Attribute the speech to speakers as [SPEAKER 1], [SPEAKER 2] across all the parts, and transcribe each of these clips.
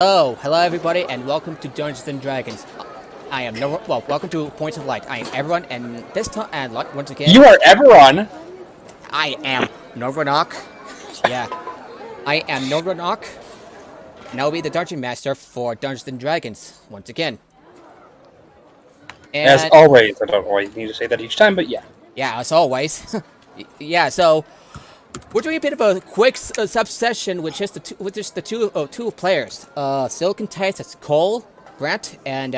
[SPEAKER 1] Oh, hello everybody, and welcome to Dungeons and Dragons. I am no well. Welcome to Points of Light. I am Eberron, and this time, and once again,
[SPEAKER 2] You are Eberron.
[SPEAKER 1] I am Norvanok. Yeah, I am Norvanok, and I'll be the Dungeon Master for Dungeons and Dragons once again.
[SPEAKER 2] As
[SPEAKER 1] And
[SPEAKER 2] always, I don't always need to say that each time, but yeah.
[SPEAKER 1] yeah, as always, yeah. So we're doing a bit of a quick sub-session with just the two players. Silicon Tights as Cole, Brent, and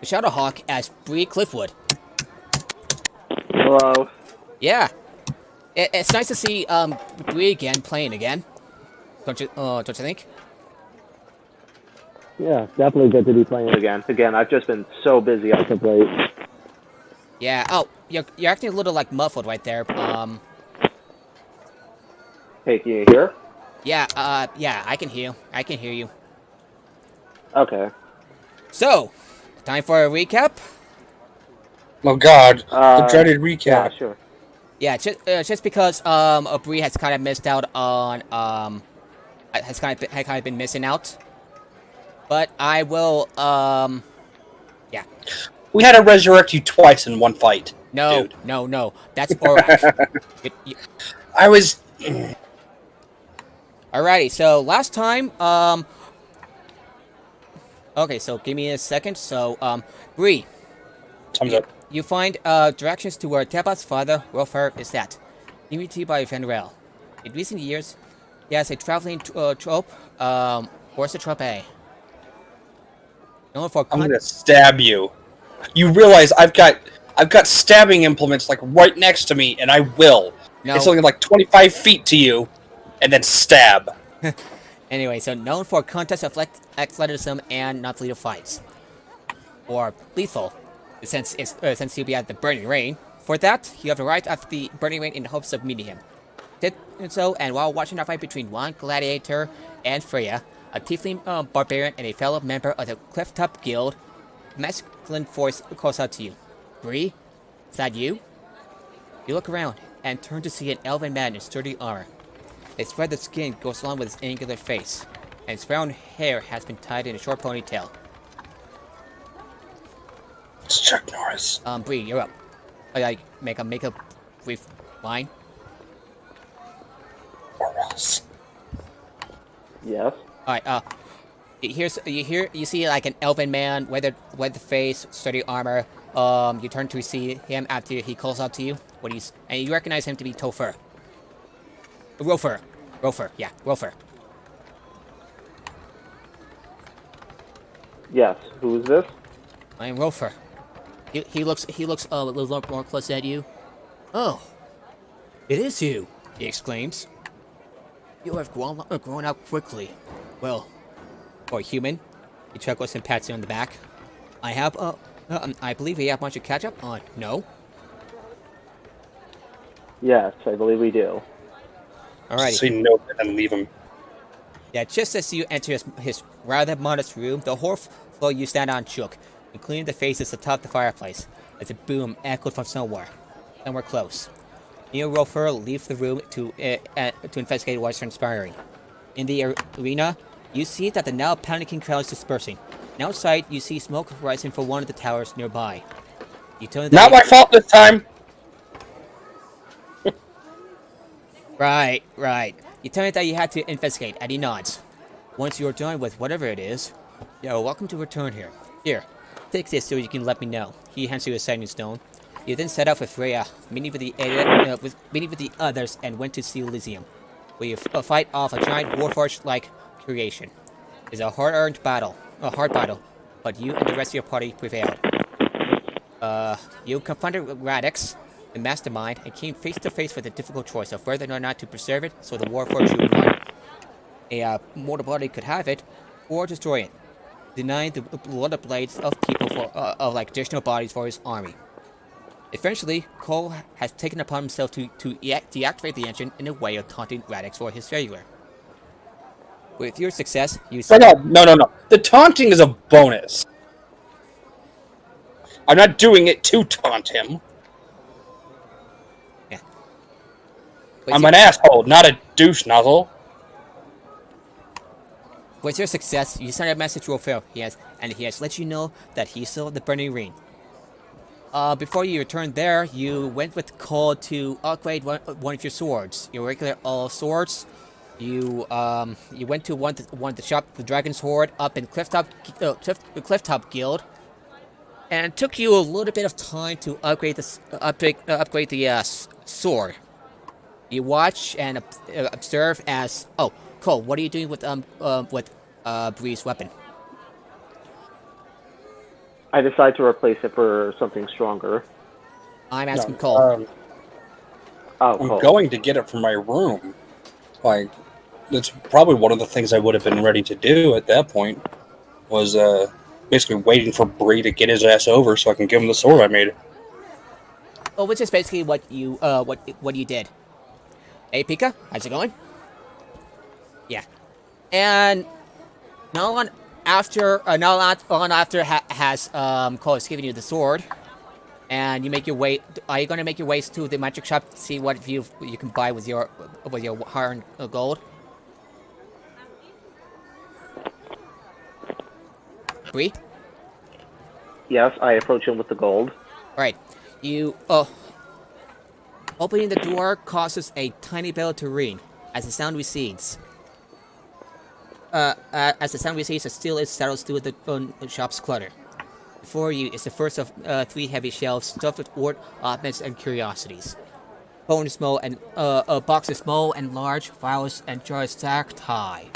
[SPEAKER 1] Shadowhawk as Bree Cliffwood.
[SPEAKER 3] Hello.
[SPEAKER 1] Yeah, it's nice to see Bree again playing again. Don't you think?
[SPEAKER 3] Yeah, definitely good to be playing again. Again, I've just been so busy as of late.
[SPEAKER 1] Yeah. Oh, you're acting a little like muffled right there.
[SPEAKER 3] Hey, can you hear?
[SPEAKER 1] Yeah. Yeah. I can hear you. I can hear you.
[SPEAKER 3] Okay.
[SPEAKER 1] So, time for a recap.
[SPEAKER 2] Oh God, the
[SPEAKER 3] Uh,
[SPEAKER 2] dreaded
[SPEAKER 3] Yeah,
[SPEAKER 2] recap.
[SPEAKER 3] sure.
[SPEAKER 1] Yeah, just because Bree has kind of missed out on has kind of been missing out. But I will yeah.
[SPEAKER 2] We had to resurrect you twice in one fight,
[SPEAKER 1] No,
[SPEAKER 2] dude.
[SPEAKER 1] no. That's Orak.
[SPEAKER 2] I was.
[SPEAKER 1] Alrighty, so last time, okay, so give me a second. So, Bree,
[SPEAKER 2] Thumbs up.
[SPEAKER 1] you find, directions to where Teba's father, Welfare, is at. Immunity by Van Rail. In recent years, he has a traveling, trope, Horse de Trope. Known for
[SPEAKER 2] I'm gonna stab you. You realize I've got stabbing implements like right next to me, and I will.
[SPEAKER 1] No.
[SPEAKER 2] It's only like 25 feet to you, and then stab.
[SPEAKER 1] Anyway, so known for contests of athleticism and non-lethal fights. Or lethal, since he'll be at the Burning Rain. For that, you have arrived at the Burning Rain in hopes of meeting him. Did so, and while watching a fight between one gladiator and Freya, a tiefling barbarian and a fellow member of the Clifftop Guild, masculine force calls out to you. Bree, is that you? You look around and turn to see an elven man in sturdy armor. His feathered skin goes along with his angular face, and his brown hair has been tied in a short ponytail.
[SPEAKER 2] It's Chuck Norris.
[SPEAKER 1] Bree, you're up. Make a brief line.
[SPEAKER 2] Or else.
[SPEAKER 3] Yes.
[SPEAKER 1] Alright, you see like an elven man, weathered face, sturdy armor. You turn to see him after he calls out to you. And you recognize him to be Topher. Rofer, yeah, Rofer.
[SPEAKER 3] Yes. Who is this?
[SPEAKER 1] I am Rofer. He looks a little more close at you. Oh, it is you! He exclaims. You have grown up quickly. Well, for a human. He chuckles and pats you on the back. I believe we have much to catch up on. No?
[SPEAKER 3] Yes, I believe we do.
[SPEAKER 1] Alrighty.
[SPEAKER 2] So you know, and then leave him.
[SPEAKER 1] Yeah, just as you enter his rather modest room, the hearth floor you stand on shook, including the faces atop the fireplace, as a boom echoed from somewhere close. Neo Rofer leaves the room to investigate what's transpiring. In the arena, you see that the now panicking crowd is dispersing. And outside, you see smoke rising from one of the towers nearby. You turn
[SPEAKER 2] Not my fault this time.
[SPEAKER 1] Right. You tell me that you had to investigate, and he nods. Once you're done with whatever it is, you're welcome to return here. Here, take this so you can let me know. He hands you a signing stone. You then set off with Freya, meeting with the others, and went to see Elysium, where you fight off a giant warforged-like creation. It's a hard battle, but you and the rest of your party prevailed. You confronted Radix, the mastermind, and came face to face with the difficult choice of whether or not to preserve it so the Warforged would run. A mortal body could have it, or destroy it, denying the blood blades of people of additional bodies for his army. Eventually, Cole has taken upon himself to deactivate the engine in a way of taunting Radix for his failure. With your success, you
[SPEAKER 2] No. The taunting is a bonus. I'm not doing it to taunt him.
[SPEAKER 1] Yeah.
[SPEAKER 2] I'm an asshole, not a douche nozzle.
[SPEAKER 1] With your success, you send a message to Ophelia. And he has let you know that he saw the burning ring. Before you returned there, you went with Cole to upgrade one of your swords. Your regular swords. You went to one of the shop, the Dragon's Horde, up in Clifftop Guild, and it took you a little bit of time to upgrade the sword. You watch and observe as Cole, what are you doing with Bree's weapon?
[SPEAKER 3] I decide to replace it for something stronger.
[SPEAKER 1] I'm asking
[SPEAKER 2] No,
[SPEAKER 1] Cole.
[SPEAKER 3] Oh,
[SPEAKER 2] I'm
[SPEAKER 3] cool.
[SPEAKER 2] going to get it from my room. Like, that's probably one of the things I would have been ready to do at that point. Was basically waiting for Bree to get his ass over so I can give him the sword I made.
[SPEAKER 1] Well, which is basically what you did. Hey, Pika, how's it going? Yeah, and not long after has Cole has given you the sword, and you make your way. Are you going to make your ways to the magic shop to see what you can buy with your hard gold? Bree?
[SPEAKER 3] Yes, I approach him with the gold.
[SPEAKER 1] Right. You opening the door causes a tiny bell to ring as the sound recedes. As the sound recedes, a still is settles through the shop's clutter. Before you is the first of 3 heavy shelves stuffed with art, objects, and curiosities. Boxes small and large, files and jars stacked high.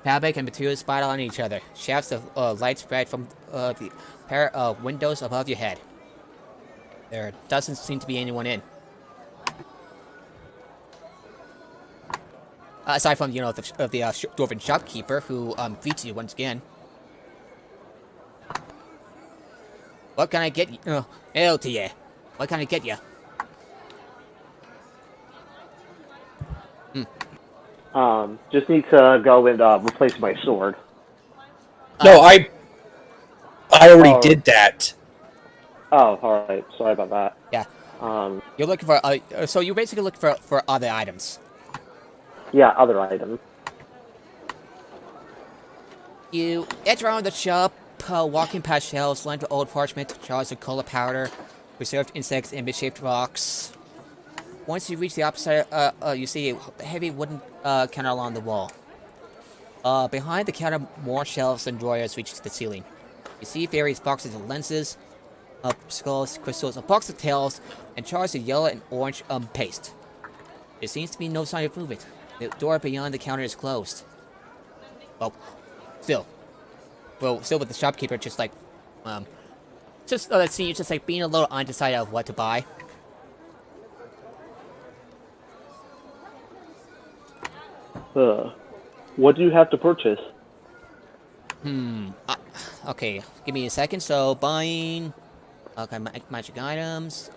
[SPEAKER 1] Fabric and materials pile on each other. Shafts of light spread from the pair of windows above your head. There doesn't seem to be anyone in. Aside from, the dwarven shopkeeper who greets you once again. What can I get you? Hello to you. What can I get you?
[SPEAKER 3] Just need to go and replace my sword.
[SPEAKER 2] No, I already did that.
[SPEAKER 3] Oh, alright. Sorry about that.
[SPEAKER 1] Yeah. You're looking for so you're basically looking for other items.
[SPEAKER 3] Yeah, other items.
[SPEAKER 1] You enter around the shop, walking past shelves lined with old parchment, jars of color powder, preserved insects, and misshaped rocks. Once you reach the opposite, you see a heavy wooden counter along the wall. Behind the counter, more shelves and drawers reach to the ceiling. You see various boxes of lenses, skulls, crystals, a box of tails, and jars of yellow and orange paste. There seems to be no sign of movement. The door beyond the counter is closed. Well, still with the shopkeeper just like, let's see, just like being a little undecided of what to buy.
[SPEAKER 3] What do you have to purchase?
[SPEAKER 1] Okay, give me a second. So, buying... Okay, magic items.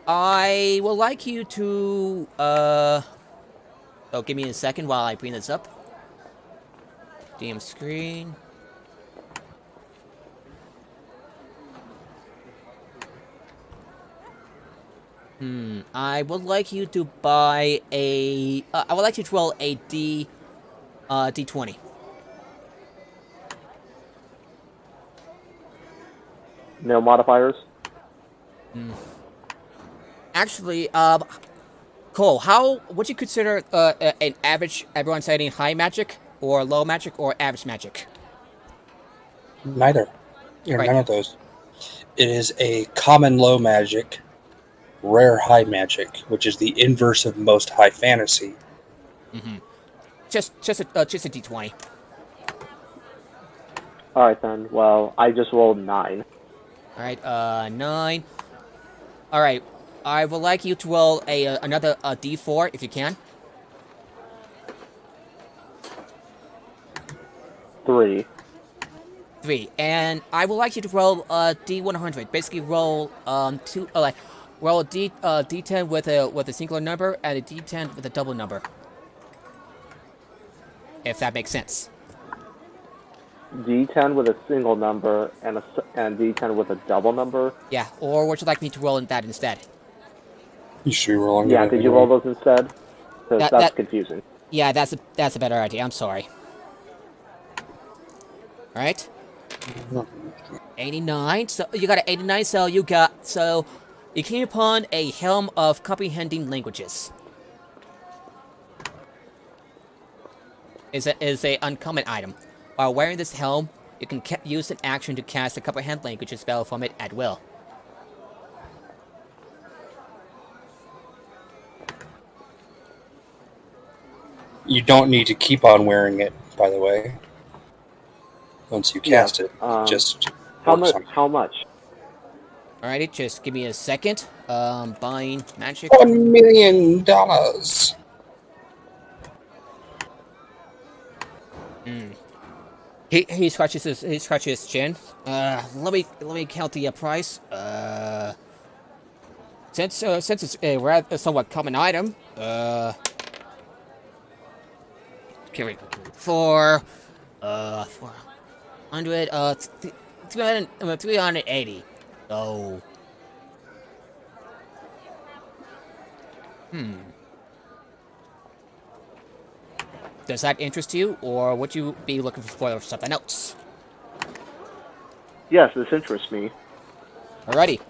[SPEAKER 1] I would like you to, So, give me a second while I bring this up. DM screen. I would like you to buy a... I would like you to roll a D20.
[SPEAKER 3] No modifiers?
[SPEAKER 1] Actually, Cole, how would you consider an average everyone citing high magic, or low magic, or average magic?
[SPEAKER 2] Neither.
[SPEAKER 1] Right.
[SPEAKER 2] None of those. It is a common low magic, rare high magic, which is the inverse of most high fantasy.
[SPEAKER 1] Just a D20.
[SPEAKER 3] Alright then, well, I just rolled 9.
[SPEAKER 1] Alright, 9. Alright, I would like you to roll another D4 if you can.
[SPEAKER 3] 3.
[SPEAKER 1] 3, and I would like you to roll D100. Basically, roll roll a D10 with a singular number and a D10 with a double number. If that makes sense.
[SPEAKER 3] D10 with a single number and D10 with a double number.
[SPEAKER 1] Yeah, or would you like me to roll in that instead?
[SPEAKER 2] You should be rolling.
[SPEAKER 3] Yeah, did you roll those instead? Because that's confusing.
[SPEAKER 1] Yeah, that's a better idea. I'm sorry. Alright? 89. So you got an 89, so you came upon a helm of comprehending languages. Is a uncommon item. While wearing this helm, you can use an action to cast a comprehend languages spell from it at will.
[SPEAKER 2] You don't need to keep on wearing it, by the way. Once you cast it, just
[SPEAKER 3] how much?
[SPEAKER 1] Alrighty, just give me a second. Buying magic.
[SPEAKER 2] $1 million.
[SPEAKER 1] He scratches his chin. Let me count the price. Since it's a rather somewhat common item. For 400 380. So does that interest you, or would you be looking for something else?
[SPEAKER 3] Yes, this interests me.
[SPEAKER 1] Alrighty.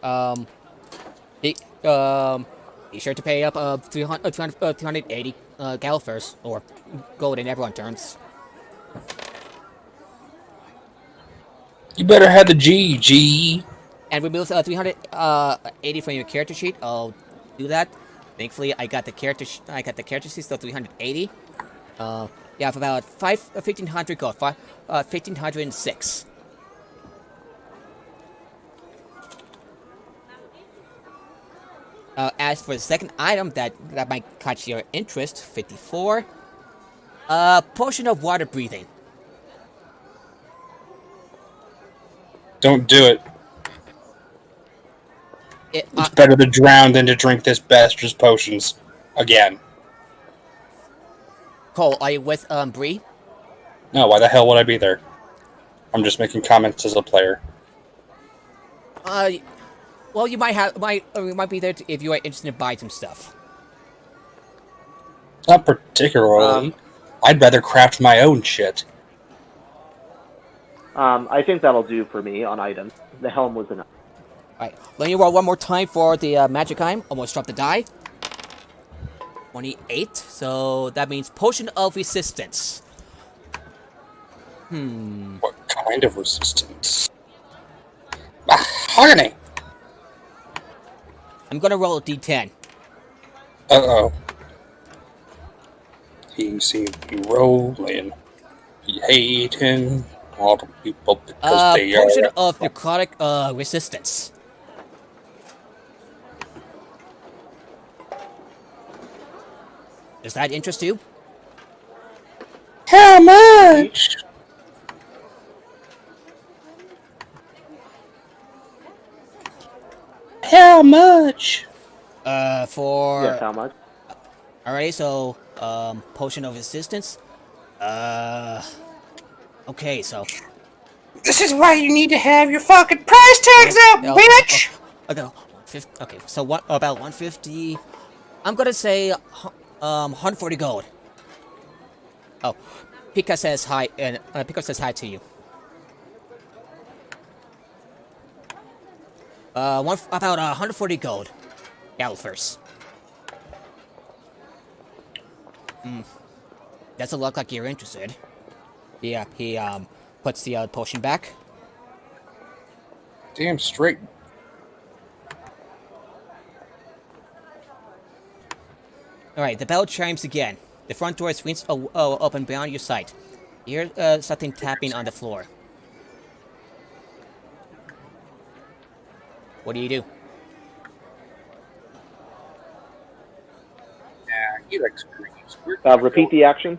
[SPEAKER 1] Be sure to pay up 380 Gallows first, or gold in everyone turns.
[SPEAKER 2] You better have the G.
[SPEAKER 1] And remove 380 from your character sheet. I'll do that. Thankfully, I got the character sheet, so 380. Yeah, for about 1,500 gold. 1,506. As for the second item that might catch your interest, 54. Potion of water breathing.
[SPEAKER 2] Don't do it. It's
[SPEAKER 1] Uh,
[SPEAKER 2] better to drown than to drink this bastard's potions again.
[SPEAKER 1] Cole, are you with Bree?
[SPEAKER 2] No, why the hell would I be there? I'm just making comments as a player.
[SPEAKER 1] Well, you might be there if you are interested in buying some stuff.
[SPEAKER 2] Not particularly. I'd rather craft my own shit.
[SPEAKER 3] I think that'll do for me on items. The helm was enough.
[SPEAKER 1] Alright, let me roll one more time for the magic item. Almost dropped the die. 28, so that means Potion of Resistance.
[SPEAKER 2] What kind of resistance? Mahogany!
[SPEAKER 1] I'm gonna roll a d10.
[SPEAKER 2] Uh-oh. He seems to be rolling. He hating all the people because they
[SPEAKER 1] Potion
[SPEAKER 2] are...
[SPEAKER 1] of Necrotic Resistance. Does that interest you?
[SPEAKER 2] How much? How much?
[SPEAKER 1] For...
[SPEAKER 3] Yes, how much?
[SPEAKER 1] Alright, so, Potion of Resistance. Okay, so...
[SPEAKER 2] This is why you need to have your fucking price tags out, bitch!
[SPEAKER 1] Okay, so what about 150? I'm gonna say 140 gold. Oh, Pika says hi, and Pika says hi to you. About 140 gold. Gallows first. Doesn't look like you're interested. Yeah, he puts the potion back.
[SPEAKER 2] Damn straight.
[SPEAKER 1] Alright, the bell chimes again. The front door swings open beyond your sight. You hear something tapping on the floor. What do you do?
[SPEAKER 2] Yeah, he likes green.
[SPEAKER 3] Repeat the action.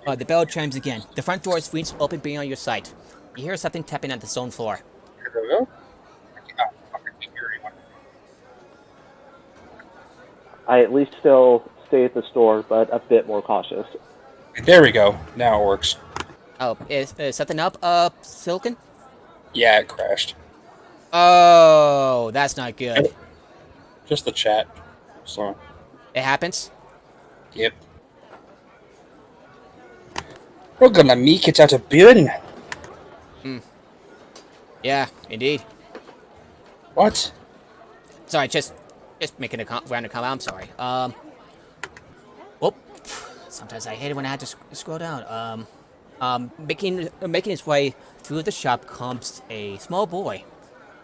[SPEAKER 1] The bell chimes again. The front door swings open beyond your sight. You hear something tapping on the stone floor.
[SPEAKER 2] Hello? I can't hear anyone.
[SPEAKER 3] I at least still stay at the store, but a bit more cautious.
[SPEAKER 2] There we go. Now it works.
[SPEAKER 1] Oh, is something up, Silken?
[SPEAKER 2] Yeah, it crashed.
[SPEAKER 1] Oh, that's not good.
[SPEAKER 2] Just the chat. So,
[SPEAKER 1] It happens?
[SPEAKER 2] yep. We're gonna make it out of burn.
[SPEAKER 1] Yeah, indeed.
[SPEAKER 2] What?
[SPEAKER 1] Sorry, just making a random comment. I'm sorry. Whoop. Sometimes I hate it when I have to scroll down. Making his way through the shop comes a small boy.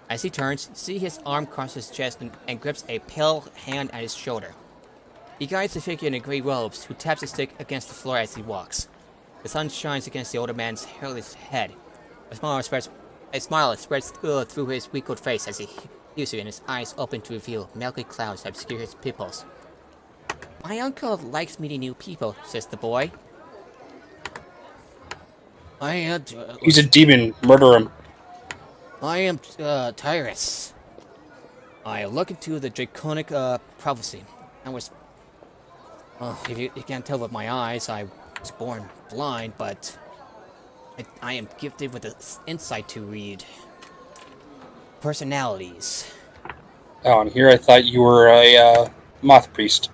[SPEAKER 1] As he turns, see his arm cross his chest and grips a pale hand at his shoulder. He guides the figure in the gray robes, who taps his stick against the floor as he walks. The sun shines against the older man's hairless head. A smile spreads through his wrinkled face as he hears you, and his eyes open to reveal milky clouds that obscure his pupils. My uncle likes meeting new people, says the boy.
[SPEAKER 2] He's a demon. Murder him.
[SPEAKER 1] I am Tyrus. I look into the draconic prophecy. I was. If you can't tell with my eyes, I was born blind, but I am gifted with the insight to read personalities.
[SPEAKER 2] Oh, and here I thought you were a moth priest.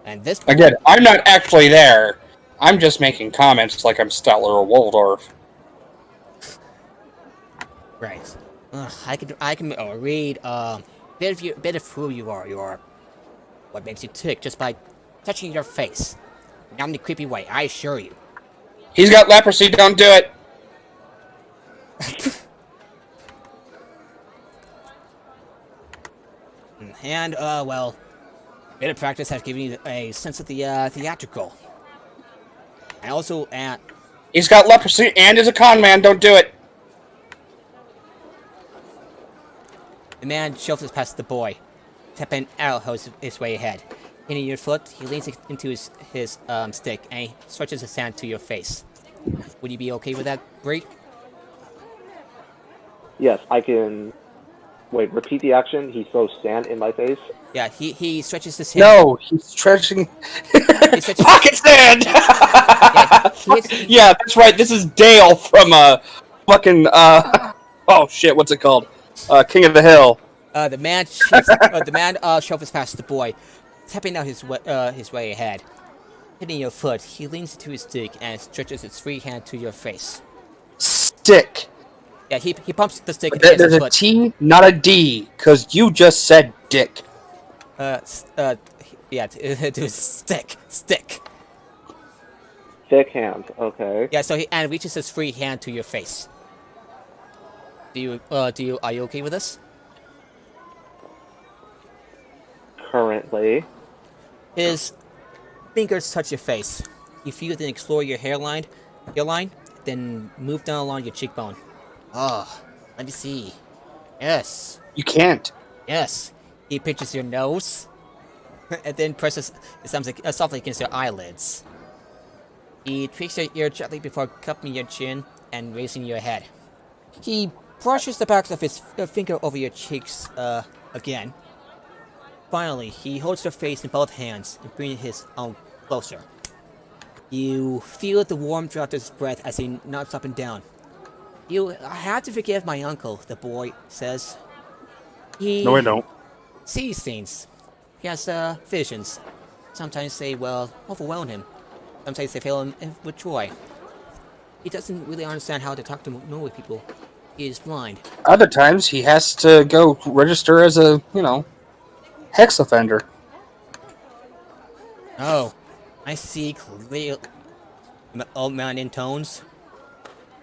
[SPEAKER 1] And this boy,
[SPEAKER 2] Again, I'm not actually there. I'm just making comments like I'm Statler or Waldorf.
[SPEAKER 1] right? I can read bit of who you are, what makes you tick, just by touching your face. Not in a creepy way, I assure you.
[SPEAKER 2] He's got leprosy. Don't do it.
[SPEAKER 1] And well, bit of practice has given you a sense of the theatrical. I also
[SPEAKER 2] He's got leprosy and is a con man. Don't do it.
[SPEAKER 1] the man shuffles past the boy, tapping arrows his way ahead. Hitting your foot, he leans into his stick and he stretches his hand to your face. Would you be okay with that, Bree?
[SPEAKER 3] Yes, I can. Wait, repeat the action. He throws sand in my face.
[SPEAKER 1] Yeah, he stretches his hand.
[SPEAKER 2] No, he's stretching. Pocket sand. Yeah, that's right. This is Dale from fucking oh shit, what's it called? King of the Hill.
[SPEAKER 1] The man shuffles past the boy, tapping out his way ahead. Hitting your foot, he leans into his stick and stretches his free hand to your face.
[SPEAKER 2] Stick.
[SPEAKER 1] Yeah, he pumps the stick against
[SPEAKER 2] There's
[SPEAKER 1] his
[SPEAKER 2] a
[SPEAKER 1] foot.
[SPEAKER 2] T, not a D, because you just said dick.
[SPEAKER 1] Yeah, to his stick.
[SPEAKER 3] Thick hand. Okay.
[SPEAKER 1] Yeah, so he reaches his free hand to your face. Are you okay with this?
[SPEAKER 3] Currently.
[SPEAKER 1] His fingers touch your face. You feel then explore your hairline, then move down along your cheekbone. Oh, let me see. Yes.
[SPEAKER 2] You can't.
[SPEAKER 1] Yes. He pinches your nose, and then presses softly against your eyelids. He tweaks your ear gently before cupping your chin and raising your head. He brushes the backs of his finger over your cheeks again. Finally, he holds your face in both hands and brings his own closer. You feel the warm draft of his breath as he nods up and down. You have to forgive my uncle, the boy says.
[SPEAKER 2] No, I don't.
[SPEAKER 1] Sees things. He has visions. Sometimes they, overwhelm him. Sometimes they fill him with joy. He doesn't really understand how to talk to normal people. He is blind.
[SPEAKER 2] Other times, he has to go register as a, hex offender.
[SPEAKER 1] Oh, I see clear. Old man intones.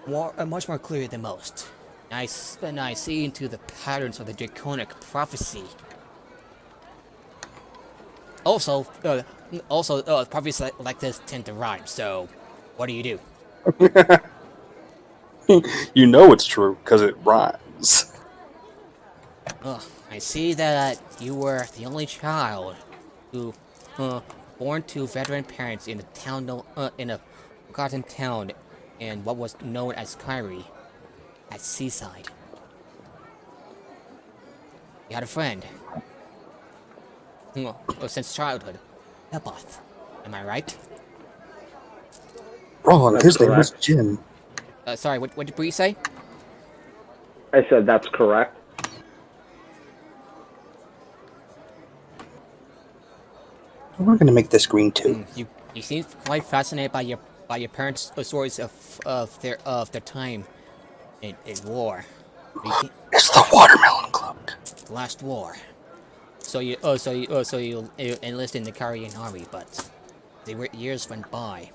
[SPEAKER 1] Much more clear than most. I see into the patterns of the draconic prophecy. Also, prophecies like this tend to rhyme. So, what do you do?
[SPEAKER 2] You know it's true because it rhymes.
[SPEAKER 1] I see that you were the only child who, born to veteran parents in a forgotten town in what was known as Kyrie, at Seaside. You had a friend. Since childhood. Epoth. Am I right?
[SPEAKER 2] Wrong,
[SPEAKER 3] That's
[SPEAKER 2] his name was
[SPEAKER 3] correct.
[SPEAKER 2] Jim.
[SPEAKER 1] Sorry, what did Bree say?
[SPEAKER 3] I said that's correct.
[SPEAKER 2] We're gonna make this green too.
[SPEAKER 1] You seem quite fascinated by your by your parents' stories of their time in war.
[SPEAKER 2] It's the Watermelon Cloak.
[SPEAKER 1] Last war. So you enlist in the Korean army, but years went by.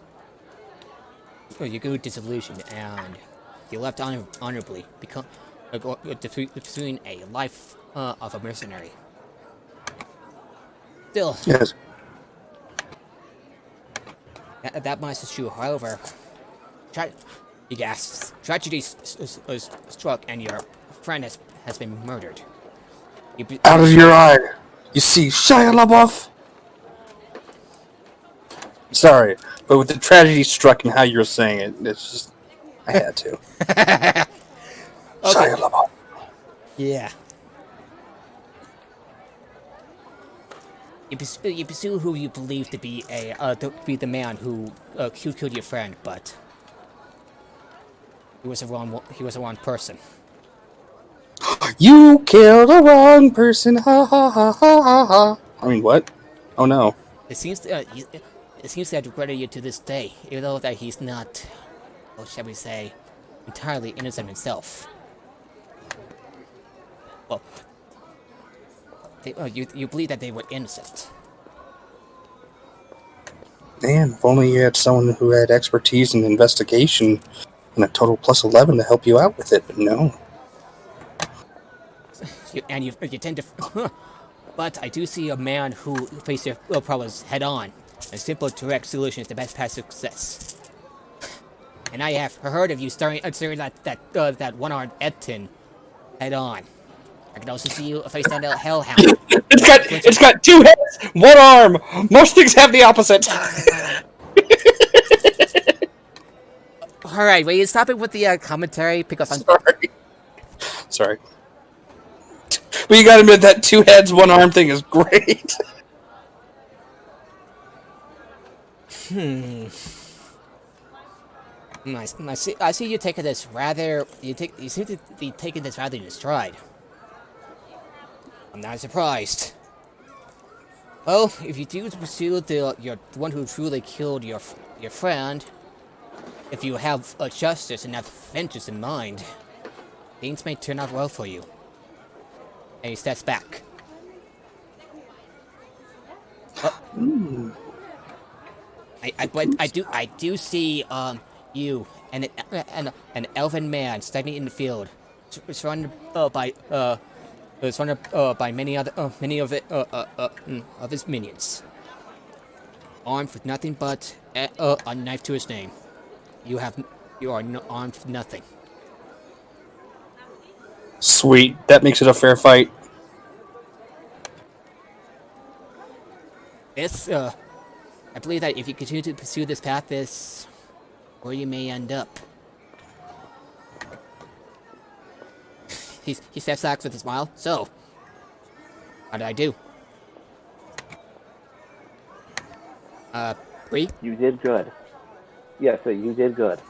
[SPEAKER 1] You grew disillusioned, and you left honorably, pursuing a life of a mercenary. Still,
[SPEAKER 2] Yes.
[SPEAKER 1] that much is true. However, he gasps. Tragedy struck, and your friend has been murdered.
[SPEAKER 2] Out of your eye, you see Shia LaBeouf. Sorry, but with the tragedy struck and how you were saying it, it's just I had to.
[SPEAKER 1] Okay.
[SPEAKER 2] Shia LaBeouf.
[SPEAKER 1] Yeah. You pursue who you believe to be the man who killed your friend, but he was the wrong person.
[SPEAKER 2] You killed the wrong person. Ha ha ha ha ha ha. I mean, what? Oh no.
[SPEAKER 1] It seems that he regretted you to this day, even though that he's not, well, shall we say, entirely innocent himself. Well, you believe that they were innocent.
[SPEAKER 2] Man, if only you had someone who had expertise in investigation and a total plus 11 to help you out with it, but no.
[SPEAKER 1] You tend to... But I do see a man who faces your problems head-on. A simple, direct solution is the best path to success. And I have heard of you staring that one-armed Eton head-on. I can also see you face down a hellhound.
[SPEAKER 2] It's got 2 heads, 1 arm. Most things have the opposite.
[SPEAKER 1] Alright, will you stop it with the commentary? Because I'm...
[SPEAKER 2] Sorry. But you gotta admit that 2 heads, 1 arm thing is great.
[SPEAKER 1] I see you taking this rather... You seem to be taking this rather in stride. I'm not surprised. Well, if you do pursue the one who truly killed your friend, if you have justice and have vengeance in mind, things may turn out well for you. And he steps back. I do see you and an elven man standing in the field, surrounded by many of his minions, armed with nothing but a knife to his name. You are armed with nothing.
[SPEAKER 2] Sweet, that makes it a fair fight.
[SPEAKER 1] I believe that if you continue to pursue this path, this where you may end up. He steps back with a smile. So, how did I do? Bree?
[SPEAKER 3] You did good. Yes, you did good.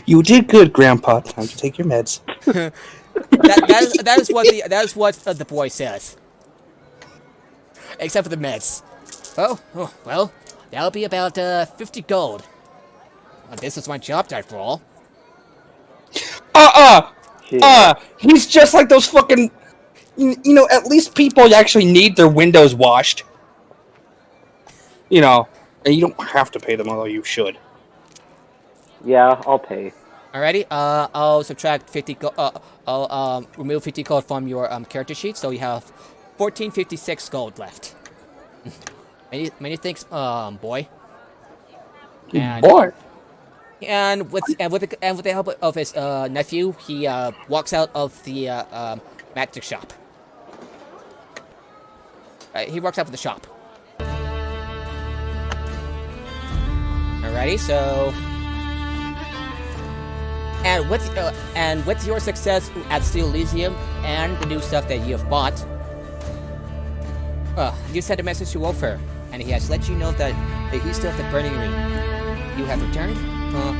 [SPEAKER 2] You did good, Grandpa. Time to take your meds.
[SPEAKER 1] that is what the boy says. Except for the meds. Oh, well, that'll be about 50 gold. This is my job, after all.
[SPEAKER 2] He's just like those fucking... You know, at least people actually need their windows washed. You know, and you don't have to pay them, although you should.
[SPEAKER 3] Yeah, I'll pay.
[SPEAKER 1] Alrighty, I'll subtract 50 gold, I'll remove 50 gold from your character sheet, so you have 1456 gold left. Many thanks, boy. And,
[SPEAKER 2] boy.
[SPEAKER 1] And with the help of his nephew, he walks out of the magic shop. He walks out of the shop. Alrighty, so. And with your success at Steel Elysium and the new stuff that you have bought, you sent a message to Wolfer, and he has let you know that he's still at the Burning Ring. You have returned,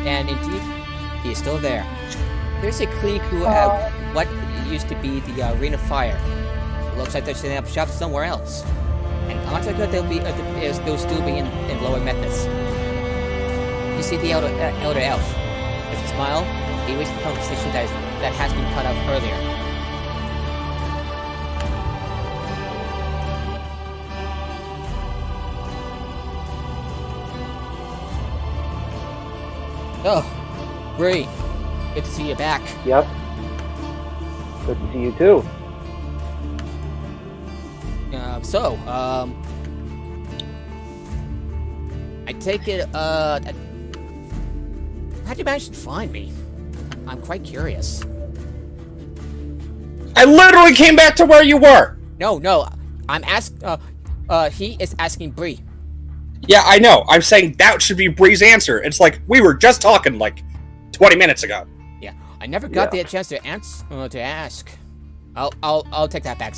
[SPEAKER 1] and indeed, he is still there. There's a clean crew at what used to be the Ring of Fire. It looks like they're setting up shop somewhere else. And odds are good they'll still be in Lower Memphis. see the elder elf. As he smiled, he reached the conversation that has been cut off earlier. Oh, Bree, good to see you back.
[SPEAKER 3] Yep. Good to see you too.
[SPEAKER 1] I take it, how'd you manage to find me? I'm quite curious.
[SPEAKER 2] I literally came back to where you were!
[SPEAKER 1] No, he is asking Bree.
[SPEAKER 2] Yeah, I know. I'm saying that should be Bree's answer. It's like, we were just talking, like, 20 minutes ago.
[SPEAKER 1] Yeah, I never got the chance to ask. I'll take that back.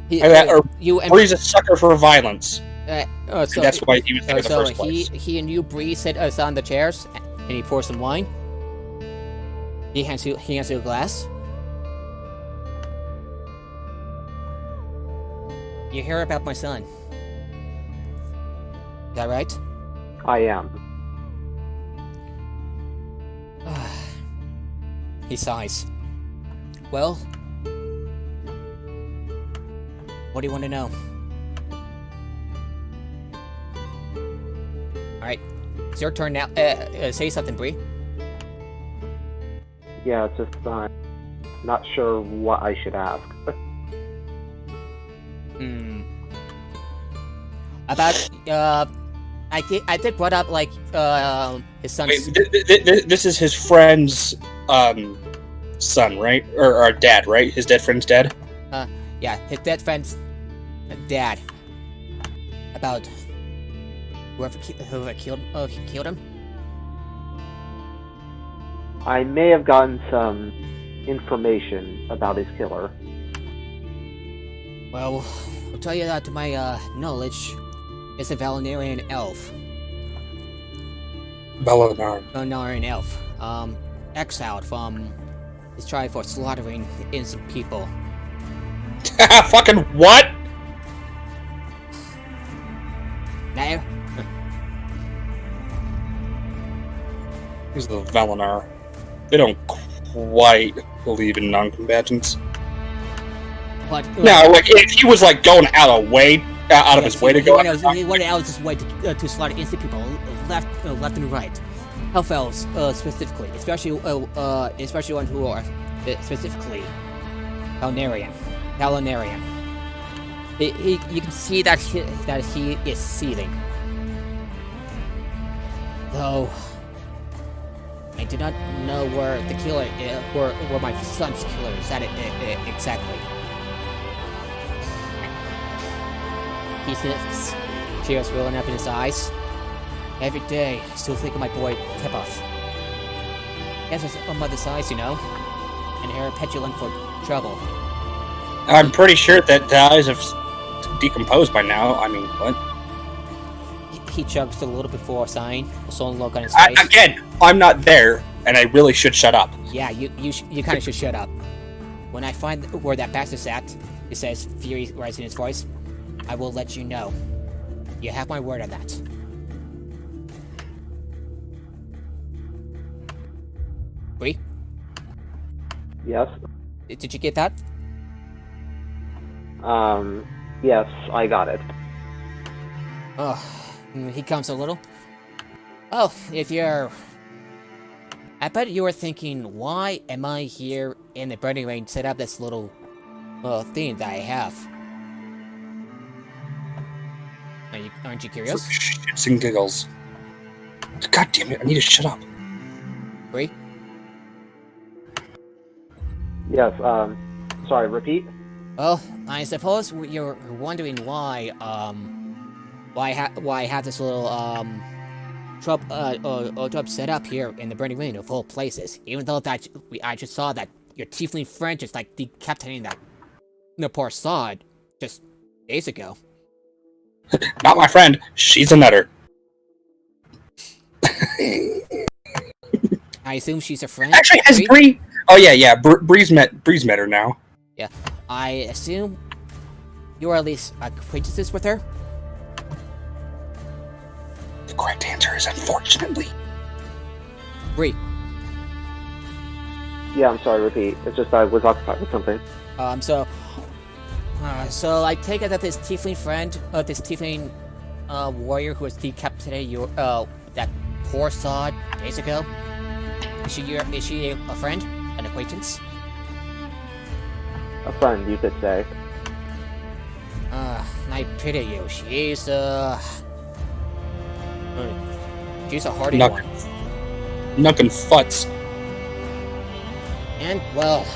[SPEAKER 2] Bree's a sucker for violence.
[SPEAKER 1] So
[SPEAKER 2] that's why he was there in the first place.
[SPEAKER 1] He and you, Bree, sit us on the chairs, and he pours some wine. He hands you a glass. You hear about my son. Is that right?
[SPEAKER 3] I am.
[SPEAKER 1] He sighs. Well, what do you want to know? Alright, it's your turn now. Say something, Bree.
[SPEAKER 3] Yeah, it's just not sure what I should ask.
[SPEAKER 1] About, I did brought up, like, his son's...
[SPEAKER 2] Wait, this is his friend's, son, right? Or dad, right? His dead friend's dad?
[SPEAKER 1] Yeah, his dead friend's dad. About whoever killed him.
[SPEAKER 3] I may have gotten some information about his killer.
[SPEAKER 1] Well, I'll tell you that to my knowledge, it's a Valinarian elf. Valinarian elf. Exiled from his tribe for slaughtering innocent people.
[SPEAKER 2] Fucking what?
[SPEAKER 1] Now,
[SPEAKER 2] He's the Valinar. They don't quite believe in non-combatants.
[SPEAKER 1] but
[SPEAKER 2] No, like if he was like going out of his way to go.
[SPEAKER 1] He went out of his way to slaughter innocent people, left and right. Elf elves, specifically, especially ones who are specifically Valinarian. You can see that he is seething. Though I do not know where the killer where my son's killer is at exactly. He sniffs, tears rolling up in his eyes. Every day, I still think of my boy Tipoth. He has a mother's eyes, you know, and air petulant for trouble.
[SPEAKER 2] I'm pretty sure that the eyes have decomposed by now. I mean, what?
[SPEAKER 1] He chugs a little before sighing, a sullen look on his face.
[SPEAKER 2] Again, I'm not there, and I really should shut up.
[SPEAKER 1] Yeah, you kind of should shut up. When I find where that bastard's at, he says, fury rising in his voice, I will let you know. You have my word on that. Bree?
[SPEAKER 3] Yes?
[SPEAKER 1] Did you get that?
[SPEAKER 3] Yes, I got it.
[SPEAKER 1] Oh, he comes a little. Oh, if you're... I bet you were thinking, why am I here in the burning range set up this little thing that I have? Aren't you curious?
[SPEAKER 2] For shits and giggles. God damn it, I need to shut up.
[SPEAKER 1] Bree?
[SPEAKER 3] Yes, sorry, repeat?
[SPEAKER 1] Well, I suppose you're wondering why I have this little, trap set up here in the burning range of all places. Even though I just saw that your tiefling friend just, like, decapitating that poor sod just days ago.
[SPEAKER 2] Not my friend. She's a nutter.
[SPEAKER 1] I assume she's a friend?
[SPEAKER 2] Actually, has Bree... Oh, yeah. Bree's met her now.
[SPEAKER 1] Yeah. I assume you are at least acquaintances with her?
[SPEAKER 2] The correct answer is unfortunately.
[SPEAKER 1] Bree.
[SPEAKER 3] Yeah, I'm sorry, repeat. It's just I was occupied with something.
[SPEAKER 1] So I take it that this tiefling friend, this tiefling warrior who was decapitated that poor saw days ago. Is she a friend, an acquaintance?
[SPEAKER 3] A friend, you could say.
[SPEAKER 1] I pity you. She's a hardy
[SPEAKER 2] Nuck.
[SPEAKER 1] one.
[SPEAKER 2] Nuck and futz.
[SPEAKER 1] And, well,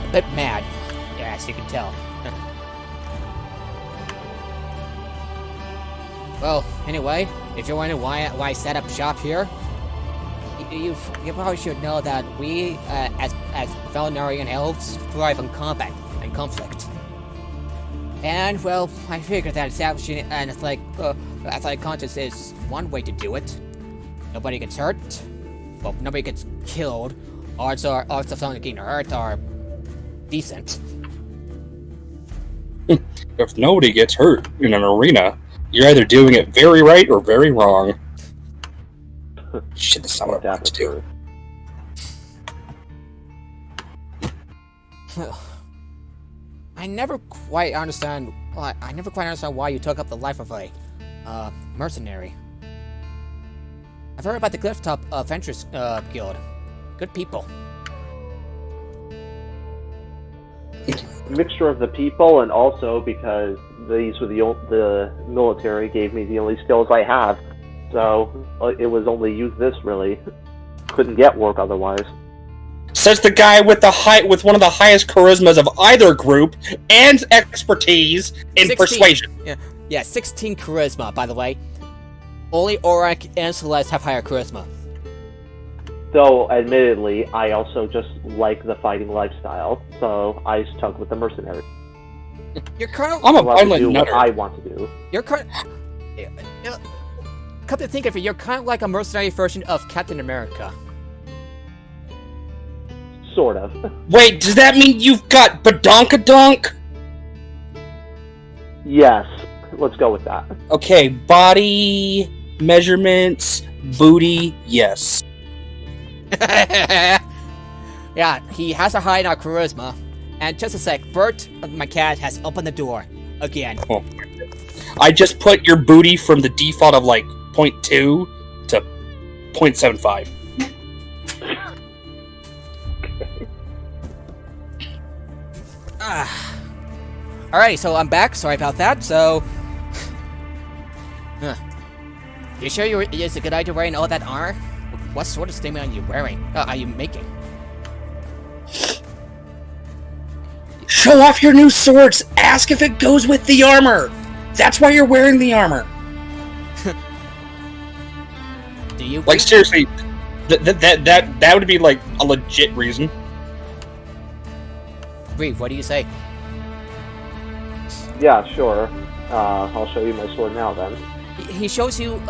[SPEAKER 1] a bit mad, as you can tell. Well, anyway, if you're wondering why I set up shop here, you probably should know that we, as Valinarian elves, thrive on combat and conflict. And, well, I figured that establishing an athletic contest is one way to do it. Nobody gets hurt. Well, nobody gets killed. Odds of someone getting hurt are decent.
[SPEAKER 2] If nobody gets hurt in an arena, you're either doing it very right or very wrong. Shit, that's not what I want to do.
[SPEAKER 1] I never quite understand why you took up the life of a mercenary. I've heard about the Clifftop Adventurers Guild. Good people.
[SPEAKER 3] Mixture of the people, and also because these were the military gave me the only skills I have, so it was only use this really. Couldn't get work otherwise.
[SPEAKER 2] Says the guy with one of the highest charismas of either group and expertise in
[SPEAKER 1] 16.
[SPEAKER 2] persuasion.
[SPEAKER 1] Yeah, 16 charisma, by the way. Only Aurak and Celeste have higher charisma.
[SPEAKER 3] Though, admittedly, I also just like the fighting lifestyle, so I stuck with the mercenary.
[SPEAKER 1] You're kind of.
[SPEAKER 2] I'm a
[SPEAKER 3] Allowed to
[SPEAKER 2] violent
[SPEAKER 3] do what
[SPEAKER 2] nutter.
[SPEAKER 3] I want to do.
[SPEAKER 1] You're kind. Come to think of it, you're kind of like a mercenary version of Captain America.
[SPEAKER 3] Sort of.
[SPEAKER 2] Wait, does that mean you've got badonkadonk?
[SPEAKER 3] Yes, let's go with that.
[SPEAKER 2] Okay, body measurements, booty, yes.
[SPEAKER 1] Yeah, he has a high enough charisma. And just a sec, Bert, my cat, has opened the door again.
[SPEAKER 2] Oh. I just put your booty from the default of like 0.2 to 0.75.
[SPEAKER 1] Alright, so I'm back. Sorry about that. So, you sure it's a good idea wearing all that armor? What sort of statement are you wearing? Are you making?
[SPEAKER 2] Show off your new swords. Ask if it goes with the armor. That's why you're wearing the armor.
[SPEAKER 1] Do you?
[SPEAKER 2] Like seriously, that would be like a legit reason.
[SPEAKER 1] Bree, what do you say?
[SPEAKER 3] Yeah, sure. I'll show you my sword now then.
[SPEAKER 1] He shows you,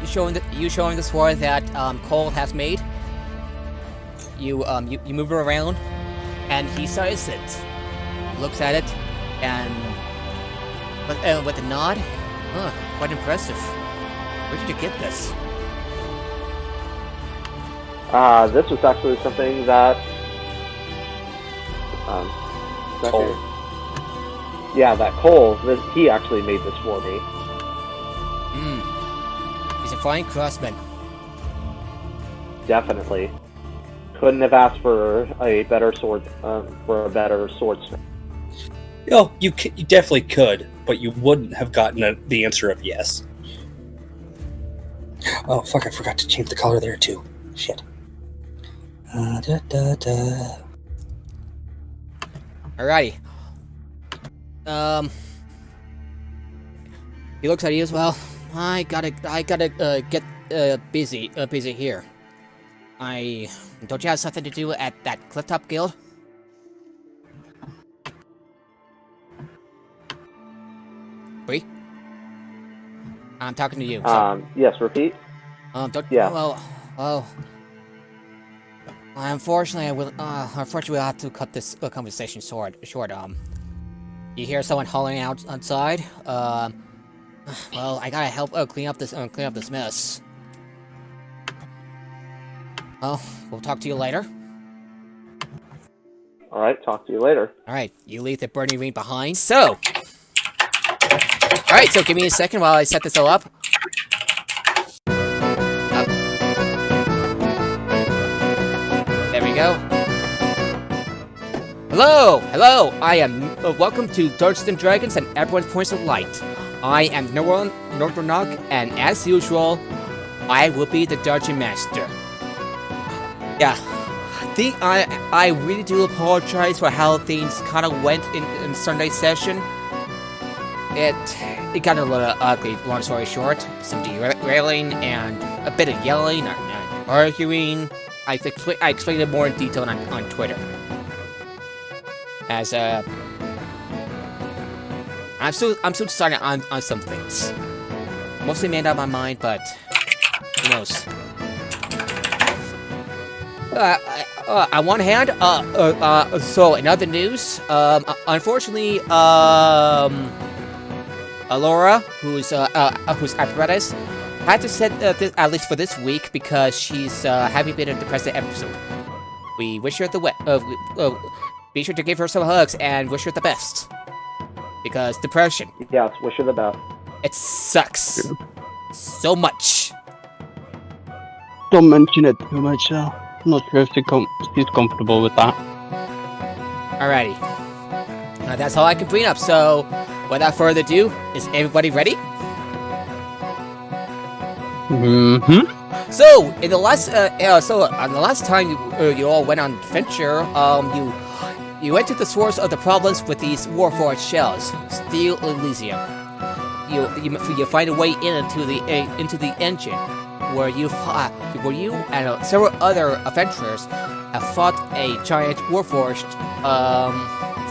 [SPEAKER 1] showing the sword that Cole has made. You move it around, and he sizes it, looks at it, and with a nod. Quite impressive. Where did you get this?
[SPEAKER 3] This was actually something that.
[SPEAKER 2] Cole.
[SPEAKER 3] Yeah, that Cole. He actually made this for me.
[SPEAKER 1] He's a fine craftsman.
[SPEAKER 3] Definitely. Couldn't have asked for a better sword. For a better swordsmith.
[SPEAKER 2] Oh, you definitely could, but you wouldn't have gotten the answer of yes. Oh fuck! I forgot to change the color there too. Shit.
[SPEAKER 1] Alrighty. He looks at you as well. I gotta get busy here. Don't you have something to do at that Clifftop Guild? Bree? I'm talking to you. So,
[SPEAKER 3] Yes, repeat. Yeah.
[SPEAKER 1] Well, unfortunately, we'll have to cut this conversation short. You hear someone hollering outside. Well, I gotta help clean up this mess. Well, we'll talk to you later.
[SPEAKER 3] Alright, talk to you later.
[SPEAKER 1] Alright, you leave the burning ring behind. So! Alright, so give me a second while I set this all up. There we go. Hello! I am, welcome to Dungeons & Dragons and Everyone's Points of Light. I am Nordronog, and as usual, I will be the Dungeon Master. Yeah, I really do apologize for how things kind of went in Sunday's session. It got a little ugly, long story short. Some derailing and a bit of yelling and arguing. I explained it more in detail on Twitter. As I'm still deciding on some things. Mostly made up my mind, but who knows? On one hand, so in other news, unfortunately, Laura, who's apparatus, had to set this, at least for this week, because she's having been a depressing episode. We wish her be sure to give her some hugs and wish her the best. Because depression.
[SPEAKER 3] Yes, wish her the best.
[SPEAKER 1] It sucks. So much.
[SPEAKER 4] Don't mention it too much, I'm not sure if she's comfortable with that.
[SPEAKER 1] Alrighty. That's all I can bring up, so without further ado, is everybody ready?
[SPEAKER 4] Mm-hmm.
[SPEAKER 1] So, in the last, on the last time you all went on adventure, you went to the source of the problems with these Warforged shells, Steel Elysium. You find a way into the engine, where you and several other adventurers have fought a giant Warforged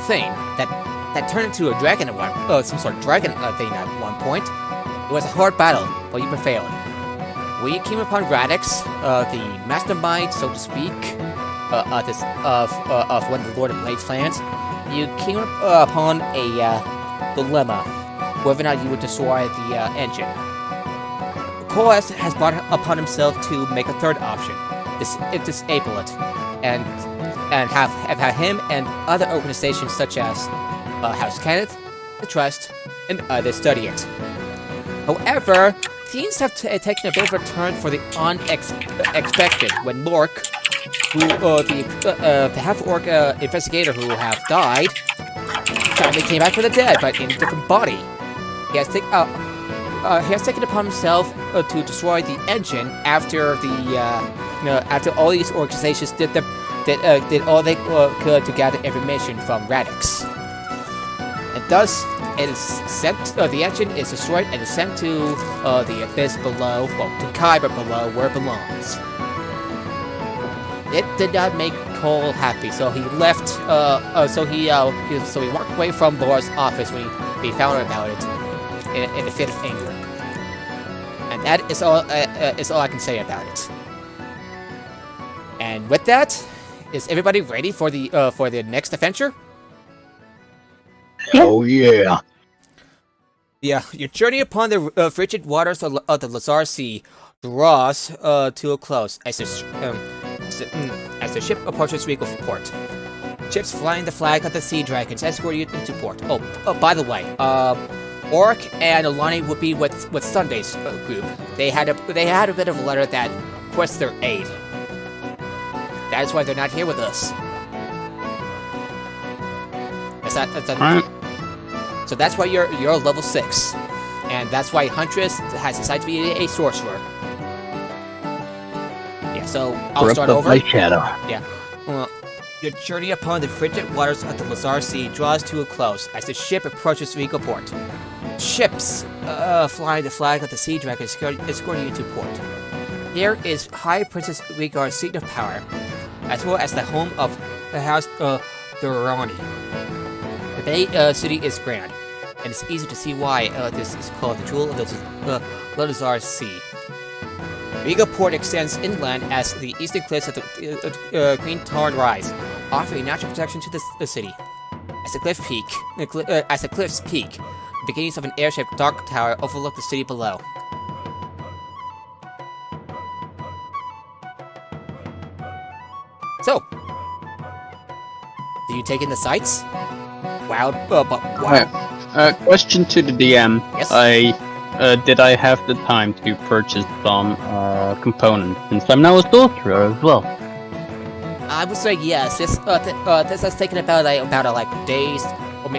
[SPEAKER 1] thing that turned into a dragon at some sort of dragon thing at one point. It was a hard battle, but you prevailed. When you came upon Radix, the mastermind, so to speak, of one of the Lord of Blades plans, you came upon a dilemma, whether or not you would destroy the engine. Coas has brought upon himself to make a third option, disable it, and have him and other organizations such as House Kenneth, the Trust, and others study it. However, things have taken a bit of a turn for the unexpected when Lork, who the half-orc investigator who have died, finally came back from the dead, but in a different body. He has taken upon himself to destroy the engine after after all these organizations did all they could to gather information from Radix. And thus, it is sent. The engine is destroyed and is sent to the abyss below, well, to Kyber below, where it belongs. It did not make Cole happy, so he left. So he walked away from Laura's office when he found out about it in a fit of anger. And that is all I can say about it. And with that, is everybody ready for the next adventure?
[SPEAKER 4] Oh yeah.
[SPEAKER 1] Yeah, your journey upon the frigid waters of the Lazar Sea draws to a close as the ship approaches Regal port. Ships flying the flag of the Sea Dragons escort you into port. Oh, by the way, Oric and Alani will be with Sunday's group. They had a bit of a letter that requests their aid. That is why they're not here with us. So that's why you're level 6, and that's why Huntress has decided to be a sorcerer. Yeah, so I'll start over.
[SPEAKER 4] My shadow.
[SPEAKER 1] Yeah. Your journey upon the frigid waters of the Lazar Sea draws to a close as the ship approaches Regal port. Ships flying the flag of the Sea Dragon escorting you to port. Here is High Princess Regar's seat of power, as well as the home of the House Durrani. The Bay City is grand, and it's easy to see why this is called the Jewel of the Lazar Sea. Regal Port extends inland as the eastern cliffs of the Green Tarn rise, offering natural protection to the city. As the cliffs peak, beginnings of an airship dark tower overlook the city below. So, do you take in the sights? Wow, but wow.
[SPEAKER 4] Question to the DM.
[SPEAKER 1] Yes?
[SPEAKER 4] Did I have the time to purchase some components? Since I'm now a sorcerer as well.
[SPEAKER 1] I would say yes. This has taken about days,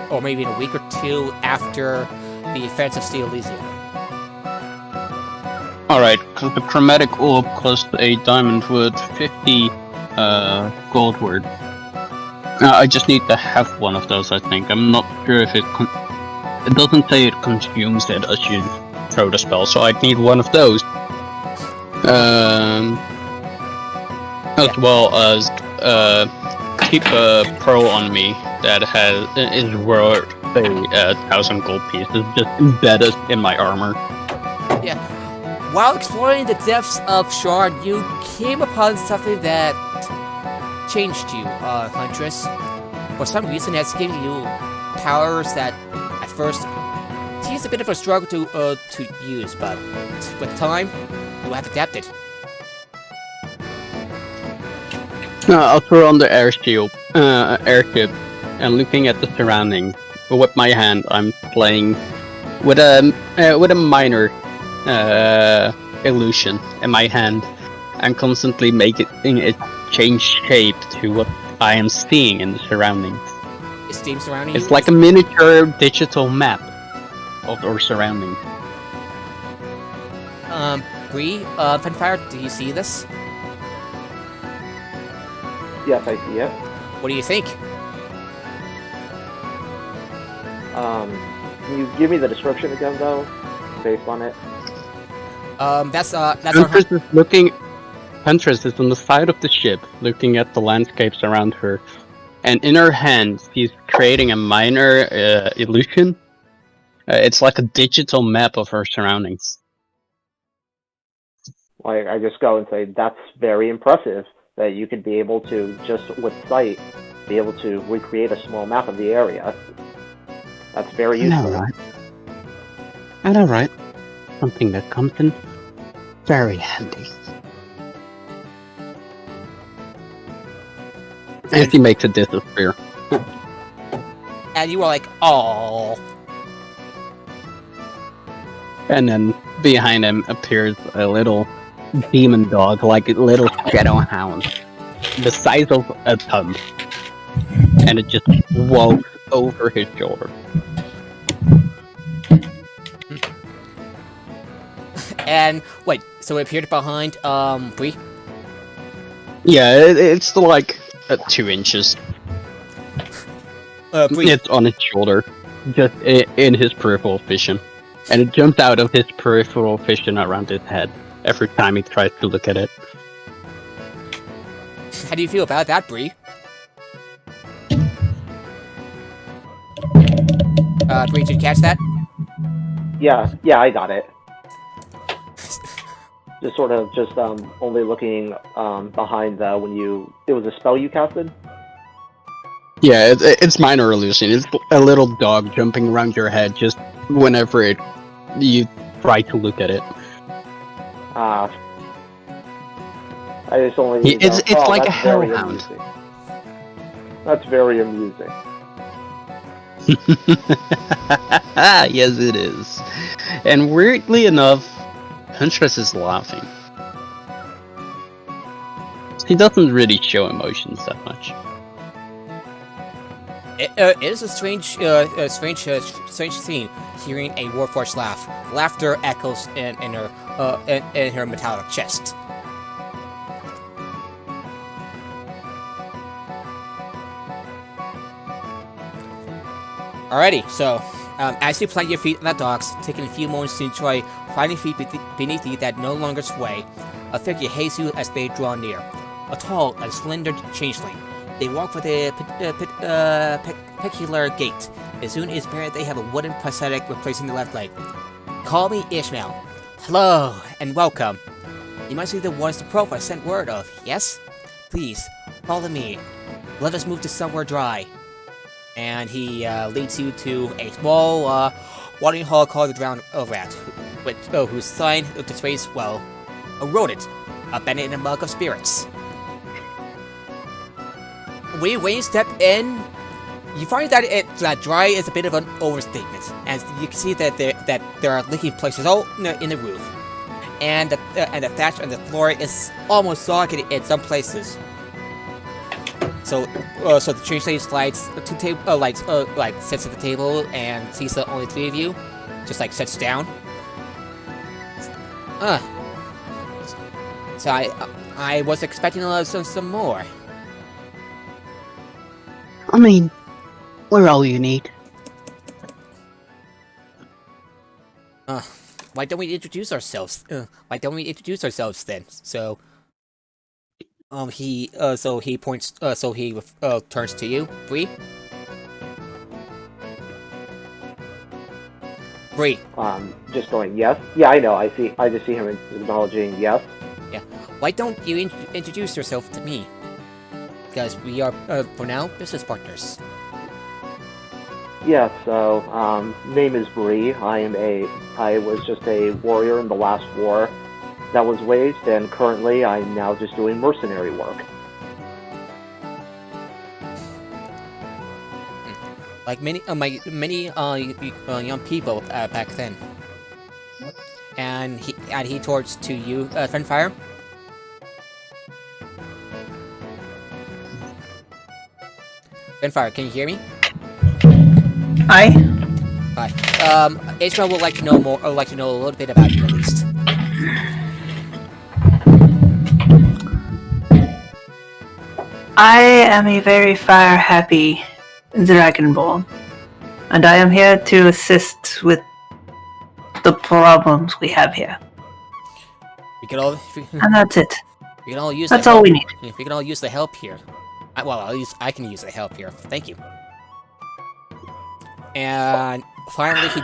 [SPEAKER 1] or maybe a week or two after the events of Steel Elysium.
[SPEAKER 4] Alright, because the chromatic orb cost a diamond worth 50 gold worth. I just need to have one of those, I think. I'm not sure if it doesn't say it consumes it as you throw the spell, so I'd need one of those. As well as keep a pearl on me that is worth 1,000 gold pieces, just embedded in my armor.
[SPEAKER 1] Yeah. While exploring the depths of Shard, you came upon something that changed you, Huntress. For some reason, it's giving you powers that, at first, seems a bit of a struggle to use, but with time, you have adapted.
[SPEAKER 4] I'll throw on the airship, and looking at the surroundings. With my hand, I'm playing with a minor illusion in my hand, and constantly making it change shape to what I am seeing in the surroundings.
[SPEAKER 1] Is Steam surrounding
[SPEAKER 4] It's
[SPEAKER 1] you?
[SPEAKER 4] like a miniature digital map of our surroundings.
[SPEAKER 1] Bree, Funfire, do you see this?
[SPEAKER 3] Yes, I see it.
[SPEAKER 1] What do you think?
[SPEAKER 3] Can you give me the description again, though, based on it?
[SPEAKER 1] That's our...
[SPEAKER 4] Huntress is on the side of the ship, looking at the landscapes around her, and in her hands, she's creating a minor illusion. It's like a digital map of her surroundings.
[SPEAKER 3] Like, I just go and say, that's very impressive, that you could be able to, just with sight, be able to recreate a small map of the area. That's very useful.
[SPEAKER 4] I know, right? Something that comes in very handy. And he makes it disappear.
[SPEAKER 1] And you were like, oh.
[SPEAKER 4] And then behind him appears a little demon dog, like a little shadow hound, the size of a tub. And it just walks over his shoulder.
[SPEAKER 1] And, wait, so it appeared behind, Bree?
[SPEAKER 4] Yeah, it's like 2 inches.
[SPEAKER 1] Bree.
[SPEAKER 4] It's on his shoulder, just in his peripheral vision. And it jumps out of his peripheral vision around his head every time he tries to look at it.
[SPEAKER 1] How do you feel about that, Bree? Bree, did you catch that?
[SPEAKER 3] Yeah, I got it. Just sort of only looking behind when it was a spell you casted?
[SPEAKER 4] Yeah, it's minor illusion. It's a little dog jumping around your head just whenever you try to look at it.
[SPEAKER 3] I just only...
[SPEAKER 4] It's like a
[SPEAKER 3] that's very
[SPEAKER 4] hellhound.
[SPEAKER 3] amusing. That's very amusing.
[SPEAKER 4] Yes, it is. And weirdly enough, Huntress is laughing. He doesn't really show emotions that much.
[SPEAKER 1] It is a strange scene, hearing a Warforged laugh. Laughter echoes in her metallic chest. Alrighty, so, as you plant your feet on the docks, taking a few moments to enjoy finding feet beneath you that no longer sway, a figure hails you as they draw near. A tall and slender changeling. They walk with a peculiar gait. As soon as apparent, they have a wooden prosthetic replacing the left leg. Call me Ishmael. Hello, and welcome. You must be the ones the prophet sent word of, yes? Please, follow me. Let us move to somewhere dry. And he leads you to a small Watering Hall called the drowned rat, whose sign displays, well, a rodent, abandoned in a mug of spirits. When you step in, you find that dry is a bit of an overstatement, as you can see that there are leaking places all in the roof, and the thatch on the floor is almost soggy in some places. So the change lady slides to table, sits at the table and sees the only three of you, just sits down. So I was expecting some more.
[SPEAKER 4] I mean, we're all you need.
[SPEAKER 1] Why don't we introduce ourselves? Then? So, he points. He turns to you, Bree. Bree.
[SPEAKER 3] Just going yes. Yeah, I know. I just see him acknowledging yes.
[SPEAKER 1] Yeah. Why don't you introduce yourself to me? Because we are, for now, business partners.
[SPEAKER 3] Yeah, so, name is Bree. I was just a warrior in the last war that was waged, and currently I'm now just doing mercenary work.
[SPEAKER 1] Like many young people back then. And he turns to you, Fenfire. Fenfire, can you hear me?
[SPEAKER 5] Hi.
[SPEAKER 1] Hi. Ishmael would like to know more, or like to know a little bit about you at least.
[SPEAKER 5] I am a very fire-happy Dragonborn, and I am here to assist with the problems we have here.
[SPEAKER 1] We can all,
[SPEAKER 5] And that's it.
[SPEAKER 1] we can all use.
[SPEAKER 5] That's
[SPEAKER 1] the help.
[SPEAKER 5] all we need.
[SPEAKER 1] We can all use the help here. I can use the help here. Thank you. And finally, he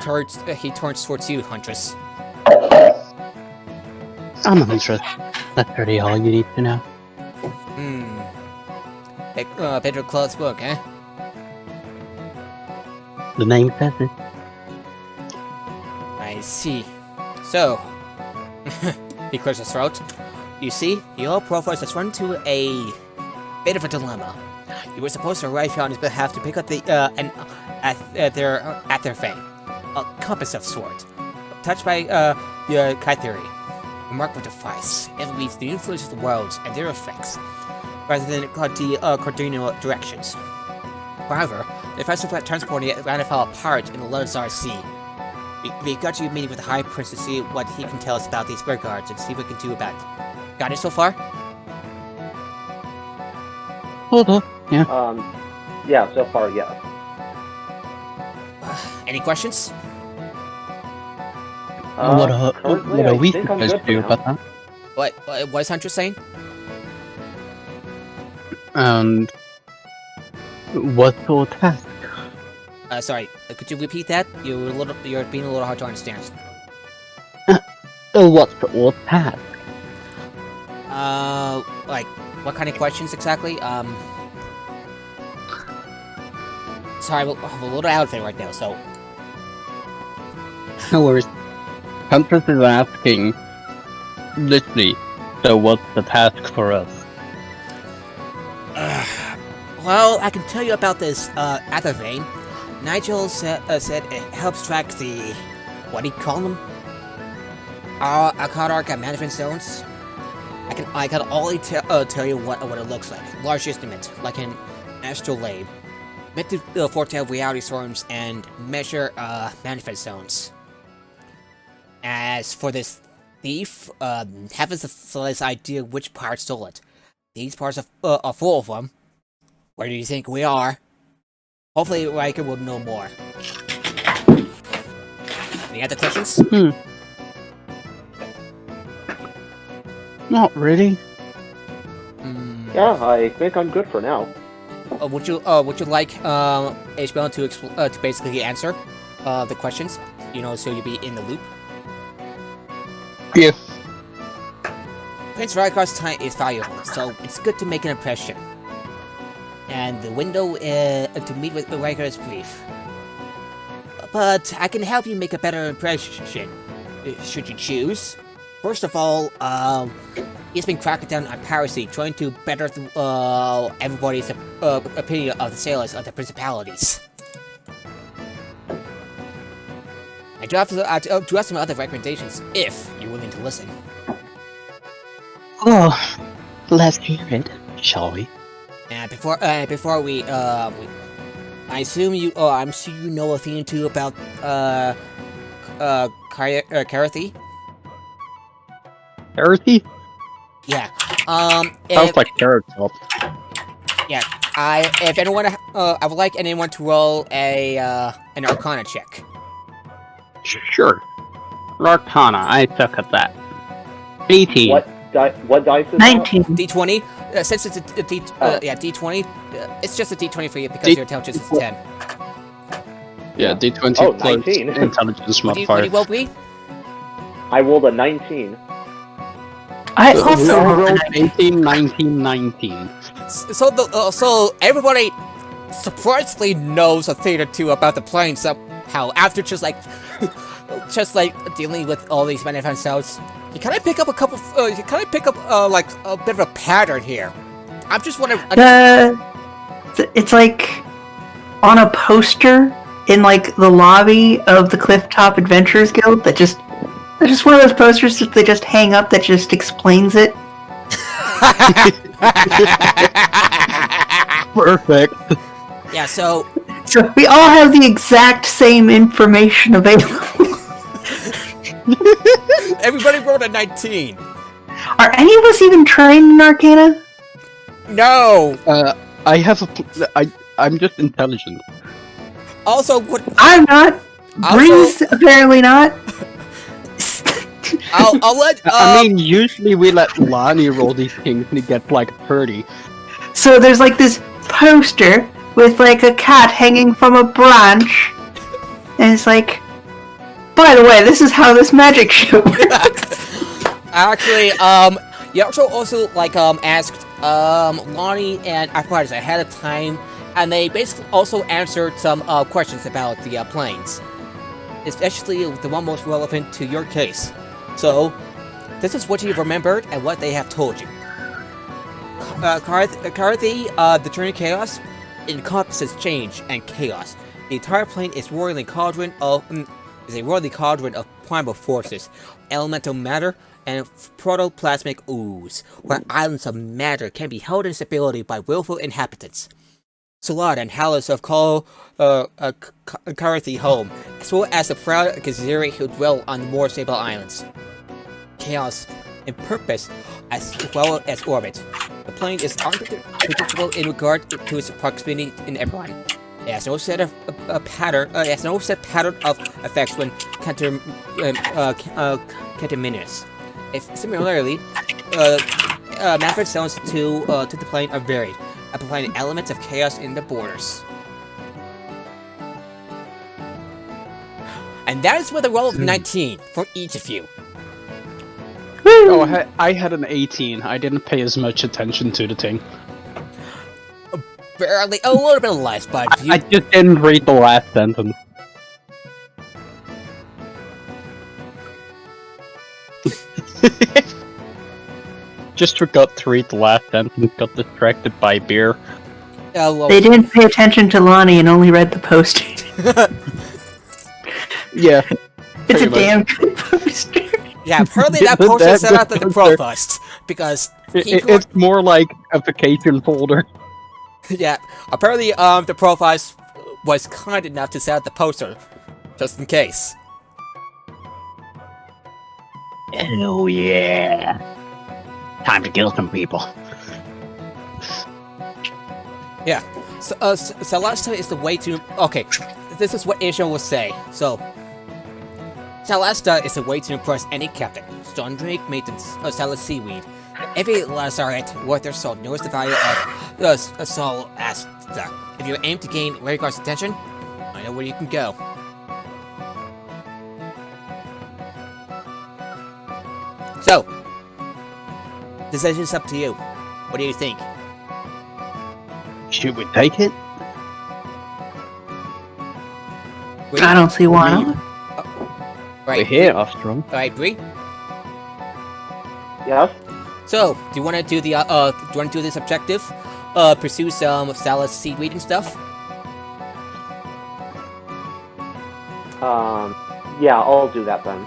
[SPEAKER 1] turns towards you, Huntress.
[SPEAKER 4] I'm a huntress. That's pretty all you need to know.
[SPEAKER 1] Better close book, eh?
[SPEAKER 4] The name says it.
[SPEAKER 1] I see. So, he clears his throat. You see, your profiles has run into a bit of a dilemma. You were supposed to arrive here on his behalf to pick up the at their fang, a compass of sort, touched by the Kaitheri, a remarkable device. It leads the influence of the worlds and their effects, rather than the cardinal directions. However, the vessel that transporting it ran fell apart in the Lodazar Sea. We got you meeting with the High Prince to see what he can tell us about these bird guards and see what we can do about it. Got it so far?
[SPEAKER 4] Hold on. Yeah.
[SPEAKER 3] Yeah, so far, yes.
[SPEAKER 1] Any questions?
[SPEAKER 4] What
[SPEAKER 3] currently,
[SPEAKER 4] are
[SPEAKER 3] I
[SPEAKER 4] we
[SPEAKER 3] think I'm
[SPEAKER 4] supposed
[SPEAKER 3] good
[SPEAKER 4] to
[SPEAKER 3] for
[SPEAKER 4] do
[SPEAKER 3] now.
[SPEAKER 4] about that?
[SPEAKER 1] What is Hunter saying?
[SPEAKER 4] And what's your task?
[SPEAKER 1] Sorry, could you repeat that? You're being a little hard to understand.
[SPEAKER 4] What's your task?
[SPEAKER 1] Like, what kind of questions exactly? Sorry, I'm a little out of it right now, so...
[SPEAKER 4] No worries. Huntress is asking, literally, so what's the task for us?
[SPEAKER 1] Well, I can tell you about this, other vein. Nigel said it helps track the... what do you call them? Akadark management zones. I can only tell you what it looks like. Large instrument, like an astrolabe, meant to foretell reality storms and measure manifest zones. As for this thief, haven't the slightest idea which pirate stole it. These parts are full of them. Where do you think we are? Hopefully Riker will know more. Any other questions?
[SPEAKER 4] Not really.
[SPEAKER 3] Yeah, I think I'm good for now.
[SPEAKER 1] Would you like HBL to basically answer the questions? You know, so you'll be in the loop.
[SPEAKER 4] Yes.
[SPEAKER 1] Prince Rykar's time is valuable, so it's good to make an impression. And the window to meet with Riker is brief. but I can help you make a better impression, should you choose. First of all, he's been cracking down on piracy, trying to better everybody's opinion of the sailors of the principalities. I do have some other recommendations, if you're willing to listen.
[SPEAKER 4] Oh, let's hear it, shall we?
[SPEAKER 1] And before we I assume you know a thing or two about Karathy?
[SPEAKER 4] Karathy?
[SPEAKER 1] Yeah.
[SPEAKER 4] Sounds like Carrot Top.
[SPEAKER 1] Yeah. I would like anyone to roll an Arcana check.
[SPEAKER 4] Sure. Arcana, I suck at that. 18.
[SPEAKER 3] What dice is
[SPEAKER 5] 19.
[SPEAKER 1] D20. Since it's a D20. It's just a D20 for you because your intelligence is 10.
[SPEAKER 4] Yeah, D20
[SPEAKER 3] Oh,
[SPEAKER 4] plus
[SPEAKER 3] 19.
[SPEAKER 4] intelligence
[SPEAKER 1] What do you
[SPEAKER 4] modifier.
[SPEAKER 1] roll, Bree?
[SPEAKER 3] I rolled a 19.
[SPEAKER 5] I
[SPEAKER 4] We
[SPEAKER 5] also
[SPEAKER 4] all
[SPEAKER 5] rolled
[SPEAKER 4] rolled
[SPEAKER 5] a
[SPEAKER 4] 18, 19, 19.
[SPEAKER 1] So everybody surprisingly knows a thing or two about the plane somehow after just like dealing with all these manifest sounds. You kind of pick up a couple. Like a bit of a pattern here. I'm just wondering.
[SPEAKER 5] It's like on a poster in like the lobby of the Clifftop Adventurers Guild that just. There's just one of those posters that they just hang up that just explains it.
[SPEAKER 4] Perfect.
[SPEAKER 1] Yeah. So
[SPEAKER 5] we all have the exact same information available.
[SPEAKER 1] everybody rolled a 19.
[SPEAKER 5] Are any of us even trained in Arcana?
[SPEAKER 1] No.
[SPEAKER 4] I have I'm just intelligent.
[SPEAKER 1] Also, what?
[SPEAKER 5] I'm not. Breeze apparently not.
[SPEAKER 1] I'll let.
[SPEAKER 4] I mean, usually we let Lani roll these things and he gets like 30.
[SPEAKER 5] So there's like this poster with like a cat hanging from a branch, and it's like, by the way, this is how this magic show works.
[SPEAKER 1] Actually, you also like asked Lonnie and Aquarius ahead of time, and they basically also answered some questions about the planes, especially the one most relevant to your case. So, this is what you remembered and what they have told you. Karathy, the Journey Chaos, encompasses change and chaos. The entire plane is a roiling cauldron of primal forces, elemental matter, and protoplasmic ooze, where islands of matter can be held in stability by willful inhabitants. Salad and Hallis of call Karathy home, as well as the proud Gaziri who dwell on the more stable islands. Chaos in purpose as well as orbit. The plane is unpredictable in regard to its proximity in Eberron. It has no set of pattern. It has no set pattern of effects when contaminous. Similarly, manifest sounds to the plane are varied, applying elements of chaos in the borders. And that is with a roll of 19 for each of you.
[SPEAKER 4] Oh, I had an 18. I didn't pay as much attention to the thing.
[SPEAKER 1] Barely, a little bit less, but you...
[SPEAKER 4] I just didn't read the last sentence. Just forgot to read the last sentence, got distracted by beer.
[SPEAKER 1] well,
[SPEAKER 5] They didn't pay attention to Lonnie and only read the poster.
[SPEAKER 4] Yeah.
[SPEAKER 5] It's a
[SPEAKER 4] pretty much.
[SPEAKER 5] damn good poster.
[SPEAKER 1] yeah, apparently that poster set out to the provost, because
[SPEAKER 4] It's more like a vacation folder.
[SPEAKER 1] yeah, apparently the provost was kind enough to set out the poster, just in case.
[SPEAKER 4] Oh yeah. Time to kill some people.
[SPEAKER 1] Yeah, so Celesta is the way to... Okay, this is what Asia will say, so... Celesta is a way to impress any captain. Stone-drake made them sell seaweed. Every lazaret worth their salt knows the value of soul asta. If you aim to gain Rhaegar's attention, I know where you can go. So, decision's up to you. What do you think?
[SPEAKER 4] Should we take it?
[SPEAKER 1] Bree?
[SPEAKER 5] I don't see why not.
[SPEAKER 4] We're
[SPEAKER 1] Right,
[SPEAKER 4] here,
[SPEAKER 1] Bree?
[SPEAKER 4] Ostrom.
[SPEAKER 1] Alright, Bree?
[SPEAKER 3] Yes?
[SPEAKER 1] So, do you want to do the, do you want to do this objective? Pursue some salad seaweed and stuff?
[SPEAKER 3] Yeah, I'll do that then.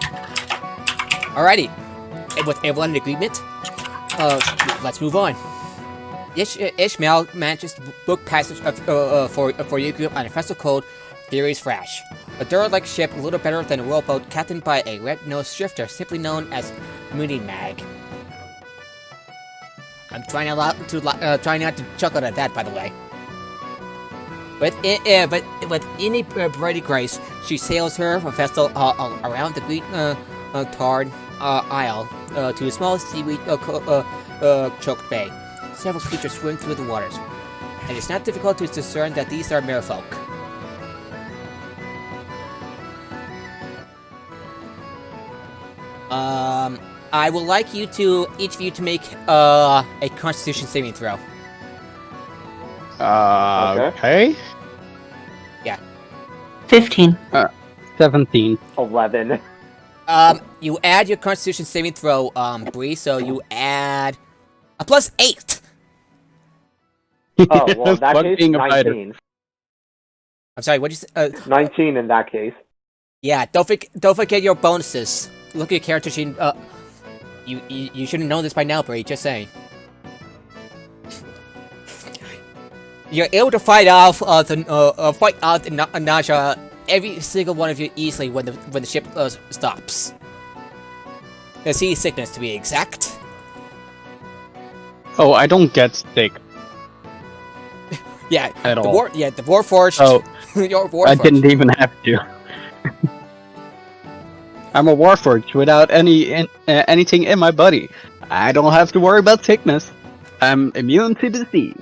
[SPEAKER 1] Alrighty. And with everyone in agreement, let's move on. Ishmael manages to book passage for your group on a vessel called Theory's Flash. A derelict ship a little better than a rowboat captained by a red-nosed shifter simply known as Moody Mag. I'm trying not to chuckle at that, by the way. With any brighty grace, she sails her vessel around the green tarred isle to a small seaweed choked bay. Several creatures swim through the waters, and it's not difficult to discern that these are merfolk. I would like each of you to make a Constitution saving throw.
[SPEAKER 4] Okay.
[SPEAKER 5] 15.
[SPEAKER 4] 17.
[SPEAKER 3] 11.
[SPEAKER 1] You add your Constitution saving throw, Bree, so you add a +8.
[SPEAKER 3] Oh, well, in that
[SPEAKER 4] Fun
[SPEAKER 3] case,
[SPEAKER 4] being a fighter.
[SPEAKER 3] 19.
[SPEAKER 1] I'm sorry, what'd you say?
[SPEAKER 3] 19 in that case.
[SPEAKER 1] Yeah, don't forget your bonuses. Look at your character sheet. You should have known this by now, Bree. Just saying. You're able to fight out the nausea, every single one of you easily when the ship stops. The sea sickness, to be exact.
[SPEAKER 4] Oh, I don't get sick
[SPEAKER 1] Yeah,
[SPEAKER 4] at
[SPEAKER 1] the
[SPEAKER 4] all.
[SPEAKER 1] the Warforged.
[SPEAKER 4] Oh,
[SPEAKER 1] Your Warforged.
[SPEAKER 4] I didn't even have to. I'm a Warforged without anything in my body. I don't have to worry about sickness. I'm immune to disease.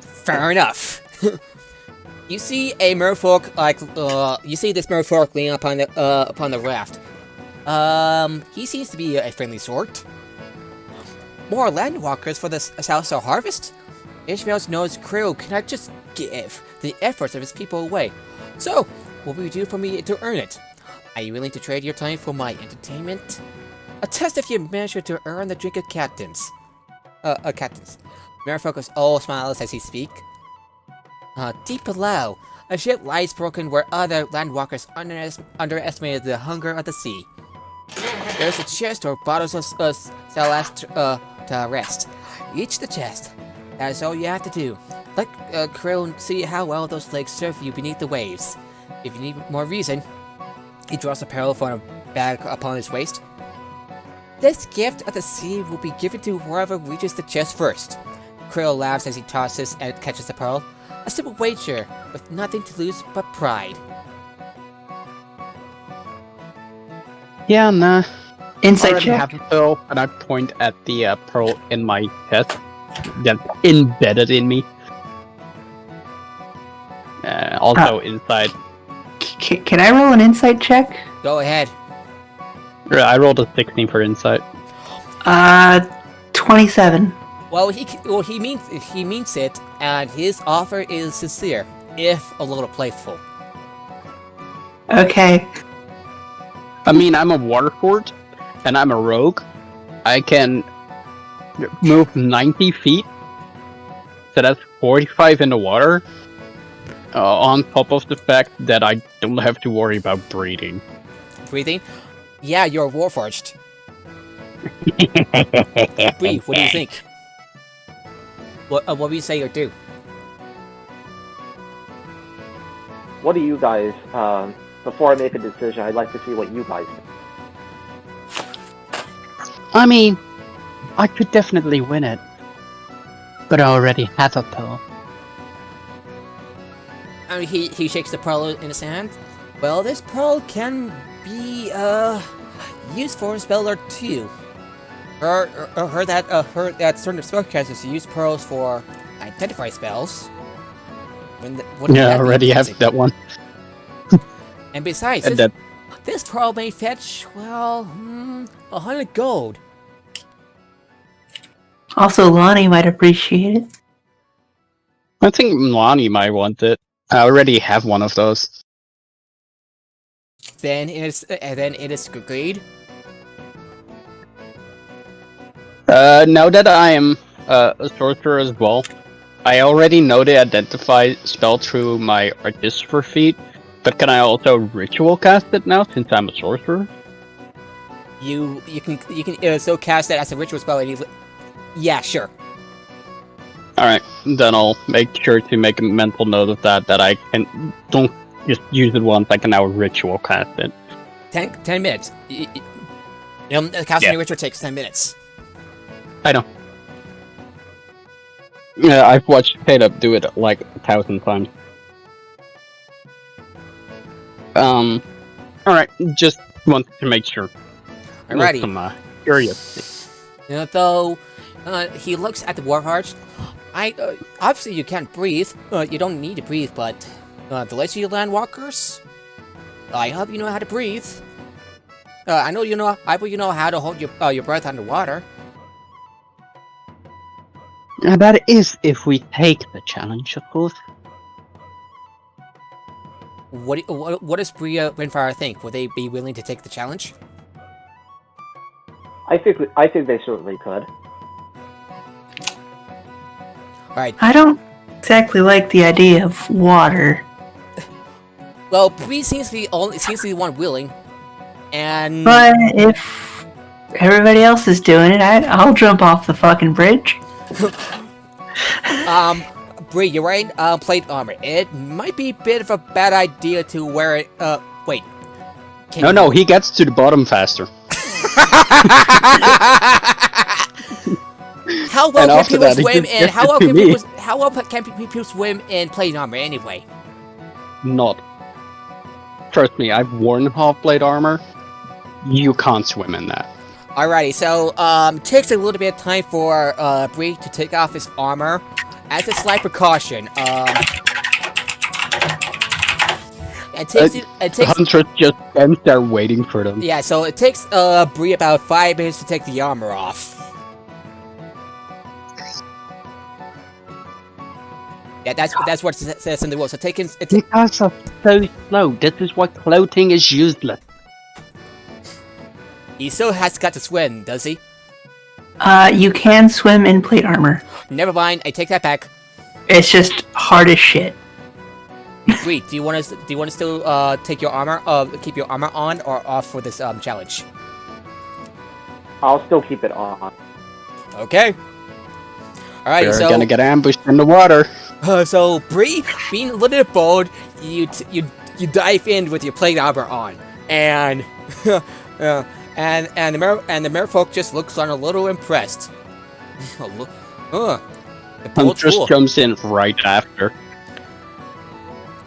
[SPEAKER 1] Fair enough. You see a merfolk you see this merfolk leaning upon the raft. He seems to be a friendly sort. More landwalkers for the South Harvest? Ishmael's nose crew cannot just give the efforts of his people away. So, what will you do for me to earn it? Are you willing to trade your time for my entertainment? A test if you manage to earn the drink of captains. Captains. Merfolk is all smiles as he speaks. Deep below, a ship lies broken where other landwalkers underestimated the hunger of the sea. There's a chest or bottles of Celeste to rest. Reach the chest. That is all you have to do. Let Krill see how well those legs serve you beneath the waves. If you need more reason, he draws a barrel from a bag upon his waist. This gift of the sea will be given to whoever reaches the chest first. Krill laughs as he tosses and catches the pearl. A simple wager, with nothing to lose but pride.
[SPEAKER 4] Yeah, nah.
[SPEAKER 5] Insight
[SPEAKER 4] Already
[SPEAKER 5] check.
[SPEAKER 4] have a pearl, and I point at the pearl in my chest that's embedded in me. Also inside.
[SPEAKER 5] Can I roll an insight check?
[SPEAKER 1] Go ahead.
[SPEAKER 4] I rolled a 16 for insight.
[SPEAKER 5] 27.
[SPEAKER 1] Well, he means it, and his offer is sincere, if a little playful.
[SPEAKER 5] Okay.
[SPEAKER 4] I mean, I'm a Warfort, and I'm a rogue. I can move 90 feet, so that's 45 in the water, on top of the fact that I don't have to worry about breathing.
[SPEAKER 1] Breathing? Yeah, you're Warforged. Bree, what do you think? What will you say or do?
[SPEAKER 3] What do you guys, before I make a decision, I'd like to see what you guys think.
[SPEAKER 4] I mean, I could definitely win it, but I already have a pearl.
[SPEAKER 1] I mean, he shakes the pearl in his hand. Well, this pearl can be used for a spell or two. Heard that certain spellcasters use pearls for identify spells.
[SPEAKER 4] Yeah, I already have that one.
[SPEAKER 1] And besides, this pearl may fetch, well, 100 gold.
[SPEAKER 5] Also, Lonnie might appreciate it.
[SPEAKER 4] I think Lonnie might want it. I already have one of those.
[SPEAKER 1] Then it is agreed.
[SPEAKER 4] Now that I am a sorcerer as well, I already know the identify spell through my Jesper feat, but can I also ritual cast it now since I'm a sorcerer?
[SPEAKER 1] You can still cast that as a ritual spell. Yeah, sure.
[SPEAKER 4] Alright, then I'll make sure to make a mental note of that I don't just use it once, I can now ritual cast it.
[SPEAKER 1] 10 minutes. Casting a ritual takes 10 minutes.
[SPEAKER 4] I know. Yeah, I've watched Caleb do it like 1,000 times. Alright, just wanted to make sure.
[SPEAKER 1] Alrighty.
[SPEAKER 4] Some curiosity.
[SPEAKER 1] Though, he looks at the Warheart. Obviously you can't breathe. You don't need to breathe, but the Legacy Landwalkers, I hope you know how to breathe. I know you know. I hope you know how to hold your breath underwater.
[SPEAKER 4] That is if we take the challenge, of course.
[SPEAKER 1] What does Bria Renfire think? Would they be willing to take the challenge?
[SPEAKER 3] I think they certainly could.
[SPEAKER 1] Alright.
[SPEAKER 5] I don't exactly like the idea of water.
[SPEAKER 1] Well, Bree seems to be the one willing, and
[SPEAKER 5] But if everybody else is doing it, I'll jump off the fucking bridge.
[SPEAKER 1] Bree, you're wearing plate armor. It might be a bit of a bad idea to wear it. Wait.
[SPEAKER 4] No, he gets to the bottom faster.
[SPEAKER 1] How well can people swim in? How well can people swim in plate armor anyway?
[SPEAKER 4] Not. Trust me, I've worn half-plate armor. You can't swim in that.
[SPEAKER 1] Alrighty, so it takes a little bit of time for Bree to take off his armor. As a slight precaution, it takes
[SPEAKER 4] Huntress just stands there waiting for them.
[SPEAKER 1] Yeah, so it takes Bree about 5 minutes to take the armor off. Yeah, that's what it says in the rules. So
[SPEAKER 4] You guys are so slow. This is why floating is useless.
[SPEAKER 1] He still has got to swim, does he?
[SPEAKER 5] You can swim in plate armor.
[SPEAKER 1] Never mind, I take that back.
[SPEAKER 5] It's just hard as shit.
[SPEAKER 1] Bree, do you want to still take your armor, keep your armor on or off for this challenge?
[SPEAKER 3] I'll still keep it on.
[SPEAKER 1] Okay. Alright,
[SPEAKER 4] We're
[SPEAKER 1] so
[SPEAKER 4] gonna get ambushed in the water.
[SPEAKER 1] So Bree, being a little bit bold, you dive in with your plate armor on, and and the merfolk just looks on a little impressed.
[SPEAKER 4] Huntress jumps in right after.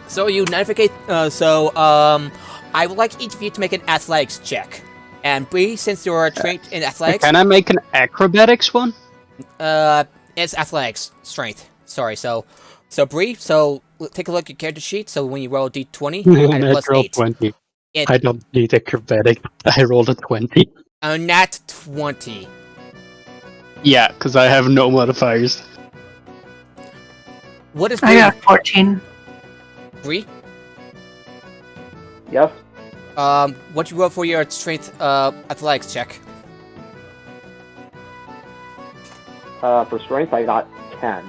[SPEAKER 1] So you navigate. I would like each of you to make an athletics check. And Bree, since you're trained in athletics,
[SPEAKER 4] Can I make an acrobatics one?
[SPEAKER 1] it's athletics strength. Sorry. So Bree, take a look at your character sheet. So when you roll a d20, you add a plus 8.
[SPEAKER 4] 20. I don't need acrobatic. I rolled a 20.
[SPEAKER 1] Nat 20.
[SPEAKER 4] Yeah, because I have no modifiers.
[SPEAKER 1] What is
[SPEAKER 5] I got 14.
[SPEAKER 1] Bree?
[SPEAKER 3] Yes.
[SPEAKER 1] What you roll for your strength athletics check?
[SPEAKER 3] For strength, I got 10.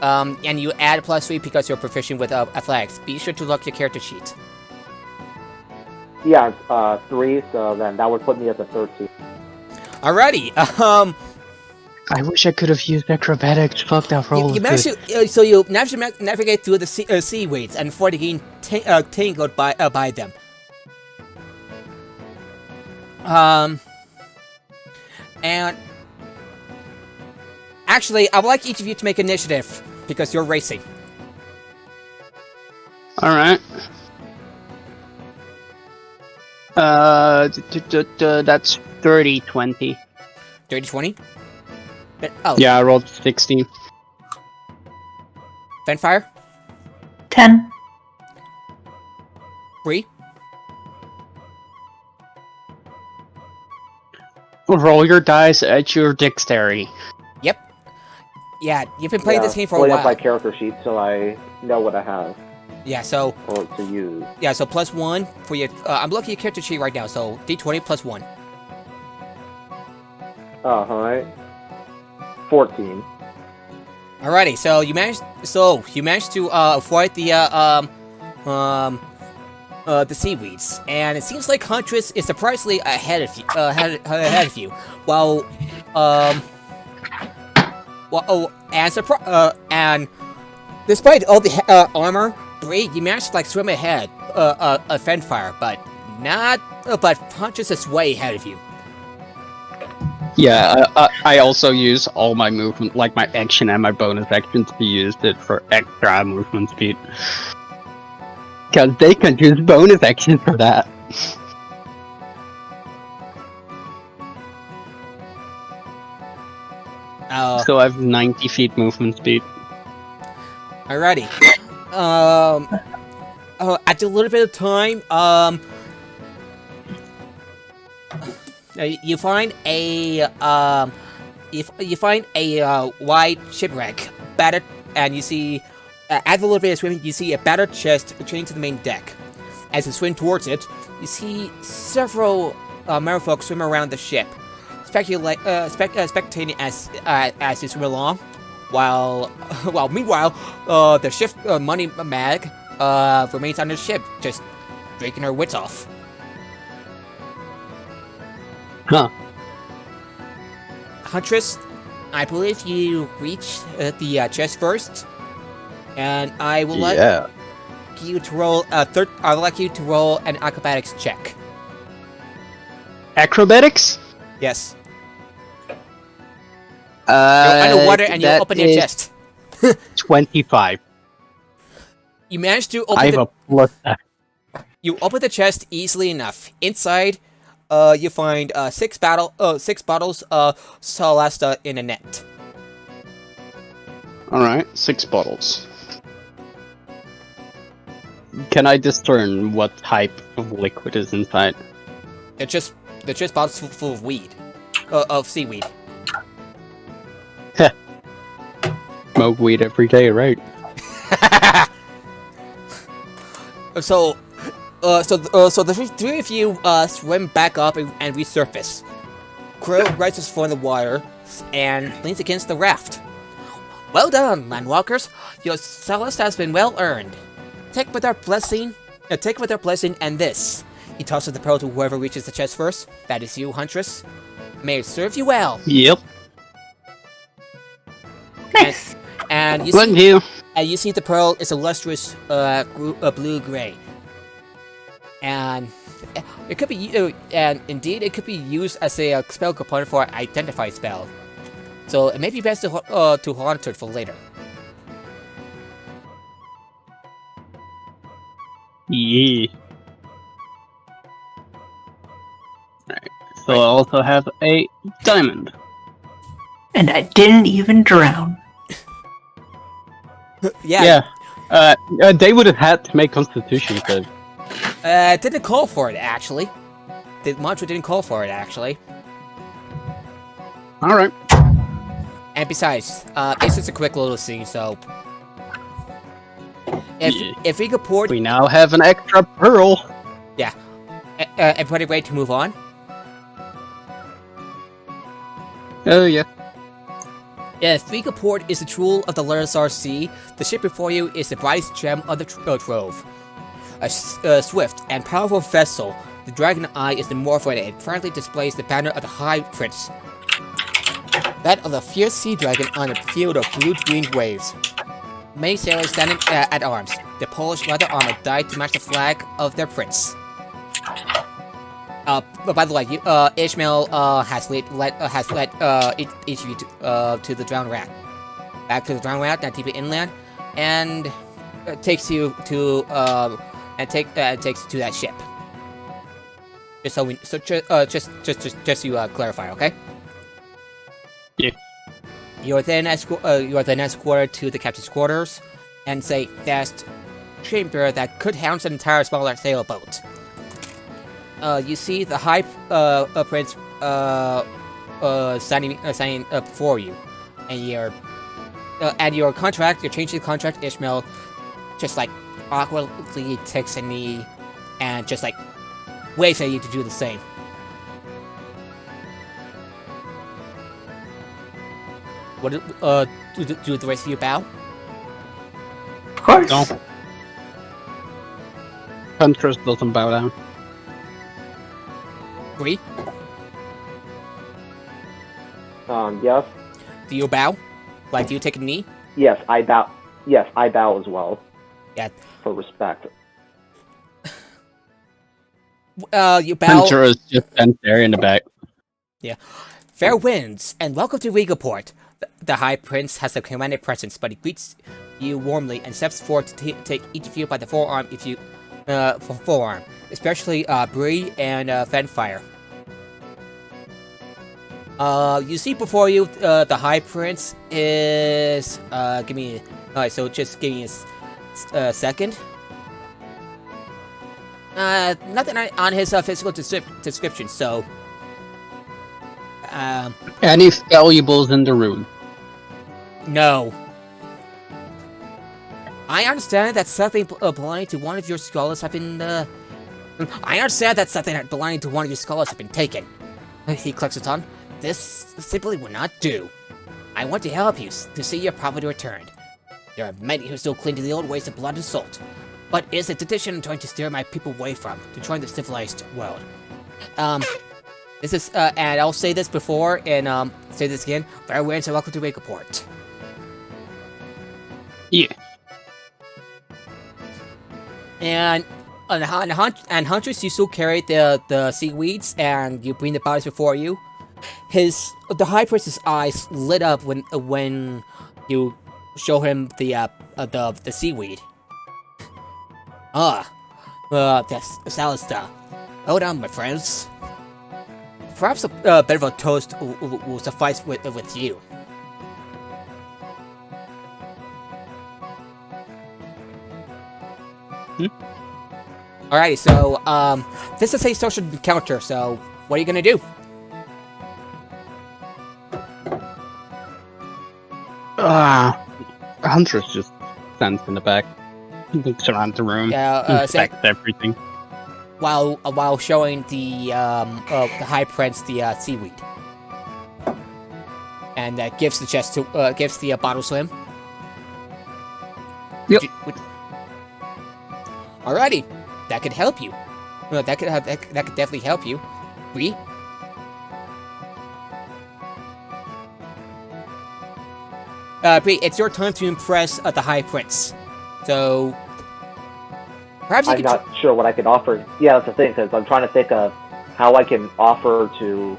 [SPEAKER 1] And you add a plus 3 because you're proficient with athletics. Be sure to look at your character sheet.
[SPEAKER 3] Yeah, it's 3, so then that would put me at the 13.
[SPEAKER 1] Alrighty.
[SPEAKER 4] I wish I could have used acrobatics. Fuck that roll.
[SPEAKER 1] You managed to, so you navigate through the seaweeds and before they get tangled by them. And actually, I would like each of you to make initiative because you're racing.
[SPEAKER 4] All right. That's 30-20.
[SPEAKER 1] 30-20. Oh,
[SPEAKER 4] Yeah, I rolled 16.
[SPEAKER 1] Fanfire,
[SPEAKER 5] 10.
[SPEAKER 1] Bree,
[SPEAKER 4] Roll your dice at your dexterity.
[SPEAKER 1] Yep. Yeah, you've been playing this game for a
[SPEAKER 3] pulling up my
[SPEAKER 1] while.
[SPEAKER 3] character sheet so I know what I have
[SPEAKER 1] Yeah, so
[SPEAKER 3] to use.
[SPEAKER 1] yeah, so +1 for your. I'm looking at your character sheet right now. So D20 +1.
[SPEAKER 3] Alright. 14.
[SPEAKER 1] Alrighty, so you managed to avoid the seaweeds, and it seems like Huntress is surprisingly ahead of you. Ahead of you, while and despite all the armor, Bree, you managed to like swim ahead, fend fire, but Huntress is way ahead of you.
[SPEAKER 4] Yeah, I also use all my movement, like my action and my bonus actions, to use it for extra movement speed. Because they can use bonus actions for that. So I have 90 feet movement speed.
[SPEAKER 1] Alrighty. After a little bit of time, you find a wide shipwreck, battered, and you see, after a little bit of swimming, you see a battered chest returning to the main deck. As you swim towards it, you see several merfolk swim around the ship, spectating as you swim along. While meanwhile, the ship money mag remains on the ship, just drinking her wits off.
[SPEAKER 4] Huh.
[SPEAKER 1] Huntress, I believe you reached the chest first, and I will like you to roll I would like you to roll an acrobatics check.
[SPEAKER 4] Acrobatics?
[SPEAKER 1] Yes. You're underwater and you open your chest.
[SPEAKER 4] 25.
[SPEAKER 1] You managed to
[SPEAKER 4] I have
[SPEAKER 1] open
[SPEAKER 4] a plus.
[SPEAKER 1] You open the chest easily enough. Inside, you find 6 bottles of Solasta in a net.
[SPEAKER 4] Alright, 6 bottles. Can I discern what type of liquid is inside?
[SPEAKER 1] They're just bottles full of weed. Of seaweed.
[SPEAKER 4] Smoke weed every day, right?
[SPEAKER 1] So the three of you swim back up and resurface. Crow rises from the water and leans against the raft. Well done, landwalkers. Your Celeste has been well earned. Take with our blessing, and this. He tosses the pearl to whoever reaches the chest first. That is you, Huntress. May it serve you well.
[SPEAKER 4] Yep.
[SPEAKER 5] Nice.
[SPEAKER 1] And you
[SPEAKER 4] Thank
[SPEAKER 1] see,
[SPEAKER 4] you.
[SPEAKER 1] and you see the pearl is a lustrous blue-gray. And it could be, and indeed, it could be used as a spell component for an identify spell. So it may be best to haunt it for later.
[SPEAKER 4] Yeah. Alright. So I also have a diamond.
[SPEAKER 5] And I didn't even drown.
[SPEAKER 1] Yeah.
[SPEAKER 4] They would have had to make Constitution save.
[SPEAKER 1] It didn't call for it, actually. The mantra didn't call for it, actually.
[SPEAKER 4] Alright.
[SPEAKER 1] And besides, it's just a quick little scene, so... If we could pour...
[SPEAKER 4] We now have an extra pearl.
[SPEAKER 1] Yeah. Everybody ready to move on?
[SPEAKER 4] Oh, yeah.
[SPEAKER 1] If Port is the jewel of the Larazar Sea, the ship before you is the brightest gem of the trove. A swift and powerful vessel, the Dragon Eye is the more for it. It proudly displays the banner of the High Prince. That of the fierce sea dragon on a field of blue-green waves. Many sailors standing at arms. The Polish leather armor dyed to match the flag of their prince. But by the way, Ishmael has led each of you to the drowned rat. Back to the drowned rat, not deeper inland, and takes you to takes you to that ship. Just so just you clarify, okay?
[SPEAKER 4] Yeah.
[SPEAKER 1] You are then escorted to the captain's quarters, and say vast chamber that could house an entire smaller sailboat. You see the High Prince standing before you, and and your contract, your change to the contract, Ishmael, just like awkwardly takes a knee and just like waves at you to do the same. What do the rest of you bow?
[SPEAKER 5] Of course.
[SPEAKER 4] No. Huntress doesn't bow down.
[SPEAKER 1] Bree,
[SPEAKER 3] Yes.
[SPEAKER 1] do you bow? Like, do you take a knee?
[SPEAKER 3] Yes, I bow. Yes, I bow as well.
[SPEAKER 1] Yeah.
[SPEAKER 3] For respect.
[SPEAKER 1] You bow.
[SPEAKER 4] Hunter is just bent there in the back.
[SPEAKER 1] Fair winds, and welcome to Regaport. The High Prince has a commanding presence, but he greets you warmly and steps forward to take each of you by the forearm especially Bree and Fenfire. You see before you, the High Prince is, so just give me a second. Nothing on his physical description, so...
[SPEAKER 4] Any valuables in the room?
[SPEAKER 1] No. I understand that something belonging to one of your scholars have been, I understand that something belonging to one of your scholars have been taken. He clicks his tongue. This simply will not do. I want to help you to see your property returned. There are many who still cling to the old ways of blood and salt, but it is a tradition I'm trying to steer my people away from, to join the civilized world. This is, and I'll say this before, and, say this again. Fair winds and welcome to Regaport.
[SPEAKER 4] Yeah.
[SPEAKER 1] And Huntress, you still carry the seaweeds, and you bring the bodies before you. The High Priest's eyes lit up when you show him the seaweed. That's Salista. Hold on, my friends. Perhaps a bit of a toast will suffice with you. Alrighty, so, this is a social encounter, so what are you gonna do?
[SPEAKER 4] Huntress just stands in the back, looks around the room, inspects everything.
[SPEAKER 1] While showing the High Prince the seaweed. And gives the chest to, gives the bottle to him.
[SPEAKER 4] Yep.
[SPEAKER 1] Alrighty, that could help you. That could definitely help you. Bree? Bree, it's your time to impress the High Prince. So, perhaps you
[SPEAKER 3] I'm not sure what I can offer. Yeah, that's the thing, because I'm trying to think of how I can offer to,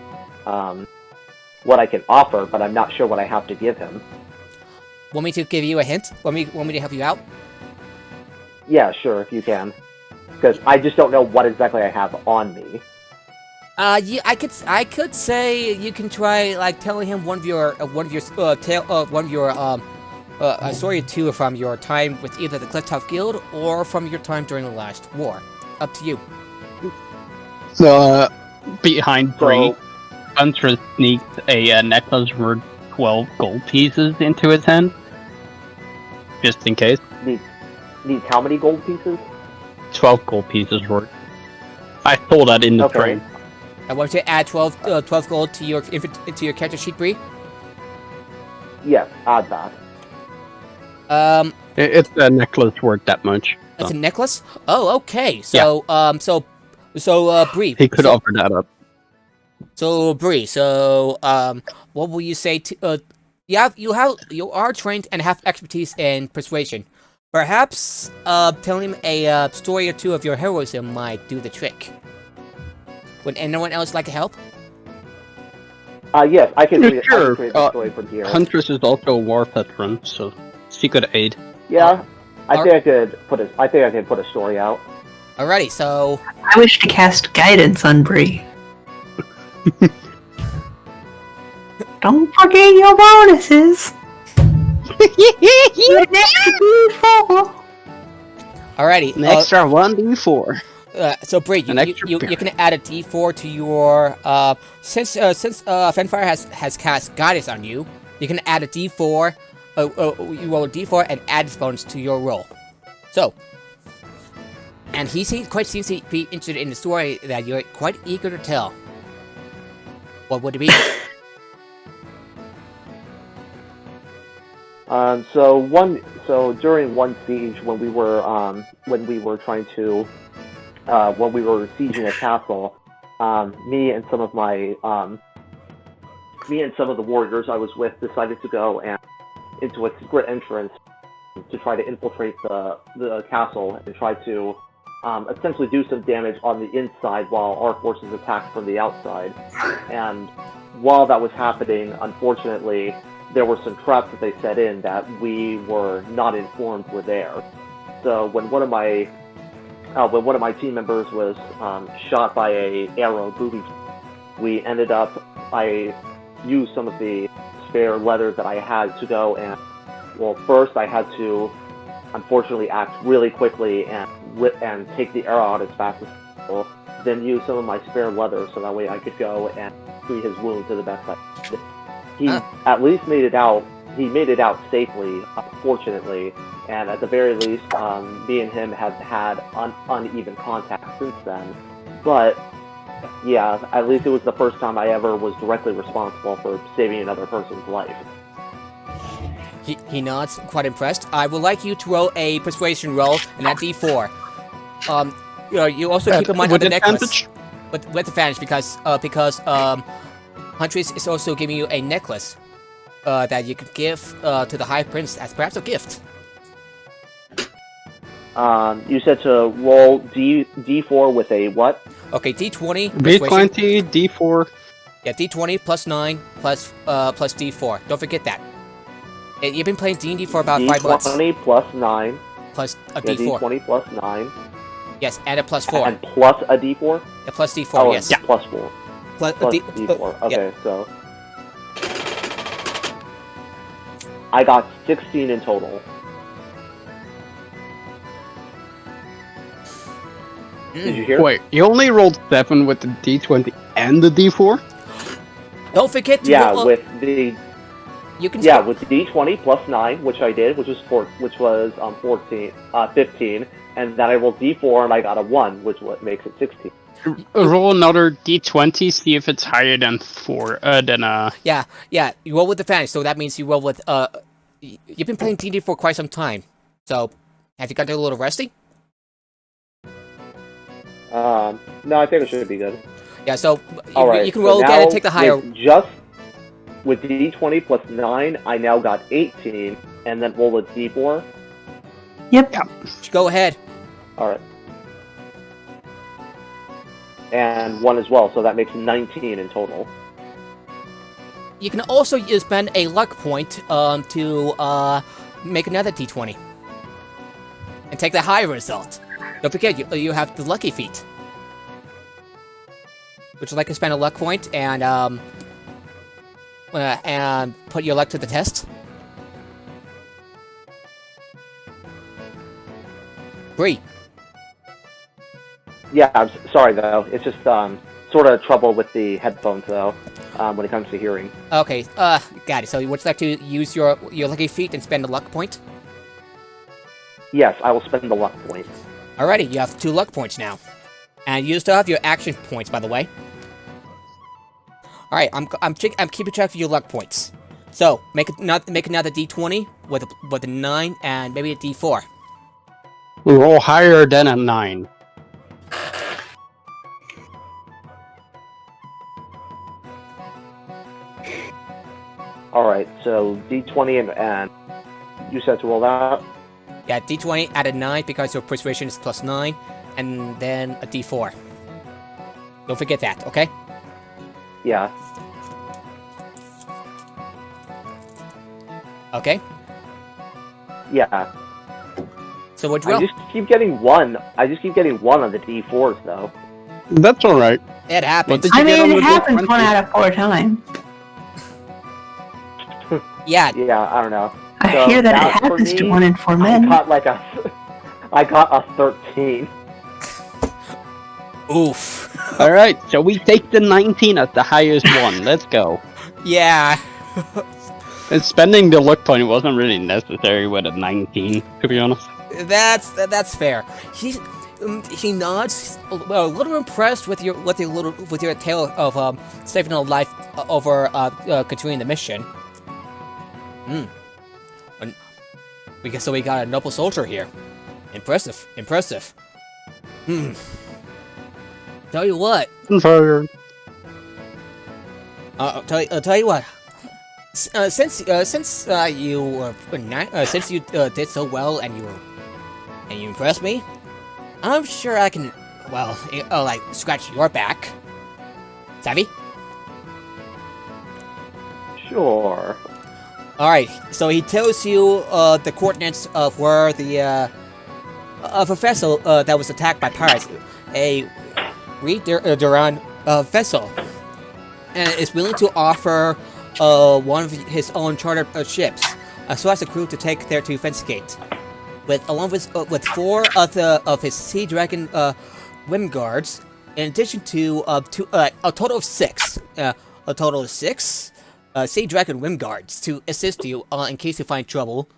[SPEAKER 3] what I can offer, but I'm not sure what I have to give him.
[SPEAKER 1] Want me to give you a hint? Want me to help you out?
[SPEAKER 3] Yeah, sure, if you can. Because I just don't know what exactly I have on me.
[SPEAKER 1] Yeah, I could say you can try like telling him one of your a story or two from your time with either the Clifftop Guild or from your time during the last war. Up to you.
[SPEAKER 4] So, behind Bree, Huntress sneaks a necklace worth 12 gold pieces into his hand, just in case.
[SPEAKER 3] Needs how many gold pieces?
[SPEAKER 4] 12 gold pieces worth. I saw that in the frame.
[SPEAKER 1] I want you to add 12 gold to your character sheet, Bree.
[SPEAKER 3] Yes, add that.
[SPEAKER 4] It's a necklace worth that much.
[SPEAKER 1] It's a necklace? Oh, okay. So, Bree.
[SPEAKER 4] He could offer that up.
[SPEAKER 1] So, Bree, what will you say to, you are trained and have expertise in persuasion. Perhaps, telling him a story or two of your heroism might do the trick. Would anyone else like to help?
[SPEAKER 3] Yes, I can create
[SPEAKER 4] Sure.
[SPEAKER 3] a story from here.
[SPEAKER 4] Huntress is also a war veteran, so she could aid.
[SPEAKER 3] Yeah, I think I could put a story out.
[SPEAKER 1] Alrighty, so...
[SPEAKER 5] I wish to cast guidance on Bree. Don't forget your bonuses!
[SPEAKER 1] Alrighty.
[SPEAKER 4] An extra 1d4.
[SPEAKER 1] So Bree, you can add a d4 to your since Fenfire has cast guidance on you, you can add a d4 you roll a d4 and add this bonus to your roll. So, and he seems to be interested in the story that you're quite eager to tell. What would it be?
[SPEAKER 3] So during one siege, when we were sieging a castle, me and some of the warriors I was with decided to go into a secret entrance to try to infiltrate the castle and try to essentially do some damage on the inside while our forces attacked from the outside. And while that was happening, unfortunately, there were some traps that they set in that we were not informed were there. So when one of my team members was shot by a arrow booby, I used some of the spare leather that I had to go and, well, first I had to unfortunately act really quickly and take the arrow out as fast as possible, then use some of my spare leather so that way I could go and treat his wound to the best I could. He at least made it out. He made it out safely, fortunately, and at the very least, me and him have had uneven contact since then. But yeah, at least it was the first time I ever was directly responsible for saving another person's life.
[SPEAKER 1] He nods, quite impressed. I would like you to roll a persuasion roll, and that's d4. You also keep in mind on the necklace. With advantage, because Huntress is also giving you a necklace that you could give to the High Prince as perhaps a gift.
[SPEAKER 3] You said to roll d4 with a what?
[SPEAKER 1] Okay, d20.
[SPEAKER 4] D20, d4.
[SPEAKER 1] Yeah, d20 plus 9 plus d4. Don't forget that. You've been playing D&D for about 5 months.
[SPEAKER 3] D20 plus 9.
[SPEAKER 1] Plus a d4.
[SPEAKER 3] D20 plus 9.
[SPEAKER 1] Yes, and a plus 4.
[SPEAKER 3] And plus a d4?
[SPEAKER 1] A plus d4, yes.
[SPEAKER 3] Yeah. Plus 4.
[SPEAKER 1] Plus
[SPEAKER 3] d4. Okay,
[SPEAKER 1] yeah.
[SPEAKER 3] So I got 16 in total. Did you hear?
[SPEAKER 4] Wait, you only rolled 7 with the d20 and the d4?
[SPEAKER 1] Don't forget to roll
[SPEAKER 3] with the...
[SPEAKER 1] You can
[SPEAKER 3] with the d20 plus 9, which I did, which was 15, and then I rolled d4 and I got a 1, which makes it 16.
[SPEAKER 4] Roll another d20, see if it's higher than 4.
[SPEAKER 1] Yeah. You roll with advantage, so that means you roll with You've been playing D&D for quite some time, so have you gotten a little rusty?
[SPEAKER 3] No, I think it should be good.
[SPEAKER 1] Yeah, so you can roll again and take the higher.
[SPEAKER 3] With d20 plus 9, I now got 18, and then roll a d4.
[SPEAKER 5] Yep.
[SPEAKER 1] Go ahead.
[SPEAKER 3] Alright. And 1 as well, so that makes 19 in total.
[SPEAKER 1] You can also spend a luck point to make another d20. And take the higher result. Don't forget, you have the lucky feat. Would you like to spend a luck point and put your luck to the test? Bree.
[SPEAKER 3] Yeah, I'm sorry though. It's just sort of trouble with the headphones though, when it comes to hearing.
[SPEAKER 1] Okay, got it. So would you like to use your lucky feat and spend a luck point?
[SPEAKER 3] Yes, I will spend the luck point.
[SPEAKER 1] Alrighty, you have 2 luck points now. And you still have your action points, by the way. Alright, I'm keeping track of your luck points. So, make another d20 with a 9 and maybe a d4.
[SPEAKER 4] Roll higher than a 9.
[SPEAKER 3] Alright, so d20 and you said to roll that?
[SPEAKER 1] Yeah, d20 add a 9 because your persuasion is plus 9, and then a d4. Don't forget that, okay?
[SPEAKER 3] Yeah.
[SPEAKER 1] Okay?
[SPEAKER 3] Yeah.
[SPEAKER 1] So what'd you roll?
[SPEAKER 3] I just keep getting 1 on the d4s though.
[SPEAKER 4] That's alright.
[SPEAKER 1] It happens.
[SPEAKER 4] It happens
[SPEAKER 5] 1 out of 4 times.
[SPEAKER 1] Yeah.
[SPEAKER 3] Yeah, I don't know.
[SPEAKER 5] I hear that it happens to 1 in 4 men.
[SPEAKER 3] I got a 13.
[SPEAKER 1] Oof.
[SPEAKER 4] Alright, so we take the 19 as the highest one. Let's go.
[SPEAKER 1] Yeah.
[SPEAKER 4] And spending the luck point wasn't really necessary with a 19, to be honest.
[SPEAKER 1] That's fair. He nods, well, a little impressed with your tale of saving a life over continuing the mission. So we got a noble soldier here. Impressive. Tell you what. I'll tell you what. Since you did so well and you impressed me, I'm sure I can, well, like scratch your back. Savvy?
[SPEAKER 3] Sure.
[SPEAKER 1] All right. So he tells you the coordinates of where the of a vessel that was attacked by pirates, a Duran vessel, and is willing to offer one of his own chartered ships, so as a crew to take there to investigate, along with 4 of his Sea Dragon Wind Guards, in addition to a total of 6. Sea Dragon Wind Guards to assist you in case you find trouble.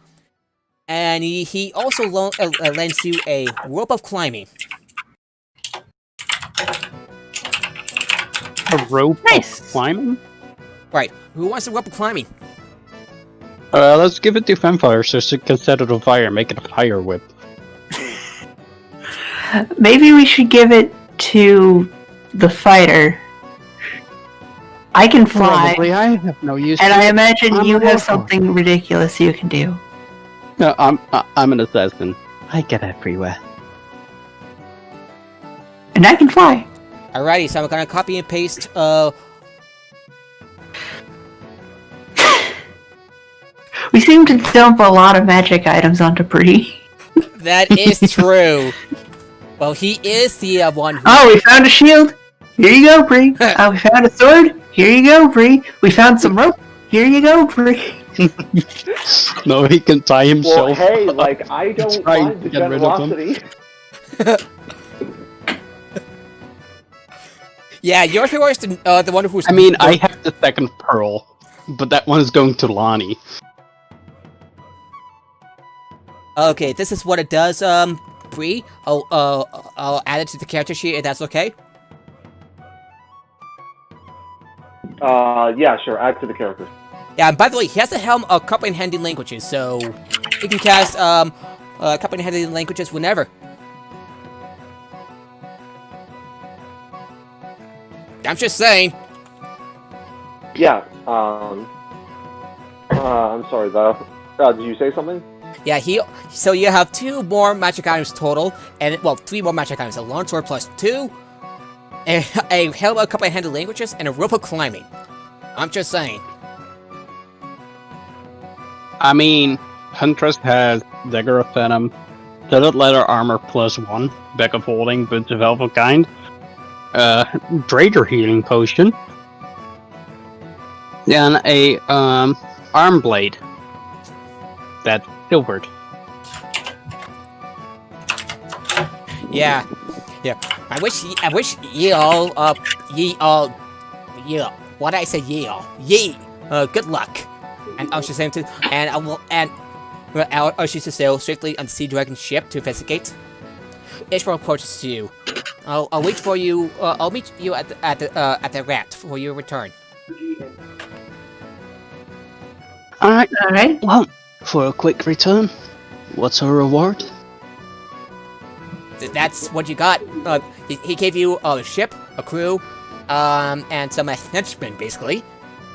[SPEAKER 1] And he also lends you a rope of climbing.
[SPEAKER 4] A rope
[SPEAKER 5] Nice.
[SPEAKER 4] of climbing?
[SPEAKER 1] Right. Who wants a rope of climbing?
[SPEAKER 4] Let's give it to Fanfire so she can set it on fire and make it a fire whip.
[SPEAKER 5] Maybe we should give it to the fighter. I can fly,
[SPEAKER 4] Probably I have no use
[SPEAKER 5] and
[SPEAKER 4] for
[SPEAKER 5] I
[SPEAKER 4] it.
[SPEAKER 5] imagine
[SPEAKER 4] I'm
[SPEAKER 5] you
[SPEAKER 4] a
[SPEAKER 5] have
[SPEAKER 4] warhorse.
[SPEAKER 5] something ridiculous you can do.
[SPEAKER 4] No, I'm an assassin. I get everywhere.
[SPEAKER 5] And I can fly.
[SPEAKER 1] Alrighty, so I'm gonna copy and paste.
[SPEAKER 5] We seem to dump a lot of magic items onto Bree.
[SPEAKER 1] That is true. Well, he is the one who.
[SPEAKER 5] Oh, we found a shield. Here you go, Bree. Oh, we found a sword. Here you go, Bree. We found some rope. Here you go, Bree.
[SPEAKER 4] No, he can tie
[SPEAKER 3] Well,
[SPEAKER 4] himself.
[SPEAKER 3] hey, like, I don't
[SPEAKER 4] trying
[SPEAKER 3] mind the
[SPEAKER 4] to get rid of them.
[SPEAKER 3] generosity.
[SPEAKER 1] Yeah, your hero is the one who's.
[SPEAKER 4] I mean, I have the second pearl, but that one is going to Lonnie.
[SPEAKER 1] Okay, this is what it does, Bree. I'll add it to the character sheet if that's okay.
[SPEAKER 3] Yeah, sure, add to the character.
[SPEAKER 1] Yeah, and by the way, he has a helm of comprehending languages, so he can cast comprehending languages whenever. I'm just saying.
[SPEAKER 3] Yeah, I'm sorry, though. Did you say something?
[SPEAKER 1] Yeah, so you have 2 more magic items total, and, well, 3 more magic items. A longsword plus 2, a helm of comprehending languages, and a rope of climbing. I'm just saying.
[SPEAKER 4] I mean, Huntress has Dagger of Venom, Studded Leather Armor plus 1, Bag of Holding, Boots of Elven Kind, Drader Healing Potion, and a arm blade that's silvered.
[SPEAKER 1] Yeah. I wish ye all, what did I say, ye all? Good luck. And I was just saying to, and I will, and I should sail swiftly on the Sea Dragon ship to investigate. Jesper approaches to you. I'll wait for you. I'll meet you at the rat for your return.
[SPEAKER 4] Alright,
[SPEAKER 5] Alright.
[SPEAKER 4] well, for a quick return, what's our reward?
[SPEAKER 1] That's what you got. He gave you a ship, a crew, and some henchmen, basically.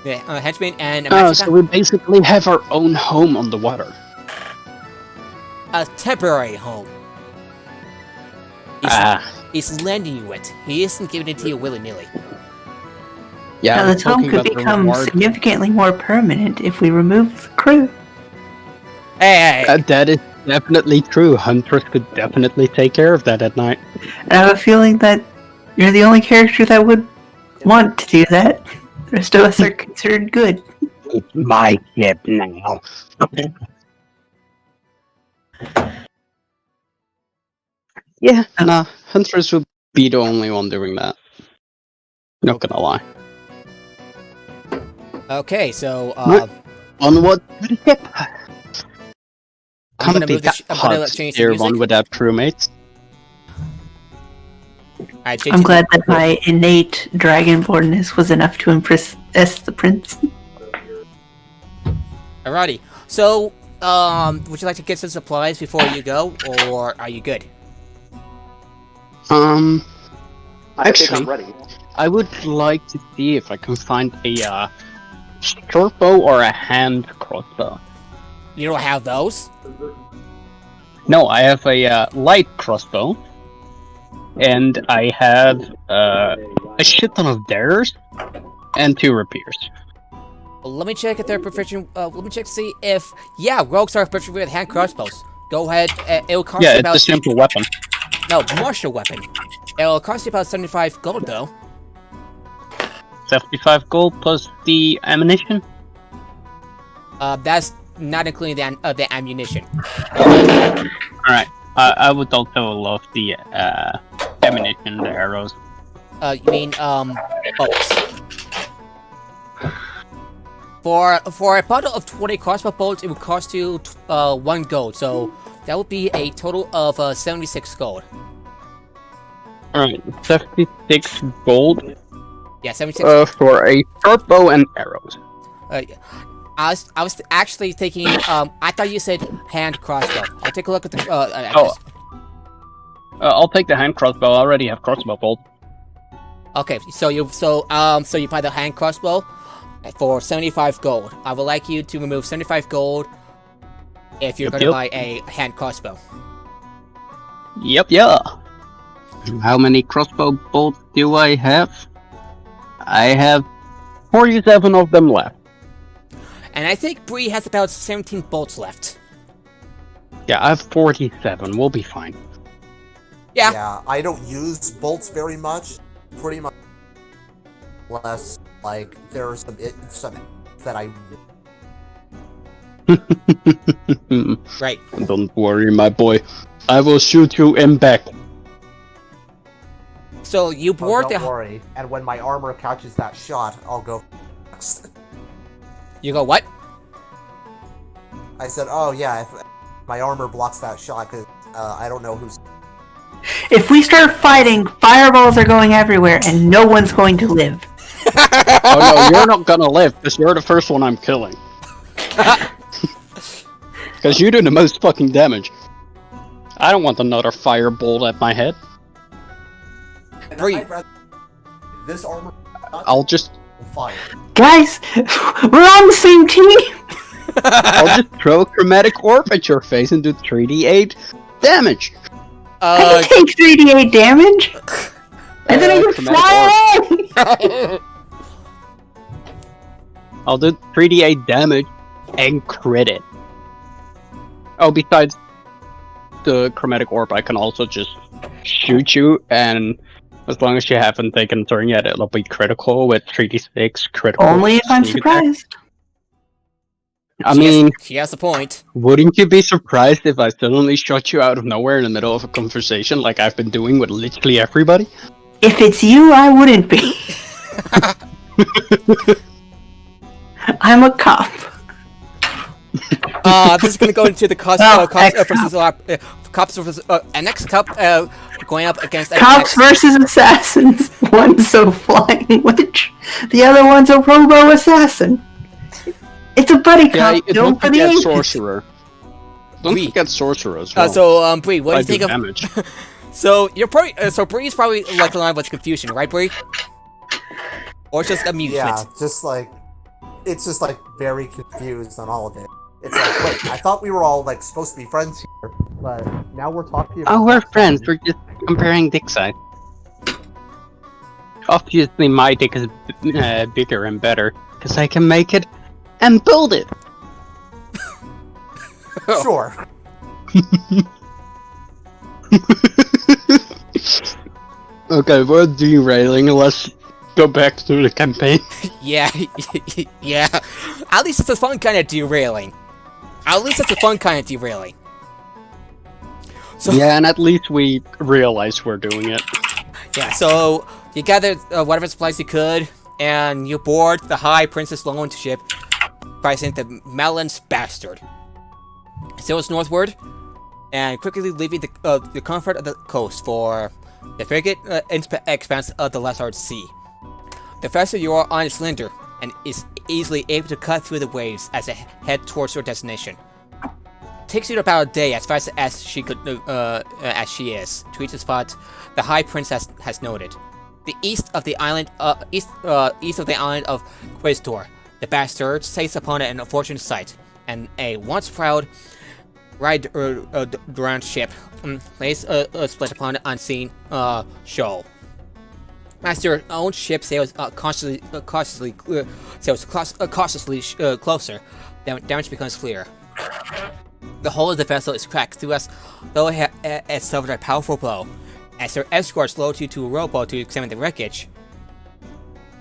[SPEAKER 1] Yeah, henchmen and a
[SPEAKER 4] Oh,
[SPEAKER 1] magic
[SPEAKER 4] so we basically have our own home on the water.
[SPEAKER 1] a temporary home. He's lending you it. He isn't giving it to you willy-nilly.
[SPEAKER 4] Yeah,
[SPEAKER 5] Now,
[SPEAKER 4] we're
[SPEAKER 5] the home
[SPEAKER 4] talking
[SPEAKER 5] could
[SPEAKER 4] about the
[SPEAKER 5] become
[SPEAKER 4] reward.
[SPEAKER 5] significantly more permanent if we remove the crew.
[SPEAKER 1] Hey!
[SPEAKER 4] That is definitely true. Huntress could definitely take care of that at night.
[SPEAKER 5] And I have a feeling that you're the only character that would want to do that. The rest of us are considered good.
[SPEAKER 4] It's my ship now. Yeah, nah, Huntress would be the only one doing that. Not gonna lie.
[SPEAKER 1] Okay, so,
[SPEAKER 4] What? Onward to the ship.
[SPEAKER 1] I'm
[SPEAKER 4] Can't
[SPEAKER 1] gonna
[SPEAKER 4] be
[SPEAKER 1] move the
[SPEAKER 4] that
[SPEAKER 1] sh- I'm gonna
[SPEAKER 4] hard
[SPEAKER 1] change the
[SPEAKER 4] tier
[SPEAKER 1] music.
[SPEAKER 4] 1 without crewmates.
[SPEAKER 1] Alright,
[SPEAKER 5] I'm glad that my innate dragonbornness was enough to impress the prince.
[SPEAKER 1] Alrighty. So, would you like to get some supplies before you go, or are you good?
[SPEAKER 3] I think
[SPEAKER 4] Actually,
[SPEAKER 3] I'm ready.
[SPEAKER 4] I would like to see if I can find a short bow or a hand crossbow.
[SPEAKER 1] You don't have those?
[SPEAKER 4] No, I have a light crossbow, and I have a shit ton of dares and 2 rapiers.
[SPEAKER 1] Well, let me check if they're proficient. Let me check to see if rogues are proficient with hand crossbows. Go ahead. It'll cost
[SPEAKER 4] Yeah,
[SPEAKER 1] you
[SPEAKER 4] it's
[SPEAKER 1] about
[SPEAKER 4] a simple weapon.
[SPEAKER 1] no martial weapon. It'll cost you about 75 gold though.
[SPEAKER 4] 75 gold plus the ammunition.
[SPEAKER 1] That's not including the ammunition.
[SPEAKER 4] Alright, I would also love the ammunition, the arrows.
[SPEAKER 1] You mean bolts? For a bundle of 20 crossbow bolts, it would cost you 1 gold. So that would be a total of 76 gold.
[SPEAKER 4] Alright, 76 gold
[SPEAKER 1] Yeah, 76.
[SPEAKER 4] for a short bow and arrows.
[SPEAKER 1] I was actually thinking. I thought you said hand crossbow. I'll take a look at the.
[SPEAKER 4] I'll take the hand crossbow. I already have crossbow bolt.
[SPEAKER 1] Okay, so you buy the hand crossbow for 75 gold. I would like you to remove 75 gold if you're gonna buy a hand crossbow.
[SPEAKER 4] Yep. How many crossbow bolts do I have? I have 47 of them left.
[SPEAKER 1] And I think Bree has about 17 bolts left.
[SPEAKER 4] Yeah, I have 47. We'll be fine.
[SPEAKER 1] Yeah.
[SPEAKER 6] Yeah, I don't use bolts very much. Pretty much. Unless, like, there are some that I...
[SPEAKER 1] Right.
[SPEAKER 4] Don't worry, my boy. I will shoot you in back.
[SPEAKER 1] So you
[SPEAKER 6] Oh,
[SPEAKER 1] board
[SPEAKER 6] don't
[SPEAKER 1] the.
[SPEAKER 6] worry. And when my armor catches that shot, I'll go next.
[SPEAKER 1] You go what?
[SPEAKER 6] I said, oh yeah, if my armor blocks that shot, because I don't know who's...
[SPEAKER 5] If we start fighting, fireballs are going everywhere, and no one's going to live.
[SPEAKER 4] Oh no, you're not gonna live, because you're the first one I'm killing. Because you do the most fucking damage. I don't want another firebolt at my head.
[SPEAKER 1] Bree.
[SPEAKER 6] This armor...
[SPEAKER 4] I'll just...
[SPEAKER 6] Fire.
[SPEAKER 5] Guys, we're on the same team!
[SPEAKER 4] I'll just throw a chromatic orb at your face and do 3d8 damage.
[SPEAKER 5] I can take 3d8 damage! And then I can fly away!
[SPEAKER 4] I'll do 3d8 damage and crit it. Oh, besides the chromatic orb, I can also just shoot you, and as long as you haven't taken a turn yet, it'll be critical with 3d6 critical.
[SPEAKER 5] Only if I'm
[SPEAKER 4] sneak attack.
[SPEAKER 5] surprised.
[SPEAKER 4] I mean,
[SPEAKER 1] He has a point.
[SPEAKER 4] wouldn't you be surprised if I suddenly shot you out of nowhere in the middle of a conversation like I've been doing with literally everybody?
[SPEAKER 5] If it's you, I wouldn't be. I'm a cop.
[SPEAKER 1] This is gonna go into the cops versus and next cop going up against
[SPEAKER 5] Cops versus assassins. One's a flying witch, the other one's a robo assassin. It's a buddy cop.
[SPEAKER 4] Don't
[SPEAKER 5] for the
[SPEAKER 4] forget
[SPEAKER 5] ages.
[SPEAKER 4] sorcerer. Don't
[SPEAKER 1] Bree.
[SPEAKER 4] forget sorcerer as well.
[SPEAKER 1] So Bree, what do you think of?
[SPEAKER 4] damage.
[SPEAKER 1] So you're probably Bree's probably like the line with confusion, right, Bree? Or just amusement.
[SPEAKER 6] Yeah, just like... It's just like very confused on all of it. It's like, wait, I thought we were all like supposed to be friends here, but now we're talking about...
[SPEAKER 4] Oh, we're friends. We're just comparing dick size. Obviously, my dick is bigger and better because I can make it and build it.
[SPEAKER 6] Sure.
[SPEAKER 4] Okay, we're derailing. Let's go back to the campaign.
[SPEAKER 1] Yeah, yeah. At least it's a fun kind of derailing. So,
[SPEAKER 4] Yeah, and at least we realize we're doing it.
[SPEAKER 1] Yeah, so you gathered whatever supplies you could, and you board the High Princess Loan ship. christened the Malins Bastard. Sails northward, and quickly leaving the comfort of the coast for the frigate expanse of the Lessard Sea. The faster you are on its linder, and is easily able to cut through the waves as it head towards your destination. Takes you about a day as fast as she is to reach the spot the High Princess has noted. The east of the island of Quistor, the bastard sails upon an unfortunate sight, and a once proud drowned ship lays split upon an unseen shoal. As your own ship sails cautiously closer, damage becomes clear. The hull of the vessel is cracked through as though it suffered a powerful blow. As your escorts load you to a rowboat to examine the wreckage,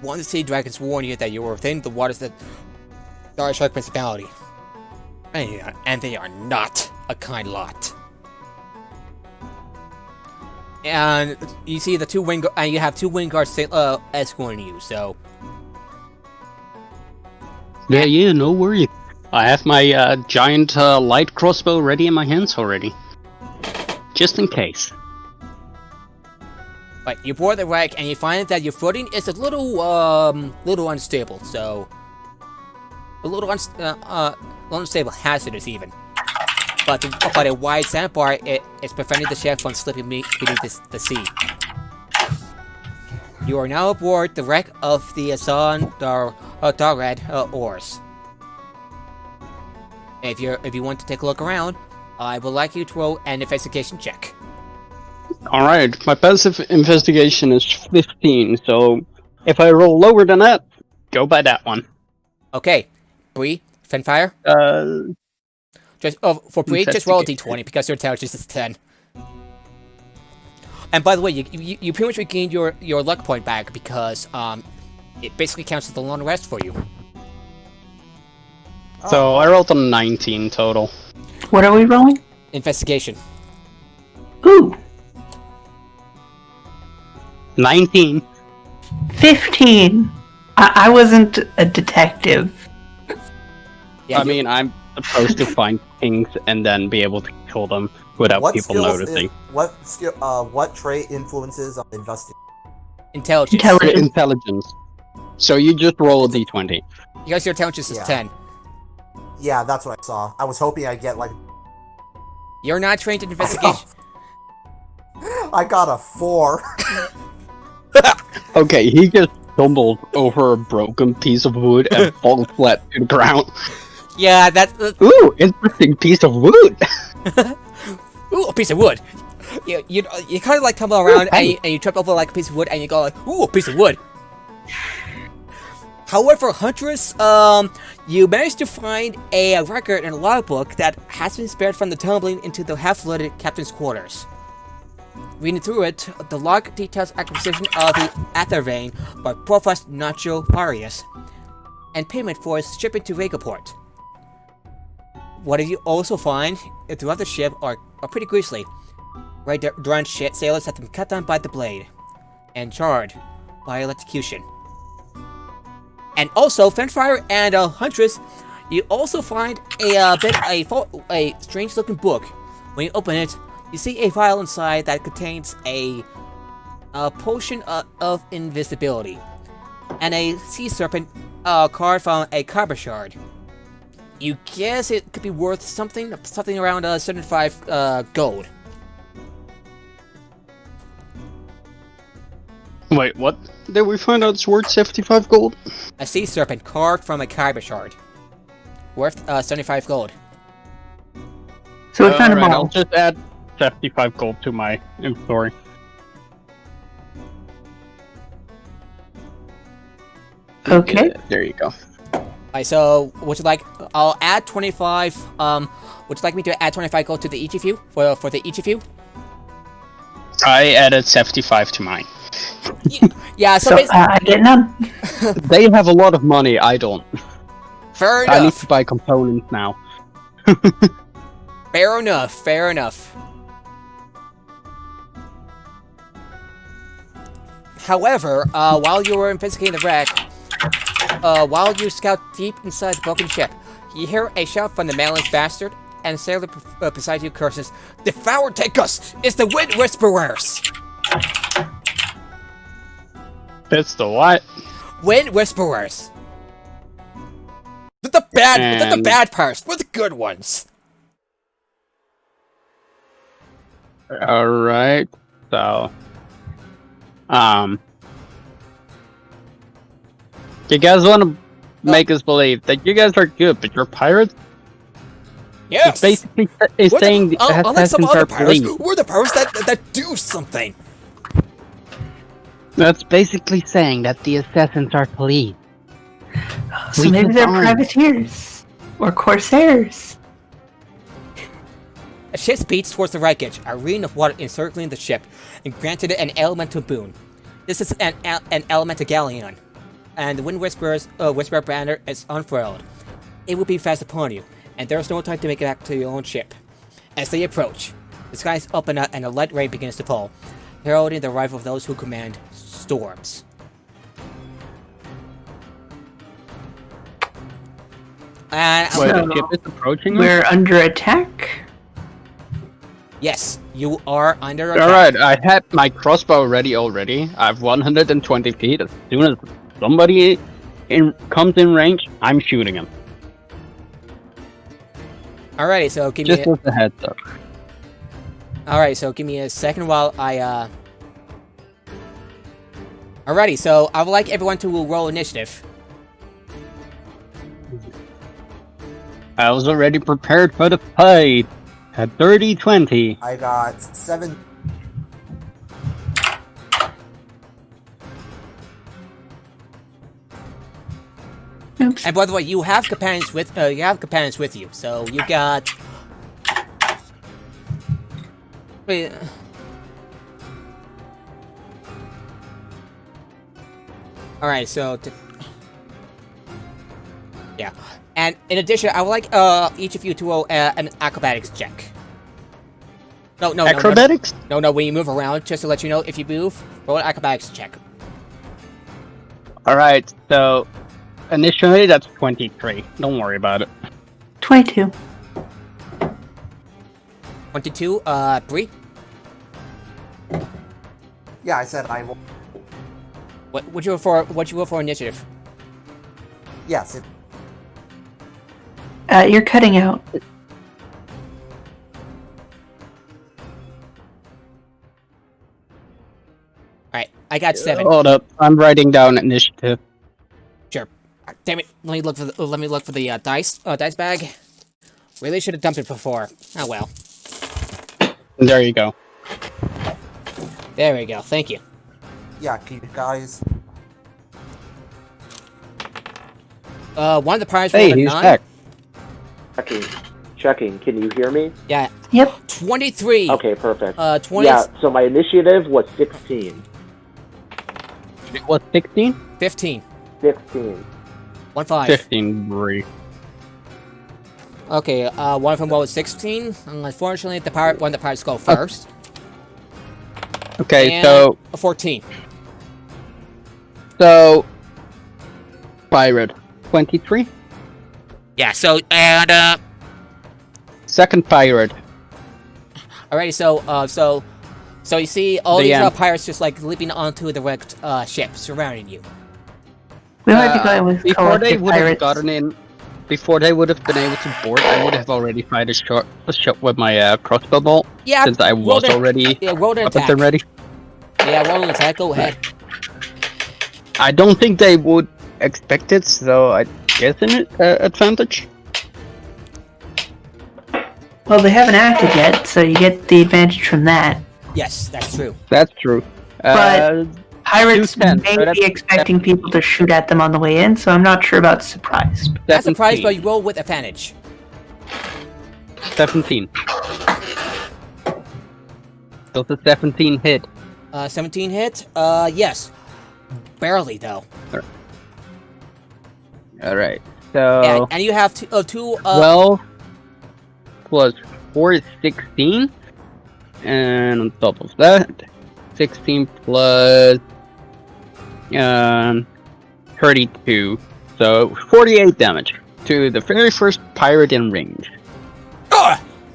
[SPEAKER 1] one of the sea dragons warn you that you are within the waters of the Dark Shark Principality. And they are not a kind lot. And you see the two wing, and you have two wing guards escorting you. So
[SPEAKER 4] yeah, no worry. I have my giant light crossbow ready in my hands already, just in case.
[SPEAKER 1] But you board the wreck, and you find that your footing is a little unstable. So a little unstable, hazardous even. But a wide sandbar is preventing the ship from slipping beneath the sea. You are now aboard the wreck of the Darred oars. If you want to take a look around, I would like you to roll an investigation check.
[SPEAKER 4] Alright, my passive investigation is 15, so if I roll lower than that, go by that one.
[SPEAKER 1] Okay, Bree, Fenfire? For Bree, just roll a d20 because your intelligence is 10. And by the way, you pretty much regained your luck point back because it basically counts as a long rest for you.
[SPEAKER 4] So I rolled a 19 total.
[SPEAKER 5] What are we rolling?
[SPEAKER 1] Investigation.
[SPEAKER 5] Ooh.
[SPEAKER 4] 19.
[SPEAKER 5] 15. I wasn't a detective.
[SPEAKER 1] Yeah,
[SPEAKER 4] I mean, I'm supposed to find things and then be able to kill them without people noticing.
[SPEAKER 6] What trait influences on investing?
[SPEAKER 1] Intelligence.
[SPEAKER 4] So you just roll a d20.
[SPEAKER 1] Because your intelligence is 10.
[SPEAKER 6] Yeah, that's what I saw. I was hoping I'd get like...
[SPEAKER 1] You're not trained in investigation.
[SPEAKER 6] I got a 4.
[SPEAKER 4] Okay, he just stumbled over a broken piece of wood and falls flat to the ground.
[SPEAKER 1] Yeah, that's...
[SPEAKER 4] Ooh, interesting piece of wood!
[SPEAKER 1] Ooh, a piece of wood! You kind of like tumble around and you trip over like a piece of wood and you go like, ooh, a piece of wood! However, Huntress, you managed to find a record in a logbook that has been spared from the tumbling into the half-flooded captain's quarters. Reading through it, the log details acquisition of the Athervane by Provost Nacho Farias, and payment for its shipping to Vegaport. What you also find throughout the ship are pretty grisly. Right, drowned sailors have been cut down by the blade, and charred by electrocution. And also, Fenfire and Huntress, you also find a strange-looking book. When you open it, you see a vial inside that contains a potion of invisibility, and a sea serpent card from a Kyber shard. You guess it could be worth something around 75 gold.
[SPEAKER 4] Wait, what? Did we find out it's worth 75 gold?
[SPEAKER 1] A sea serpent carved from a Kyber shard. Worth 75 gold.
[SPEAKER 5] So we found them
[SPEAKER 4] I'll
[SPEAKER 5] all.
[SPEAKER 4] just add 75 gold to my inventory.
[SPEAKER 5] Okay.
[SPEAKER 4] Yeah, there you go.
[SPEAKER 1] Alright, so would you like? I'll add 25. Would you like me to add 25 gold to the each of you for the each of you?
[SPEAKER 4] I added 75 to mine.
[SPEAKER 1] Yeah. So
[SPEAKER 5] I get none.
[SPEAKER 4] They have a lot of money, I don't.
[SPEAKER 1] fair
[SPEAKER 4] I need
[SPEAKER 1] enough.
[SPEAKER 4] to buy components now.
[SPEAKER 1] Fair enough. Fair enough. However, while you were investigating the wreck, while you scout deep inside the broken ship, you hear a shout from the Malin's bastard, and a sailor beside you curses, "Devour take us! It's the Wind Whisperers!"
[SPEAKER 4] It's the what?
[SPEAKER 1] Wind Whisperers! With the bad parts, we're the good ones!
[SPEAKER 4] Alright, so... You guys want to make us believe that you guys are good, but you're pirates?
[SPEAKER 1] Yes!
[SPEAKER 4] It's basically saying the
[SPEAKER 1] unlike some
[SPEAKER 4] assassins
[SPEAKER 1] other
[SPEAKER 4] are
[SPEAKER 1] pirates,
[SPEAKER 4] police.
[SPEAKER 1] we're the pirates that do something!
[SPEAKER 4] That's basically saying that the assassins are police.
[SPEAKER 5] So
[SPEAKER 4] We
[SPEAKER 5] maybe
[SPEAKER 4] can
[SPEAKER 5] they're
[SPEAKER 4] find-
[SPEAKER 5] privateers. Or corsairs.
[SPEAKER 1] A ship speeds towards the wreckage, a ring of water encircling the ship, and granted it an elemental boon. This is an elemental galleon, and the Wind Whisperer banner is unfurled. It will be fast upon you, and there is no time to make it back to your own ship. As they approach, the skies open up and a light rain begins to fall, heralding the arrival of those who command storms. And
[SPEAKER 4] Wait,
[SPEAKER 5] So-
[SPEAKER 4] the ship is approaching us?
[SPEAKER 5] We're under attack.
[SPEAKER 1] yes, you are under attack.
[SPEAKER 4] Alright, I had my crossbow ready already. I have 120 feet. As soon as somebody comes in range, I'm shooting him.
[SPEAKER 1] Alrighty, so give
[SPEAKER 4] Just
[SPEAKER 1] me.
[SPEAKER 4] as a heads up.
[SPEAKER 1] Alright, so give me a second while I Alrighty, so I would like everyone to roll initiative.
[SPEAKER 4] I was already prepared for the fight. At 30-20.
[SPEAKER 6] I got 7.
[SPEAKER 5] Oops.
[SPEAKER 1] And by the way, you have companions with you, so you got. Wait. All right, so. Yeah, and in addition, I would like each of you to roll an acrobatics check. No.
[SPEAKER 4] Acrobatics?
[SPEAKER 1] No. When you move around, just to let you know, if you move, roll an acrobatics check.
[SPEAKER 4] Alright, so initially that's 23. Don't worry about it.
[SPEAKER 5] 22.
[SPEAKER 1] 22. Bree.
[SPEAKER 6] Yeah, I said I will.
[SPEAKER 1] What you roll for initiative?
[SPEAKER 6] Yes,
[SPEAKER 5] You're cutting out.
[SPEAKER 1] Alright, I got 7.
[SPEAKER 4] Hold up, I'm writing down initiative.
[SPEAKER 1] Sure. Damn it. Let me look for the dice bag. Really should have dumped it before. Oh well.
[SPEAKER 4] There you go.
[SPEAKER 1] There we go. Thank you.
[SPEAKER 6] yeah, can you guys.
[SPEAKER 1] One of the pirates
[SPEAKER 4] Hey,
[SPEAKER 1] rolled a
[SPEAKER 4] he's
[SPEAKER 1] 9.
[SPEAKER 4] back.
[SPEAKER 3] Checking. Can you hear me?
[SPEAKER 1] Yeah.
[SPEAKER 5] Yep.
[SPEAKER 1] 23.
[SPEAKER 3] Okay, perfect.
[SPEAKER 1] 20.
[SPEAKER 3] Yeah, so my initiative was 16.
[SPEAKER 4] It was 16?
[SPEAKER 1] 15.
[SPEAKER 3] 16.
[SPEAKER 1] 1-5.
[SPEAKER 4] 15, Bree.
[SPEAKER 1] Okay. One of them rolled 16. Unfortunately, one of the pirates go first.
[SPEAKER 4] Okay,
[SPEAKER 1] And
[SPEAKER 4] so
[SPEAKER 1] a 14.
[SPEAKER 4] pirate 23.
[SPEAKER 1] Yeah. So and
[SPEAKER 4] Second pirate.
[SPEAKER 1] alrighty. So you see all
[SPEAKER 4] The
[SPEAKER 1] these
[SPEAKER 4] end.
[SPEAKER 1] pirates just like leaping onto the wrecked ship surrounding you.
[SPEAKER 5] We might be going with
[SPEAKER 4] Before they
[SPEAKER 5] collective
[SPEAKER 4] would have
[SPEAKER 5] pirates.
[SPEAKER 4] gotten in, before they would have been able to board, I would have already fired a shot with my crossbow bolt,
[SPEAKER 1] Yeah.
[SPEAKER 4] since I was already
[SPEAKER 1] roll an
[SPEAKER 4] up
[SPEAKER 1] attack.
[SPEAKER 4] and ready.
[SPEAKER 1] Yeah, roll an attack. Go ahead.
[SPEAKER 4] I don't think they would expect it, so I guess an advantage.
[SPEAKER 5] Well, they haven't acted yet, so you get the advantage from that.
[SPEAKER 1] Yes, that's true.
[SPEAKER 4] That's true.
[SPEAKER 5] But- Pirates
[SPEAKER 4] 210,
[SPEAKER 5] may
[SPEAKER 4] so that's
[SPEAKER 5] be expecting people to shoot at them on the way in, so I'm not sure about surprised.
[SPEAKER 1] That's a prize,
[SPEAKER 4] 17.
[SPEAKER 1] but you roll with advantage.
[SPEAKER 4] 17. Does the 17 hit?
[SPEAKER 1] 17 hit? Yes. Barely, though.
[SPEAKER 4] Alright, so...
[SPEAKER 1] Yeah, and you have two
[SPEAKER 4] 12 plus 4 is 16. And on top of that, 16 plus 32. so 48 damage to the very first pirate in range.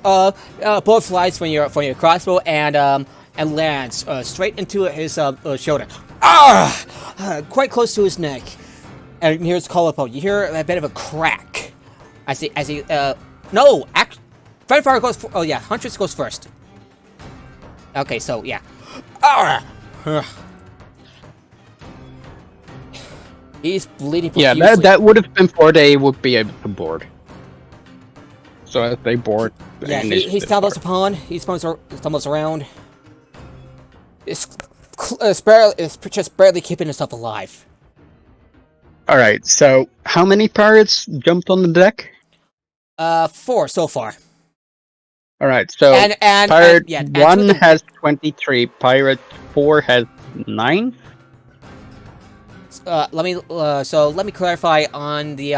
[SPEAKER 1] Bullet flies from your crossbow and lands straight into his shoulder. Quite close to his neck. And here's collarbone. You hear a bit of a crack. No! Fire goes. Oh yeah, Huntress goes first. Okay, so yeah. He's bleeding profusely.
[SPEAKER 4] Yeah, that would have been before they would be able to board. So as they board,
[SPEAKER 1] yeah, he stumbles upon. He stumbles around. It's just barely keeping himself alive.
[SPEAKER 4] All right. So how many pirates jumped on the deck?
[SPEAKER 1] 4 so far.
[SPEAKER 4] All right. So pirate 1 has 23. Pirate 4 has 9.
[SPEAKER 1] Let me clarify on the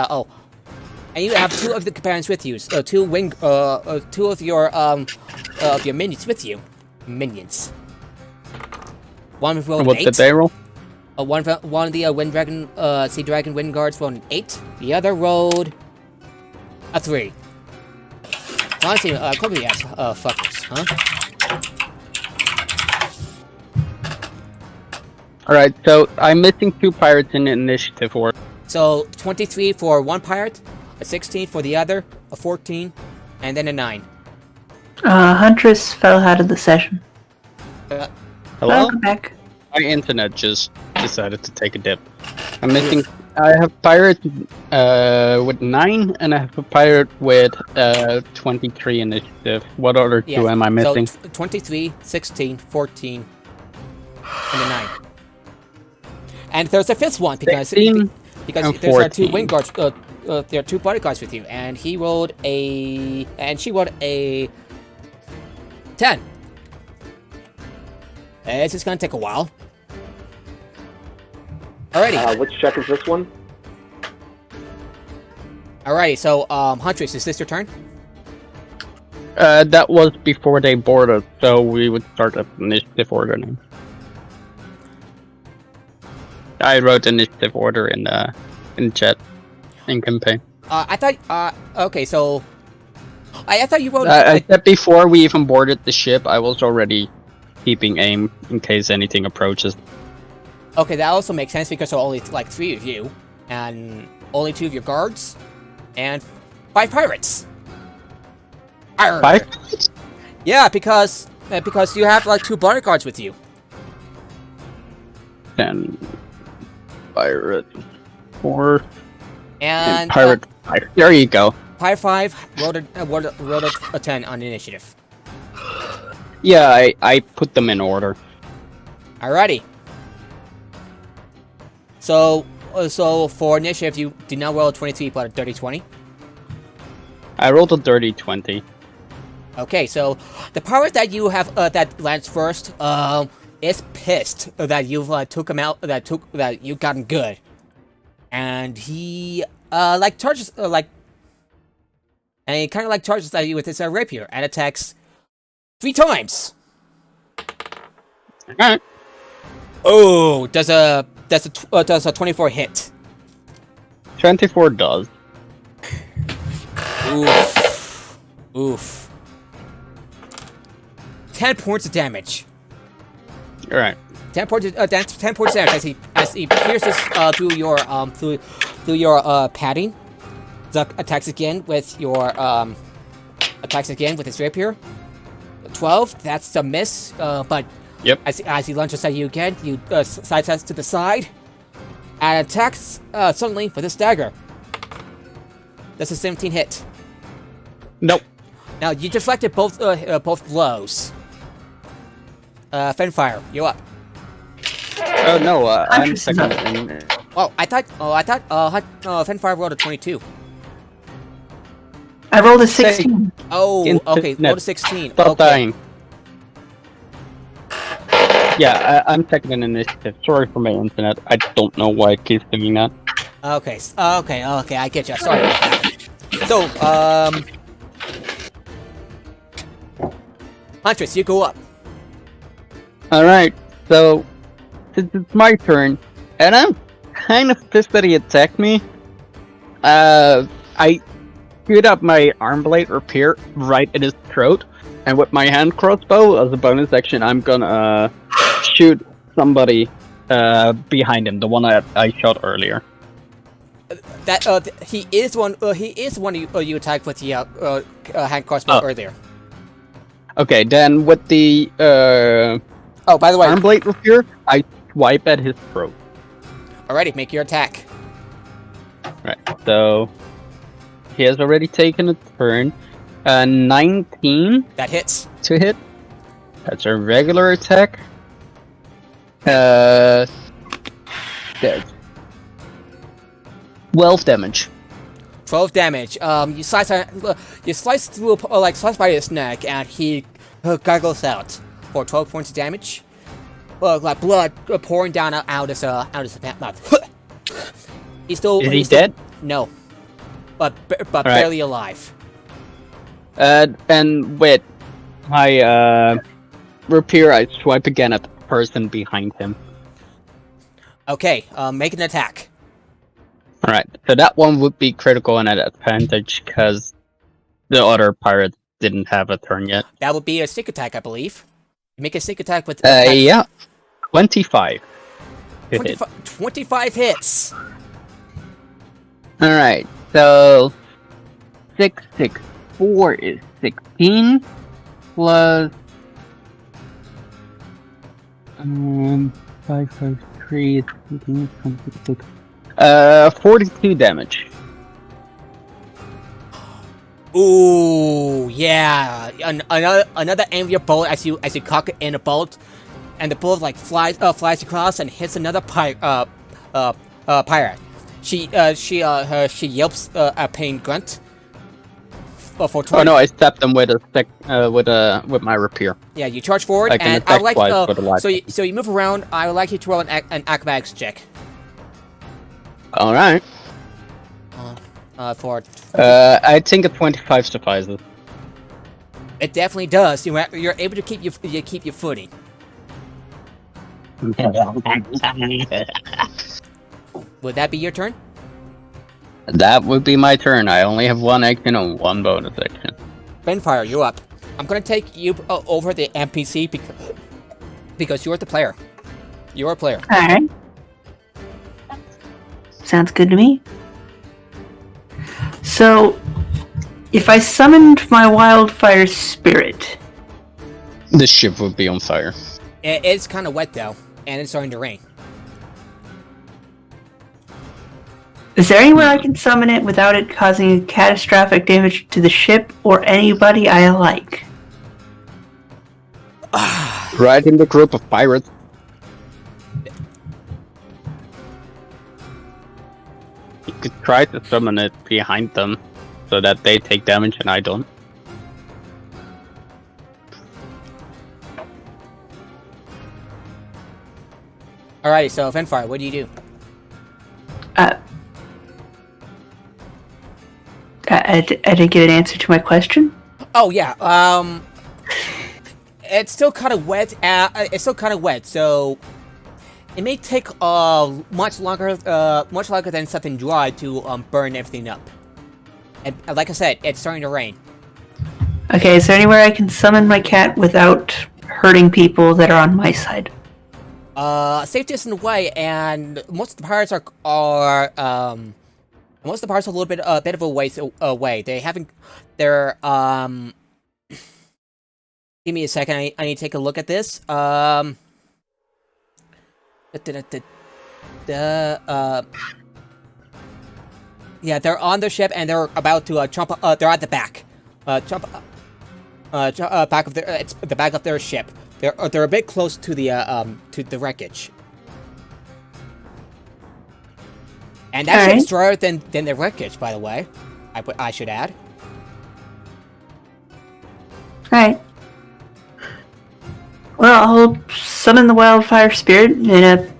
[SPEAKER 1] and you have 2 of the companions with you. 2 of your minions with you. Minions. One rolled an 8.
[SPEAKER 4] What did they roll?
[SPEAKER 1] One of the Wind Dragon, Sea Dragon Wind Guards rolled an 8. The other rolled a 3. Honestly, Kobe ass fuckers, huh?
[SPEAKER 4] Alright, so I'm missing 2 pirates in initiative order.
[SPEAKER 1] So 23 for one pirate, a 16 for the other, a 14, and then a 9.
[SPEAKER 5] Huntress fell out of the session.
[SPEAKER 4] Hello?
[SPEAKER 5] Welcome back.
[SPEAKER 4] My internet just decided to take a dip. I'm missing. I have pirate with 9, and I have a pirate with 23 initiative. What other 2 am I missing?
[SPEAKER 1] So 23, 16, 14, and a 9. And there's a 5th one because there's 2 wind guards. There are 2 bodyguards with you, and she rolled a 10. This is gonna take a while. Alrighty.
[SPEAKER 3] Which check is this one?
[SPEAKER 1] Alrighty, so Huntress, is this your turn?
[SPEAKER 4] That was before they boarded, so we would start at initiative order now. I wrote initiative order in chat in campaign.
[SPEAKER 1] I thought. Okay, so I thought you wrote.
[SPEAKER 4] I said before we even boarded the ship, I was already keeping aim in case anything approaches.
[SPEAKER 1] Okay, that also makes sense because there are only like 3 of you, and only 2 of your guards, and 5 pirates. Arr.
[SPEAKER 4] 5 pirates?
[SPEAKER 1] Yeah, because you have like 2 bodyguards with you.
[SPEAKER 4] 10 pirate 4
[SPEAKER 1] and
[SPEAKER 4] pirate 5. There you go.
[SPEAKER 1] Pirate 5 rolled a 10 on initiative.
[SPEAKER 4] Yeah, I put them in order.
[SPEAKER 1] Alrighty. So for initiative, you did not roll a 23, but a dirty 20.
[SPEAKER 4] I rolled a dirty 20.
[SPEAKER 1] Okay, so the pirate that you have that lands first is pissed that you've took him out, that you got him good, and he charges and he kind of charges at you with his rapier and attacks 3 times.
[SPEAKER 4] Alright.
[SPEAKER 1] Oh, does a 24 hit?
[SPEAKER 4] 24 does.
[SPEAKER 1] Oof. Oof. 10 points of damage.
[SPEAKER 4] Alright.
[SPEAKER 1] 10 points of damage as he pierces through your padding. Zuck attacks again with his rapier. 12, that's a miss. But
[SPEAKER 4] yep.
[SPEAKER 1] As he lunges at you again, you sidesteps to the side and attacks suddenly with his dagger. That's a 17 hit.
[SPEAKER 4] Nope.
[SPEAKER 1] Now you deflected both blows. Fenfire, you're up.
[SPEAKER 4] Oh no, I'm second.
[SPEAKER 1] I thought Fenfire rolled a 22.
[SPEAKER 5] I rolled a 16.
[SPEAKER 1] Oh, okay, rolled a 16.
[SPEAKER 4] Stop
[SPEAKER 1] Okay.
[SPEAKER 4] dying. Yeah, I'm second in initiative. Sorry for my internet. I don't know why it keeps doing that.
[SPEAKER 1] Okay, I get you. Sorry about that. So, Huntress, you go up.
[SPEAKER 4] Alright, so since it's my turn, and I'm kind of pissed that he attacked me, I shoot up my arm blade rapier right in his throat, and with my hand crossbow as a bonus action, I'm gonna shoot somebody behind him, the one I shot earlier.
[SPEAKER 1] That he is one. He is one you attacked with the hand crossbow earlier.
[SPEAKER 4] Okay, then with the
[SPEAKER 1] Oh, by the way,
[SPEAKER 4] arm blade rapier, I swipe at his throat.
[SPEAKER 1] alrighty, make your attack.
[SPEAKER 4] Right, so he has already taken a turn. 19
[SPEAKER 1] That hits.
[SPEAKER 4] to hit. That's a regular attack. There's 12 damage.
[SPEAKER 1] 12 damage. You slice through, slice by his neck, and he gargles out for 12 points of damage. Like blood pouring down out his mouth. He's still.
[SPEAKER 4] Is he dead?
[SPEAKER 1] No, but
[SPEAKER 4] right.
[SPEAKER 1] barely alive.
[SPEAKER 4] And with my rapier, I swipe again at the person behind him.
[SPEAKER 1] Okay, make an attack.
[SPEAKER 4] Alright, so that one would be critical and at advantage because the other pirate didn't have a turn yet.
[SPEAKER 1] That would be a sneak attack, I believe. Make a sneak attack with.
[SPEAKER 4] Yeah. 25.
[SPEAKER 1] 25 hits.
[SPEAKER 4] Alright, so 664 is 16 plus 553 is 26. 42 damage.
[SPEAKER 1] Ooh, yeah. Another angry bolt as you cock it in a bolt, and the bullet like flies across and hits another pirate. She yelps a pain grunt. For 20.
[SPEAKER 4] Oh no! I stabbed them with with my rapier.
[SPEAKER 1] Yeah, you charge forward,
[SPEAKER 4] I can
[SPEAKER 1] and I would
[SPEAKER 4] attack
[SPEAKER 1] like
[SPEAKER 4] twice with a light.
[SPEAKER 1] so you move around. I would like you to roll an acrobatics check.
[SPEAKER 4] All right.
[SPEAKER 1] For
[SPEAKER 4] I think a 25 suffices.
[SPEAKER 1] it definitely does. You're able to keep your footing. Would that be your turn?
[SPEAKER 4] That would be my turn. I only have one action and one bonus action.
[SPEAKER 1] Benfire, you're up. I'm gonna take you over the NPC because you're the player. You're a player.
[SPEAKER 5] Alright. Sounds good to me. So, if I summoned my wildfire spirit...
[SPEAKER 4] The ship would be on fire.
[SPEAKER 1] It's kind of wet though, and it's starting to rain.
[SPEAKER 5] Is there anywhere I can summon it without it causing catastrophic damage to the ship or anybody I like?
[SPEAKER 4] Right in the group of pirates. You could try to summon it behind them, so that they take damage and I don't.
[SPEAKER 1] Alrighty, so Benfire, what do you do?
[SPEAKER 5] I didn't get an answer to my question.
[SPEAKER 1] Oh yeah, it's still kind of wet. So it may take much longer than something dry to burn everything up. And like I said, it's starting to rain.
[SPEAKER 5] Okay, is there anywhere I can summon my cat without hurting people that are on my side?
[SPEAKER 1] Safe distance away, and most of the pirates are most of the pirates are a bit of a ways away. They're give me a second. I need to take a look at this. Yeah, they're on the ship and they're about to jump. They're at the back. Back of their. It's the back of their ship. They're a bit close to the wreckage. And that ship's drier than the wreckage, by the way. I should add.
[SPEAKER 5] Alright. Well, I'll summon the wildfire spirit in a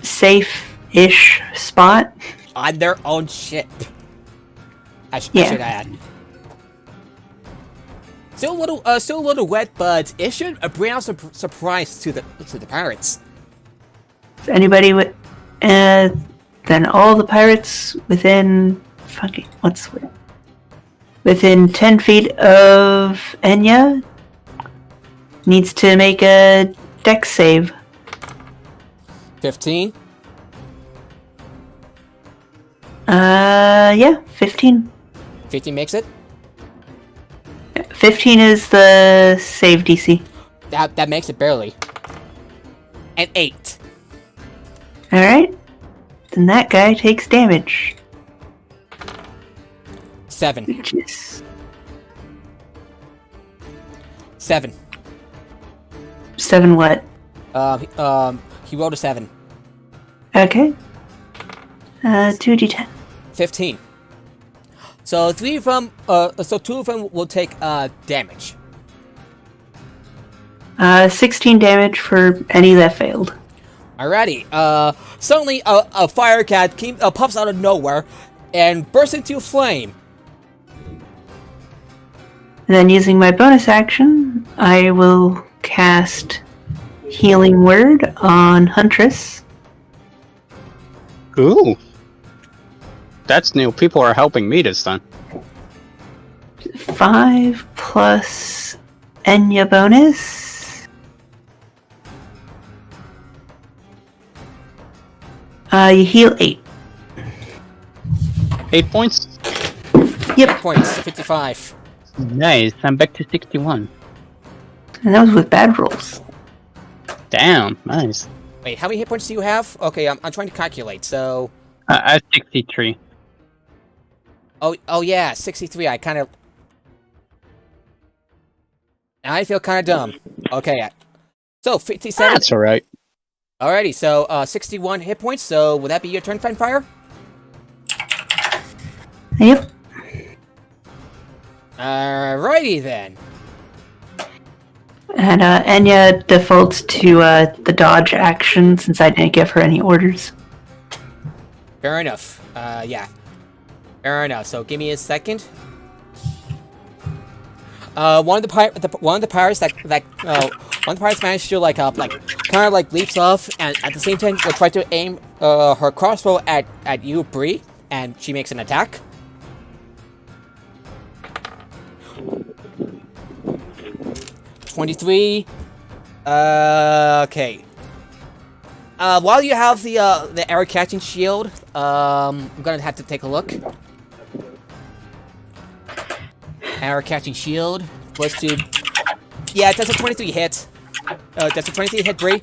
[SPEAKER 5] safe-ish spot.
[SPEAKER 1] On their own ship. I should add. Still a little wet, but it should bring out some surprise to the pirates.
[SPEAKER 5] Anybody with, then all the pirates within fucking what's within 10 feet of Enya needs to make a dex save.
[SPEAKER 1] 15.
[SPEAKER 5] Yeah, 15.
[SPEAKER 1] 15 makes it.
[SPEAKER 5] 15 is the save DC.
[SPEAKER 1] That makes it barely. And 8.
[SPEAKER 5] Alright. Then that guy takes damage.
[SPEAKER 1] 7.
[SPEAKER 5] Which is
[SPEAKER 1] 7.
[SPEAKER 5] 7 what?
[SPEAKER 1] He rolled a 7.
[SPEAKER 5] Okay. 2d10.
[SPEAKER 1] 15. So 3 of them, so 2 of them will take damage.
[SPEAKER 5] 16 damage for any that failed.
[SPEAKER 1] Alrighty. Suddenly a fire cat pops out of nowhere and bursts into flame.
[SPEAKER 5] And then using my bonus action, I will cast Healing Word on Huntress.
[SPEAKER 4] Ooh. That's new. People are helping me this time.
[SPEAKER 5] 5 plus Enya bonus. You heal 8.
[SPEAKER 4] 8 points?
[SPEAKER 5] Yep.
[SPEAKER 1] Points. 55.
[SPEAKER 4] Nice. I'm back to 61.
[SPEAKER 5] And that was with bad rolls.
[SPEAKER 4] Damn. Nice.
[SPEAKER 1] Wait, how many hit points do you have? Okay, I'm trying to calculate. So,
[SPEAKER 4] I have 63.
[SPEAKER 1] oh yeah, 63. I feel kind of dumb. Okay, so 57.
[SPEAKER 4] That's alright.
[SPEAKER 1] Alrighty, so 61 hit points. So would that be your turn, Fenfire?
[SPEAKER 5] Yep.
[SPEAKER 1] Alrighty then.
[SPEAKER 5] And Enya defaults to the dodge action since I didn't give her any orders.
[SPEAKER 1] Fair enough. Yeah. Fair enough. So give me a second. One of the pirates managed to kind of leaps off, and at the same time will try to aim her crossbow at you, Bree, and she makes an attack. $23. Okay. While you have the arrow catching shield, I'm gonna have to take a look. Arrow catching shield plus 2. Yeah, that's a 23 hit. That's a 23 hit, Bree.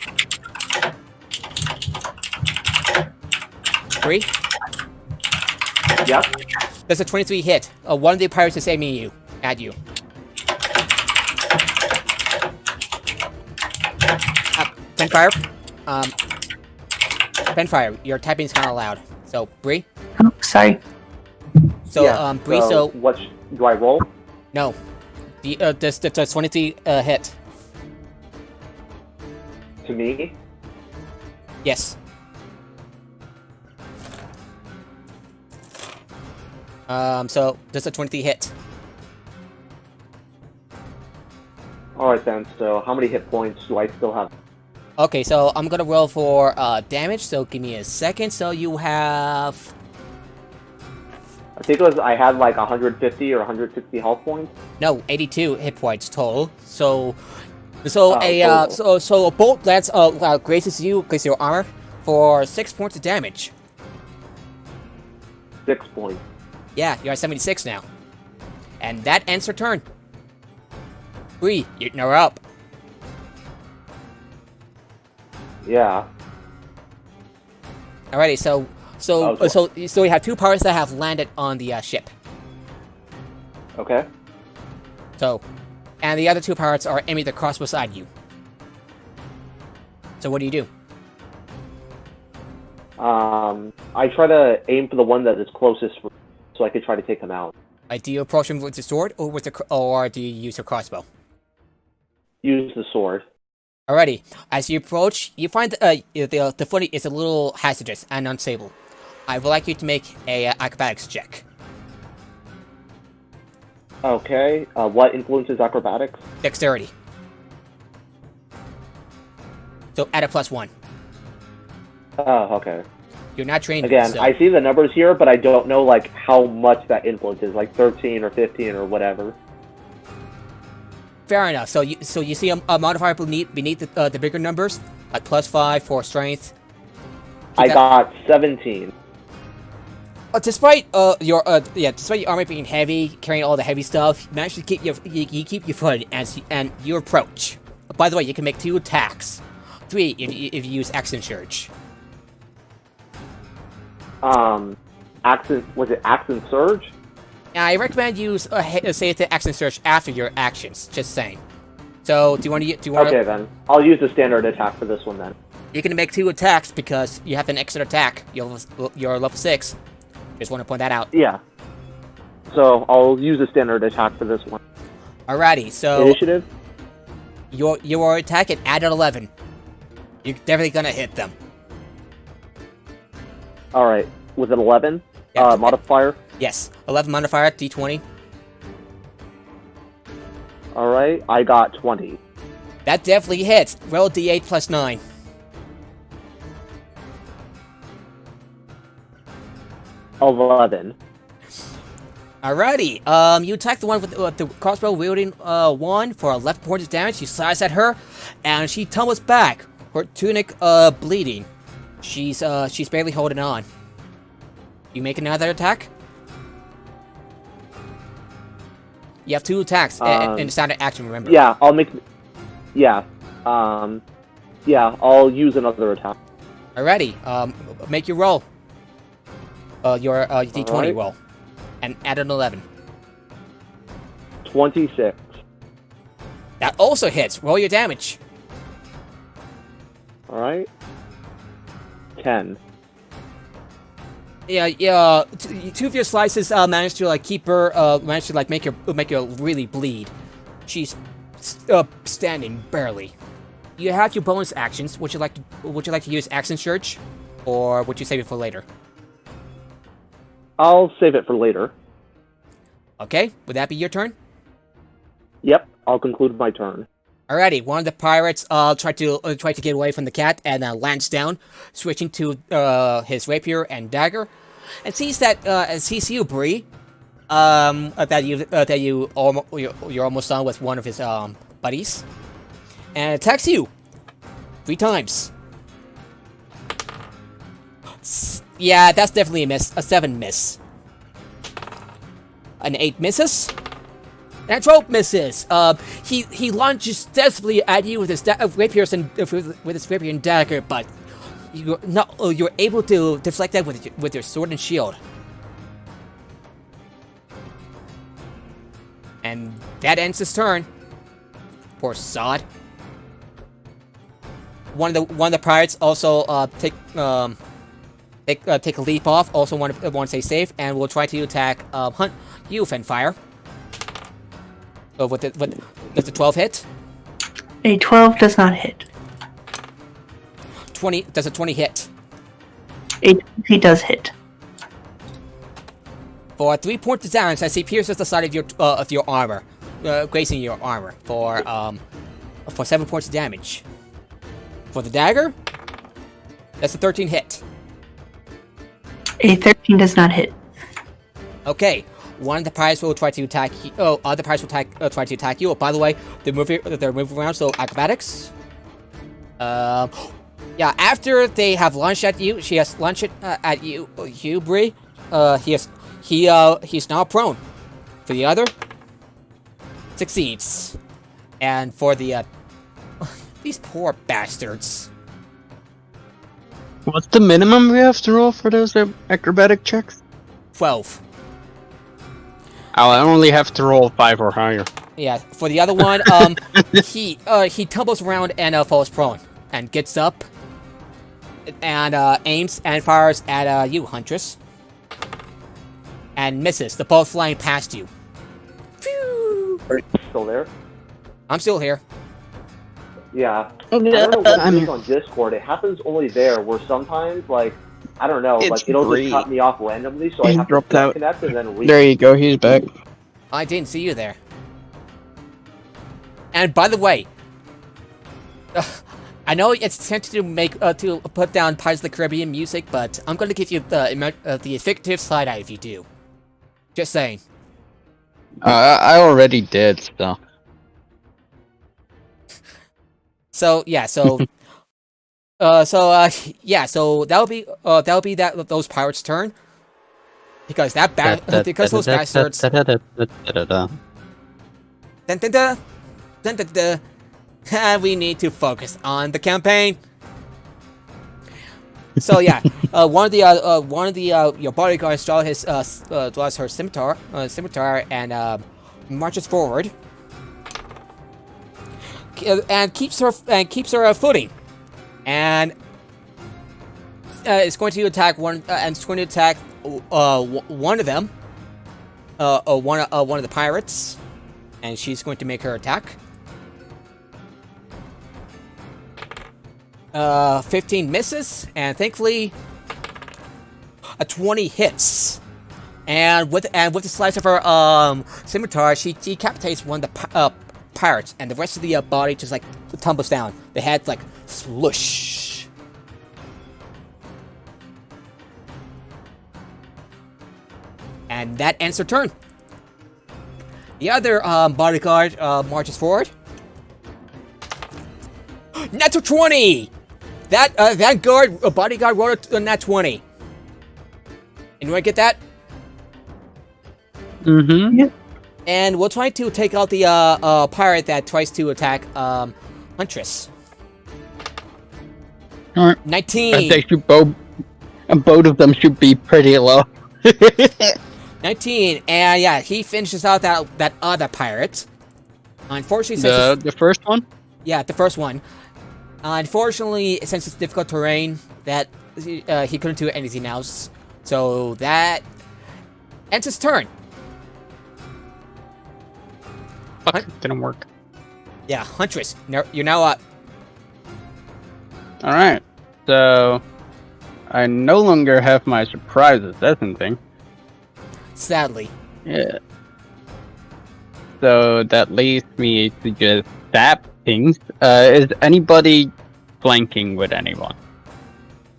[SPEAKER 1] Bree?
[SPEAKER 3] Yep.
[SPEAKER 1] That's a 23 hit. One of the pirates is aiming at you. Fenfire? Fenfire, your typing is kind of loud. So, Bree?
[SPEAKER 5] Oh, sorry.
[SPEAKER 1] So,
[SPEAKER 3] yeah,
[SPEAKER 1] Bree, so...
[SPEAKER 3] What do I roll?
[SPEAKER 1] No. That's 23 hit.
[SPEAKER 3] To me?
[SPEAKER 1] Yes. So, that's a 23 hit.
[SPEAKER 3] Alright then, so how many hit points do I still have?
[SPEAKER 1] Okay, so I'm gonna roll for damage, so give me a second. So you have...
[SPEAKER 3] I think it was, I had like 150 or 160 health points.
[SPEAKER 1] No, 82 hit points total. So
[SPEAKER 3] total.
[SPEAKER 1] a bolt lance grazes your armor for 6 points of damage.
[SPEAKER 3] 6 points.
[SPEAKER 1] Yeah, you're at 76 now. And that ends your turn. Bree, you're up.
[SPEAKER 3] Yeah.
[SPEAKER 1] Alrighty, so we have 2 pirates that have landed on the ship.
[SPEAKER 3] Okay.
[SPEAKER 1] So, and the other 2 pirates are aiming the cross beside you. So what do you do?
[SPEAKER 3] I try to aim for the one that is closest, so I could try to take him out.
[SPEAKER 1] Do you approach him with the sword, or do you use your crossbow?
[SPEAKER 3] Use the sword.
[SPEAKER 1] Alrighty, as you approach, you find the footing is a little hazardous and unstable. I would like you to make a acrobatics check.
[SPEAKER 3] Okay. What influences acrobatics?
[SPEAKER 1] Dexterity. So add a +1.
[SPEAKER 3] Oh, okay.
[SPEAKER 1] You're not trained.
[SPEAKER 3] Again,
[SPEAKER 1] so.
[SPEAKER 3] I see the numbers here, but I don't know like how much that influences, like 13 or 15 or whatever.
[SPEAKER 1] Fair enough. So you see a modifier beneath the bigger numbers, like +5 for strength.
[SPEAKER 3] I got 17.
[SPEAKER 1] Despite your armor being heavy, carrying all the heavy stuff, you manage to keep you keep your foot and you approach. By the way, you can make 2 attacks, 3 if you use Action Surge.
[SPEAKER 3] Was it Action Surge?
[SPEAKER 1] I recommend you say the Action Surge after your actions. Just saying. So do you want to?
[SPEAKER 3] Okay, then I'll use the standard attack for this one then.
[SPEAKER 1] You can make 2 attacks because you have an extra attack. You're level 6. Just want to point that out.
[SPEAKER 3] Yeah. So I'll use a standard attack for this one.
[SPEAKER 1] Alrighty, so
[SPEAKER 3] Initiative.
[SPEAKER 1] Your attack at added 11. You're definitely gonna hit them.
[SPEAKER 3] All right. Was it 11?
[SPEAKER 1] Yeah,
[SPEAKER 3] modifier.
[SPEAKER 1] Yes, 11 modifier, D20.
[SPEAKER 3] All right. I got 20.
[SPEAKER 1] That definitely hits. Roll D8 plus 9.
[SPEAKER 3] $11.
[SPEAKER 1] Alrighty, you attack the one with the crossbow wielding one for 11 points of damage. You slice at her, and she tumbles back. Her tunic bleeding. She's barely holding on. You make another attack. You have 2 attacks in the standard action. Remember?
[SPEAKER 3] Yeah, I'll make. Yeah. Yeah, I'll use another attack.
[SPEAKER 1] Alrighty, make your roll. Your D20
[SPEAKER 3] Alright.
[SPEAKER 1] roll, and add an 11.
[SPEAKER 3] 26.
[SPEAKER 1] That also hits. Roll your damage.
[SPEAKER 3] All right. 10.
[SPEAKER 1] Yeah. 2 of your slices managed to keep her, managed to make her really bleed. She's standing barely. You have your bonus actions. Would you like to use Action Surge, or would you save it for later?
[SPEAKER 3] I'll save it for later.
[SPEAKER 1] Okay, would that be your turn?
[SPEAKER 3] Yep, I'll conclude my turn.
[SPEAKER 1] Alrighty, one of the pirates try to get away from the cat and lands down, switching to his rapier and dagger, and sees you, Bree, that you're almost done with one of his buddies, and attacks you 3 times. Yeah, that's definitely a miss. A 7 miss. An 8 misses. And a 12 misses. He launches desperately at you with his rapier and dagger, but you're able to deflect that with your sword and shield. And that ends his turn. Poor sod. One of the pirates also take a leap off. Also want to stay safe, and will try to attack hunt you, Fenfire. So does the 12 hit?
[SPEAKER 5] A 12 does not hit.
[SPEAKER 1] 20 does a 20 hit?
[SPEAKER 5] A 20 does hit.
[SPEAKER 1] For 3 points of damage, as he pierces the side of your armor, grazing your armor for 7 points of damage. For the dagger, that's a 13 hit.
[SPEAKER 5] A 13 does not hit.
[SPEAKER 1] Okay, one of the pirates will try to attack you. Oh, other pirates will try to attack you. Oh, by the way, they're moving around, so acrobatics. Yeah, after they have launched at you, she has launched at you, Bree. He's now prone. For the other, succeeds. And for the these poor bastards.
[SPEAKER 4] What's the minimum we have to roll for those acrobatic checks?
[SPEAKER 1] 12.
[SPEAKER 4] I only have to roll 5 or higher.
[SPEAKER 1] Yeah, for the other one, he tumbles around and falls prone and gets up and aims and fires at you, Huntress, and misses. The ball flying past you. Phew!
[SPEAKER 3] Are you still there?
[SPEAKER 1] I'm still here.
[SPEAKER 3] Yeah. I don't know what it is on Discord. It happens only there, where sometimes, I don't know,
[SPEAKER 4] It's
[SPEAKER 3] it'll
[SPEAKER 4] Bree.
[SPEAKER 3] just cut me off randomly, so I
[SPEAKER 4] He
[SPEAKER 3] have to
[SPEAKER 4] dropped out.
[SPEAKER 3] disconnect and then re-
[SPEAKER 4] There you go, he's back.
[SPEAKER 1] I didn't see you there. And by the way, I know it's tempting to make to put down Pirates of the Caribbean music, but I'm going to give you the effective side eye if you do. Just saying.
[SPEAKER 4] I already did, so.
[SPEAKER 1] So yeah, so so that'll be those pirates' turn because because those bastards. Dun, dun, dun, dun, dun, dun. And we need to focus on the campaign. So yeah, one of the your bodyguards draws her scimitar and marches forward and keeps her footing, and it's going to attack one one of them, one of the pirates, and she's going to make her attack. 15 misses, and thankfully a 20 hits. And with the slice of her scimitar, she decapitates one of the pirates, and the rest of the body just like tumbles down. The head like swoosh. And that ends her turn. The other bodyguard marches forward. Natural 20! That bodyguard rolled a nat 20. Anyone get that?
[SPEAKER 4] Mm-hmm.
[SPEAKER 5] Yep.
[SPEAKER 1] And we'll try to take out the pirate that tries to attack Huntress.
[SPEAKER 4] Alright.
[SPEAKER 1] 19.
[SPEAKER 4] I think both of them should be pretty low.
[SPEAKER 1] 19, and yeah, he finishes out that other pirate. Unfortunately, since
[SPEAKER 4] The first one?
[SPEAKER 1] yeah, the first one. Unfortunately, since it's difficult terrain, that he couldn't do anything else. So that ends his turn.
[SPEAKER 4] Fuck, didn't work.
[SPEAKER 1] Yeah, Huntress, you're now up.
[SPEAKER 4] Alright, so I no longer have my surprises, that's the thing.
[SPEAKER 1] Sadly.
[SPEAKER 4] Yeah. So that leaves me to just stab things. Is anybody flanking with anyone?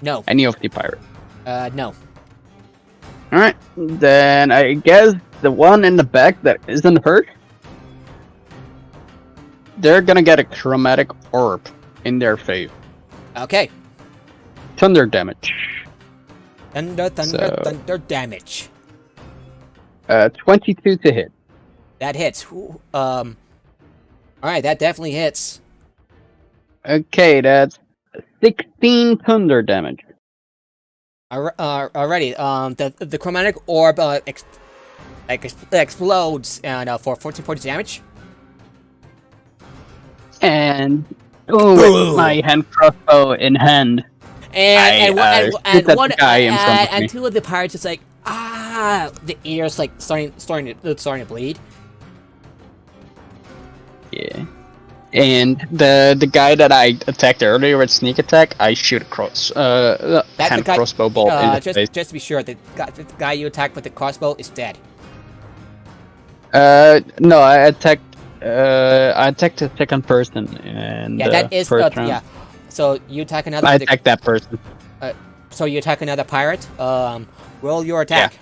[SPEAKER 1] No.
[SPEAKER 4] Any of the pirates?
[SPEAKER 1] No.
[SPEAKER 4] Alright, then I guess the one in the back that isn't hurt, they're gonna get a chromatic orb in their face.
[SPEAKER 1] Okay.
[SPEAKER 4] Thunder damage.
[SPEAKER 1] Thunder damage.
[SPEAKER 4] 22 to hit.
[SPEAKER 1] That hits. Alright, that definitely hits.
[SPEAKER 4] Okay, that's 16 thunder damage.
[SPEAKER 1] Alrighty, the chromatic orb explodes and for 14 points of damage.
[SPEAKER 4] And with my hand crossbow in hand,
[SPEAKER 1] And
[SPEAKER 4] shoot at the guy in front of me.
[SPEAKER 1] two of the pirates is like the ears like starting to bleed.
[SPEAKER 4] Yeah. And the guy that I attacked earlier with sneak attack, I shoot a crossbow bolt in his face.
[SPEAKER 1] Just to be sure, the guy you attacked with the crossbow is dead.
[SPEAKER 4] No, I attacked the second person and
[SPEAKER 1] Yeah, that is
[SPEAKER 4] first round.
[SPEAKER 1] yeah. So you attack another.
[SPEAKER 4] I attacked that person.
[SPEAKER 1] So you attack another pirate. Roll your attack.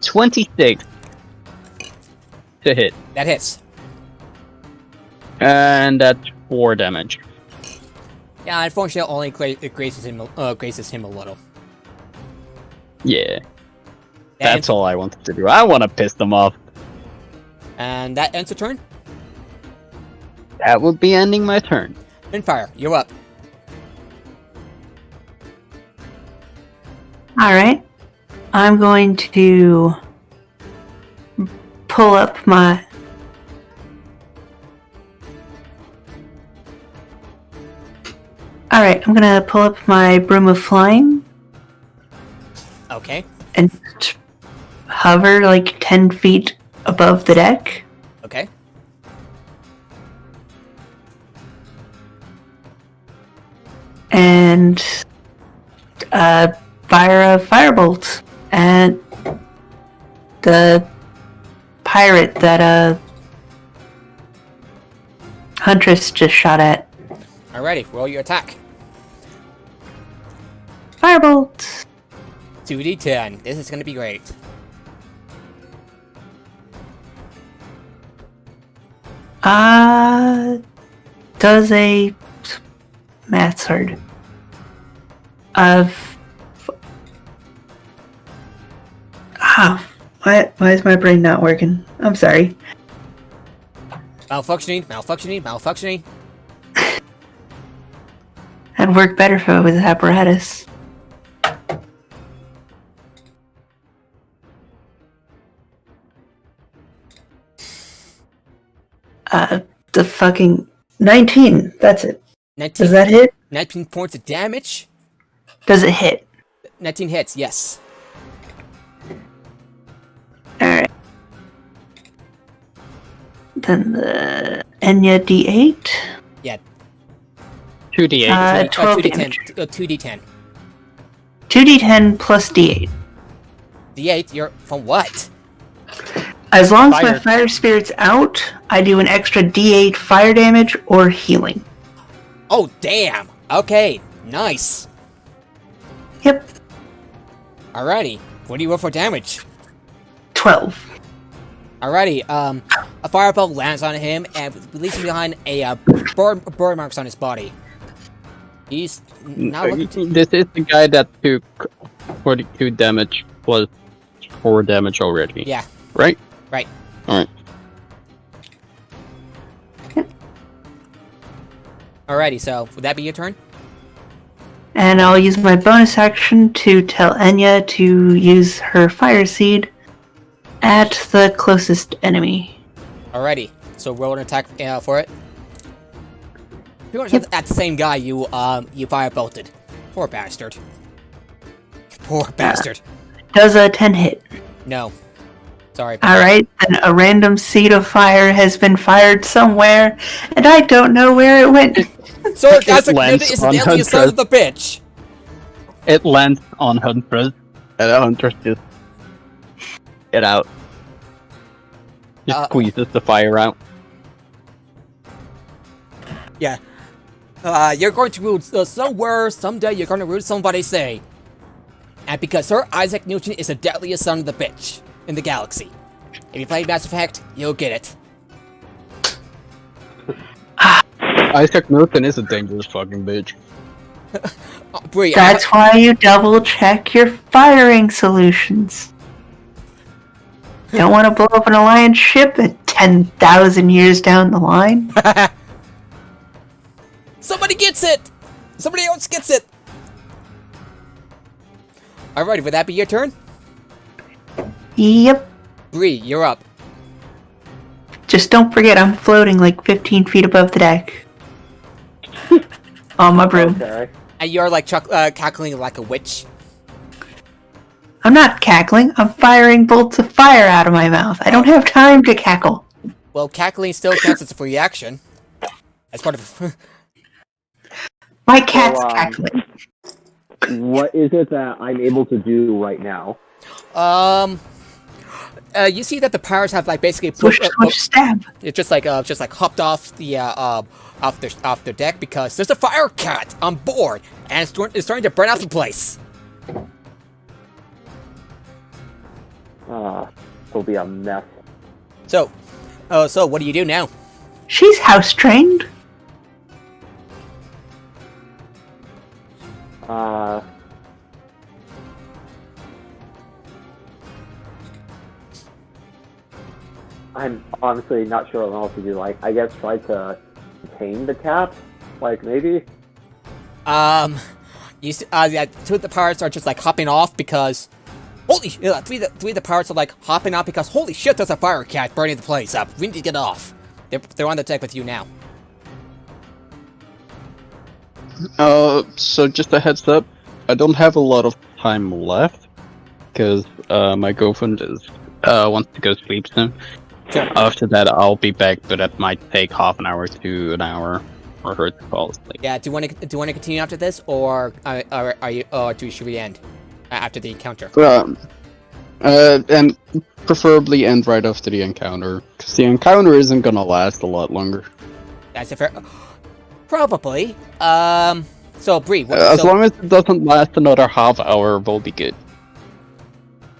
[SPEAKER 4] 26 to hit.
[SPEAKER 1] That hits.
[SPEAKER 4] And that's 4 damage.
[SPEAKER 1] Yeah, unfortunately, only graces him a little.
[SPEAKER 4] Yeah. That's all I wanted to do. I want to piss them off.
[SPEAKER 1] And that ends the turn.
[SPEAKER 4] That would be ending my turn.
[SPEAKER 1] Finfire, you're up.
[SPEAKER 5] Alright. I'm going to pull up my... Alright, I'm gonna pull up my Broom of Flying
[SPEAKER 1] Okay.
[SPEAKER 5] and hover like 10 feet above the deck.
[SPEAKER 1] Okay.
[SPEAKER 5] And fire a firebolt at the pirate that Huntress just shot at.
[SPEAKER 1] Alrighty, roll your attack.
[SPEAKER 5] Firebolt!
[SPEAKER 1] 2d10. This is gonna be great.
[SPEAKER 5] Does a math's hard. Why is my brain not working? I'm sorry.
[SPEAKER 1] Malfunctioning.
[SPEAKER 5] That'd work better if it was apparatus. The fucking 19. That's it.
[SPEAKER 1] 19,
[SPEAKER 5] Does that hit?
[SPEAKER 1] 19 points of damage?
[SPEAKER 5] Does it hit?
[SPEAKER 1] 19 hits, yes.
[SPEAKER 5] Alright. Then the Enya D8.
[SPEAKER 1] Yeah.
[SPEAKER 4] 2d8.
[SPEAKER 5] 12
[SPEAKER 1] 2d10.
[SPEAKER 5] damage.
[SPEAKER 1] 2d10.
[SPEAKER 5] 2d10 plus D8.
[SPEAKER 1] D8, you're from what?
[SPEAKER 5] As long as my
[SPEAKER 4] Fire.
[SPEAKER 5] fire spirit's out, I do an extra D8 fire damage or healing.
[SPEAKER 1] Oh, damn. Okay, nice.
[SPEAKER 5] Yep.
[SPEAKER 1] Alrighty, what do you roll for damage?
[SPEAKER 5] 12.
[SPEAKER 1] Alrighty, a fireball lands on him and leaves him behind a burn marks on his body. He's now looking to...
[SPEAKER 4] This is the guy that took 42 damage plus 4 damage already.
[SPEAKER 1] Yeah,
[SPEAKER 4] Right?
[SPEAKER 1] right.
[SPEAKER 4] Alright.
[SPEAKER 1] Alrighty, so would that be your turn?
[SPEAKER 5] And I'll use my bonus action to tell Enya to use her fire seed at the closest enemy.
[SPEAKER 1] Alrighty, so roll an attack for it. Pretty much at the same guy you firebolted. Poor bastard. Poor bastard.
[SPEAKER 5] Does a 10 hit?
[SPEAKER 1] No. Sorry.
[SPEAKER 5] Alright, then a random seed of fire has been fired somewhere, and I don't know where it went.
[SPEAKER 1] So guys,
[SPEAKER 4] lands
[SPEAKER 1] is
[SPEAKER 4] on
[SPEAKER 1] an alien son of the bitch.
[SPEAKER 4] It lands on Huntress, and Huntress just get out. Just squeezes the fire out.
[SPEAKER 1] Yeah. You're going to rule somewhere, someday you're going to rule somebody say. And because Sir Isaac Newton is the deadliest son of the bitch in the galaxy. If you play Mass Effect, you'll get it.
[SPEAKER 4] Isaac Newton is a dangerous fucking bitch.
[SPEAKER 1] Bree,
[SPEAKER 5] That's why you double check your firing solutions. Don't want to blow up an Alliance ship at 10,000 years down the line?
[SPEAKER 1] Somebody gets it! Somebody else gets it! Alrighty, would that be your turn?
[SPEAKER 5] Yep.
[SPEAKER 1] Bree, you're up.
[SPEAKER 5] Just don't forget I'm floating like 15 feet above the deck. On my broom.
[SPEAKER 3] Okay.
[SPEAKER 1] And you're like cackling like a witch.
[SPEAKER 5] I'm not cackling, I'm firing bolts of fire out of my mouth. I don't have time to cackle.
[SPEAKER 1] Well, cackling still counts as a free action. As part of...
[SPEAKER 5] My cat's
[SPEAKER 3] So,
[SPEAKER 5] cackling.
[SPEAKER 3] What is it that I'm able to do right now?
[SPEAKER 1] You see that the pirates have like basically
[SPEAKER 5] Push, push, stab.
[SPEAKER 1] it's just like hopped off the off their deck because there's a fire cat on board and it's starting to burn out the place.
[SPEAKER 3] It'll be a mess.
[SPEAKER 1] So what do you do now?
[SPEAKER 5] She's house trained.
[SPEAKER 3] I'm honestly not sure what else to do. Like, I guess try to contain the cat? Like, maybe?
[SPEAKER 1] You see, yeah, two of the pirates are just like hopping off because three of the pirates are like hopping off because holy shit, there's a fire cat burning the place up. We need to get off. They're on the deck with you now.
[SPEAKER 4] So just a heads up, I don't have a lot of time left, because my girlfriend wants to go sleep soon.
[SPEAKER 1] Sure.
[SPEAKER 4] After that, I'll be back, but that might take half an hour to an hour for her to fall asleep.
[SPEAKER 1] Yeah, do you want to continue after this, or should we end after the encounter?
[SPEAKER 4] And preferably end right after the encounter, because the encounter isn't gonna last a lot longer.
[SPEAKER 1] That's a fair... Probably. So, Bree,
[SPEAKER 4] As long as it doesn't last another half hour, we'll be good.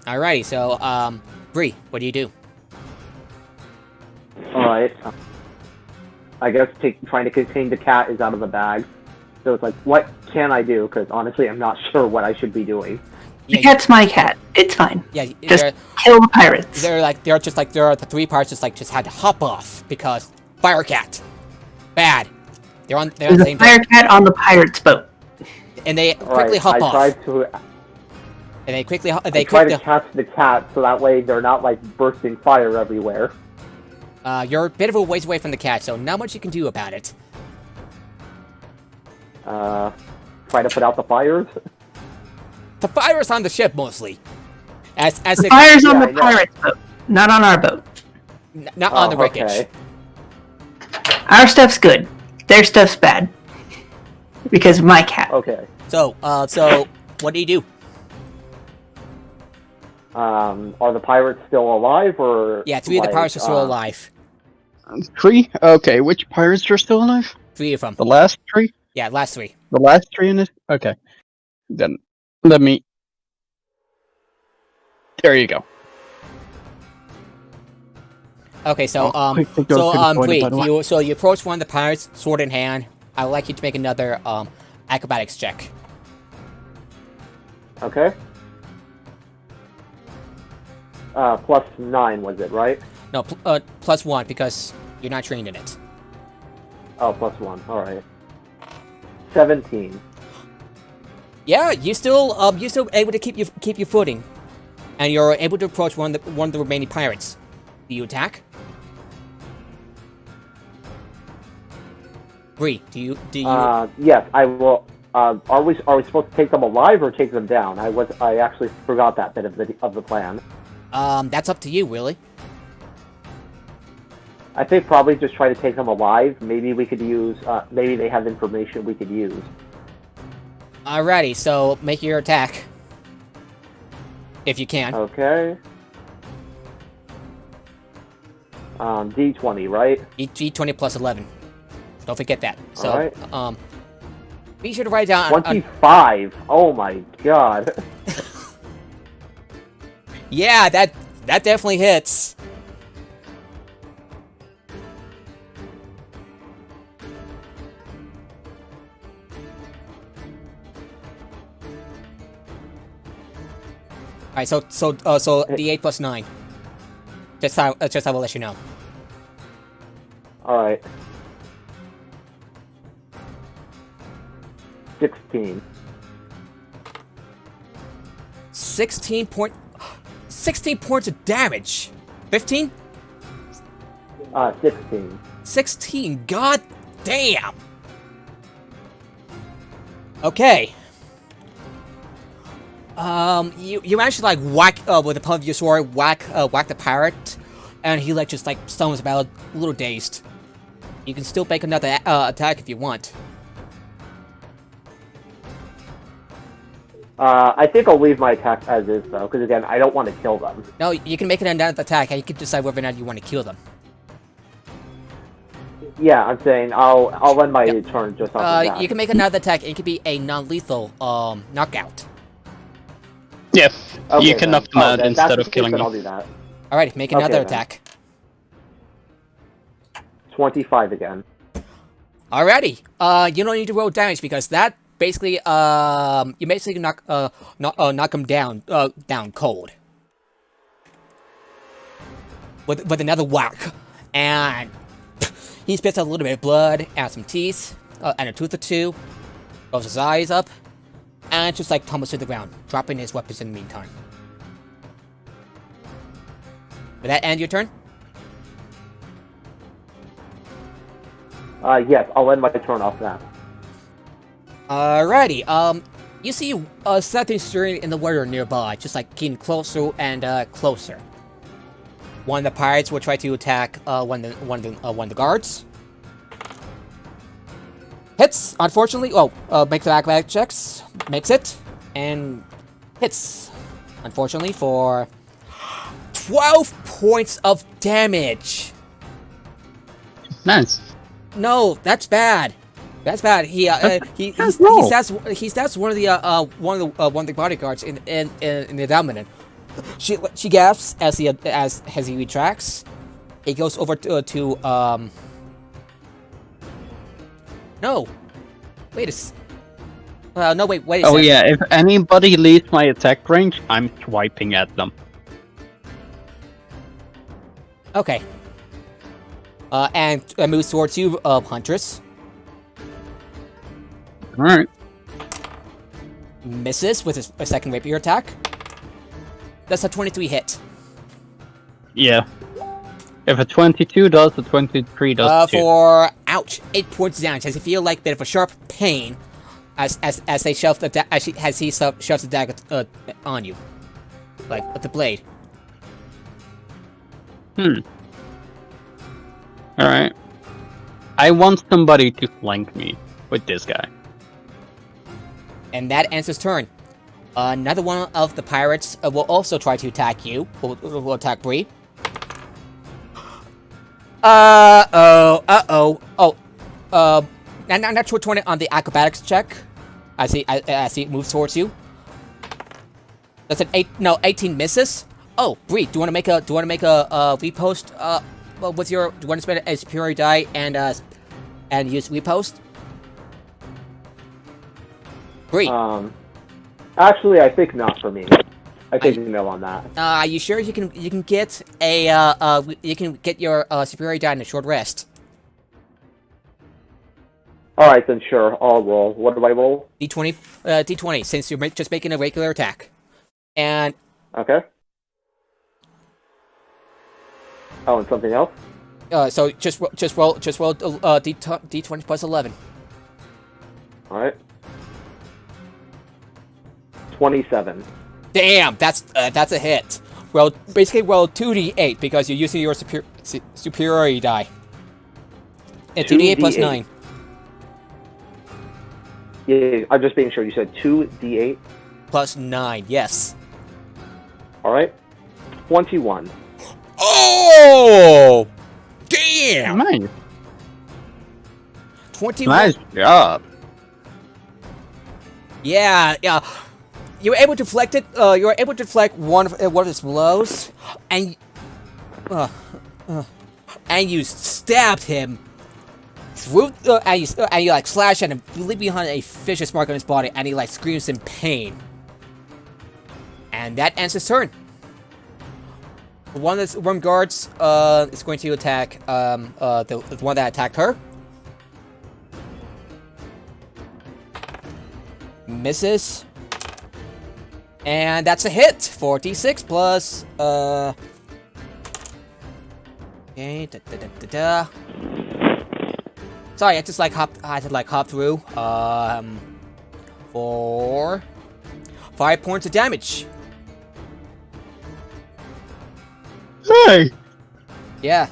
[SPEAKER 1] Alrighty, so, Bree, what do you do?
[SPEAKER 3] Alright. I guess trying to contain the cat is out of the bag. So it's like, what can I do? Because honestly, I'm not sure what I should be doing.
[SPEAKER 5] The cat's my cat. It's fine.
[SPEAKER 1] Yeah,
[SPEAKER 5] Just kill the pirates.
[SPEAKER 1] there are the 3 pirates just had to hop off because fire cat. Bad. They're on the
[SPEAKER 5] There's
[SPEAKER 1] same
[SPEAKER 5] a fire cat on the pirate's boat.
[SPEAKER 1] and they quickly
[SPEAKER 3] Alright,
[SPEAKER 1] hop off.
[SPEAKER 3] I try to catch the cat so that way they're not like bursting fire everywhere.
[SPEAKER 1] You're a bit of a ways away from the cat, so not much you can do about it.
[SPEAKER 3] Try to put out the fires.
[SPEAKER 1] The fire's on the ship mostly.
[SPEAKER 5] The fire's on the pirate's boat, not on our boat.
[SPEAKER 1] Not on the wreckage.
[SPEAKER 3] Okay.
[SPEAKER 5] Our stuff's good. Their stuff's bad. Because of my cat.
[SPEAKER 3] Okay.
[SPEAKER 1] So what do you do?
[SPEAKER 3] Are the pirates still alive, or...
[SPEAKER 1] Yeah, 3 of the pirates are still alive.
[SPEAKER 4] 3? Okay, which pirates are still alive?
[SPEAKER 1] 3 of them.
[SPEAKER 4] The last 3?
[SPEAKER 1] Yeah, last 3.
[SPEAKER 4] The last 3 in it? Okay. Then, let me... There you go.
[SPEAKER 1] Okay, so,
[SPEAKER 4] quickly go to the point,
[SPEAKER 1] Bree,
[SPEAKER 4] by the way.
[SPEAKER 1] you approach one of the pirates, sword in hand. I would like you to make another, acrobatics check.
[SPEAKER 3] Okay. +9 was it, right?
[SPEAKER 1] No, +1, because you're not trained in it.
[SPEAKER 3] Oh, +1. Alright. 17.
[SPEAKER 1] Yeah, you still able to keep your footing, and you're able to approach one of the remaining pirates. Do you attack? Bree, do you?
[SPEAKER 3] Yes, I will. Are we supposed to take them alive or take them down? I actually forgot that bit of the plan.
[SPEAKER 1] That's up to you, really.
[SPEAKER 3] I think probably just try to take them alive. Maybe we could use. Maybe they have information we could use.
[SPEAKER 1] Alrighty, so make your attack. If you can.
[SPEAKER 3] Okay. D20, right?
[SPEAKER 1] D20 plus 11. Don't forget that. So,
[SPEAKER 3] Alright.
[SPEAKER 1] Be sure to write down.
[SPEAKER 3] 25. Oh my god.
[SPEAKER 1] Yeah, that definitely hits. Alright, so D8 plus 9. Just how I will let you know.
[SPEAKER 3] Alright. 16.
[SPEAKER 1] 16 points of damage. 15?
[SPEAKER 3] 16.
[SPEAKER 1] 16. God damn. Okay. You actually like whack with the point of your sword, whack the pirate, and he like just like stumbles about, a little dazed. You can still make another attack if you want.
[SPEAKER 3] I think I'll leave my attack as is though, because again, I don't want to kill them.
[SPEAKER 1] No, you can make another attack, and you can decide whether or not you want to kill them.
[SPEAKER 3] Yeah, I'm saying I'll end my turn just off of that.
[SPEAKER 1] You can make another attack. It could be a non-lethal knockout.
[SPEAKER 4] Yeah,
[SPEAKER 3] Okay,
[SPEAKER 4] you can knock them out
[SPEAKER 3] then
[SPEAKER 4] instead
[SPEAKER 3] that's
[SPEAKER 4] of
[SPEAKER 3] the case,
[SPEAKER 4] killing
[SPEAKER 3] then
[SPEAKER 4] them.
[SPEAKER 3] I'll do that.
[SPEAKER 1] Alright, make another
[SPEAKER 3] then.
[SPEAKER 1] attack.
[SPEAKER 3] 25 again.
[SPEAKER 1] Alrighty. You don't need to roll damage because that basically you basically knock him down cold. With another whack, and he spits out a little bit of blood and some teeth and a tooth or two. Closes his eyes up, and just like tumbles to the ground, dropping his weapons in the meantime. Would that end your turn?
[SPEAKER 3] Yes, I'll end my turn off that.
[SPEAKER 1] Alrighty, you see something stirring in the water nearby, just like getting closer and closer. One of the pirates will try to attack one of the guards. Hits, unfortunately. Oh, makes the acrobatic checks. Makes it. And hits, unfortunately, for 12 points of damage.
[SPEAKER 4] Nice.
[SPEAKER 1] No, that's bad. That's bad. He
[SPEAKER 4] roll.
[SPEAKER 1] stabs one of the bodyguards in the abdomen. She gasps as he retracts. He goes over to no. Wait no, wait a
[SPEAKER 4] Oh
[SPEAKER 1] second.
[SPEAKER 4] yeah, if anybody leaves my attack range, I'm swiping at them.
[SPEAKER 1] Okay. And moves towards you, Huntress.
[SPEAKER 4] Alright.
[SPEAKER 1] Misses with a second rapier attack. That's a 23 hit.
[SPEAKER 4] Yeah. If a 22 does, a 23 does too.
[SPEAKER 1] For ouch, 8 points of damage. As you feel like a bit of a sharp pain as they shove as he shoves the dagger on you, like with the blade.
[SPEAKER 4] Alright. I want somebody to flank me with this guy.
[SPEAKER 1] And that ends his turn. Another one of the pirates will also try to attack you. Will attack Bree. Natural 20 on the acrobatics check as he moves towards you. That's an 18 misses. Oh, Bree, do you want to make a repost with your? Do you want to spend a superior die and use repost? Bree.
[SPEAKER 3] Actually, I think not for me. I think no on that.
[SPEAKER 1] Are you sure you can get your superior die in a short rest?
[SPEAKER 3] All right, then sure, I'll roll. What do I roll?
[SPEAKER 1] D20, since you're just making a regular attack, and
[SPEAKER 3] Okay. Oh, and something else?
[SPEAKER 1] so just roll D20 plus 11.
[SPEAKER 3] All right. 27.
[SPEAKER 1] Damn, that's a hit. Well, basically roll 2d8 because you're using your superiority die. And 2d8 plus 9.
[SPEAKER 3] Yeah, I'm just being sure. You said 2d8?
[SPEAKER 1] Plus 9, yes.
[SPEAKER 3] All right. 21.
[SPEAKER 1] Oh! Damn!
[SPEAKER 4] Nice.
[SPEAKER 1] 21.
[SPEAKER 4] Nice job.
[SPEAKER 1] Yeah. You were able to deflect it. You were able to deflect one of his blows, and you stabbed him through. And you like slash at him, leave behind a vicious mark on his body, and he like screams in pain. And that ends his turn. One of the worm guards is going to attack the one that attacked her. Misses. And that's a hit for D6 plus okay, Sorry, I just like hop through. For 5 points of damage.
[SPEAKER 4] Hey.
[SPEAKER 1] Yeah.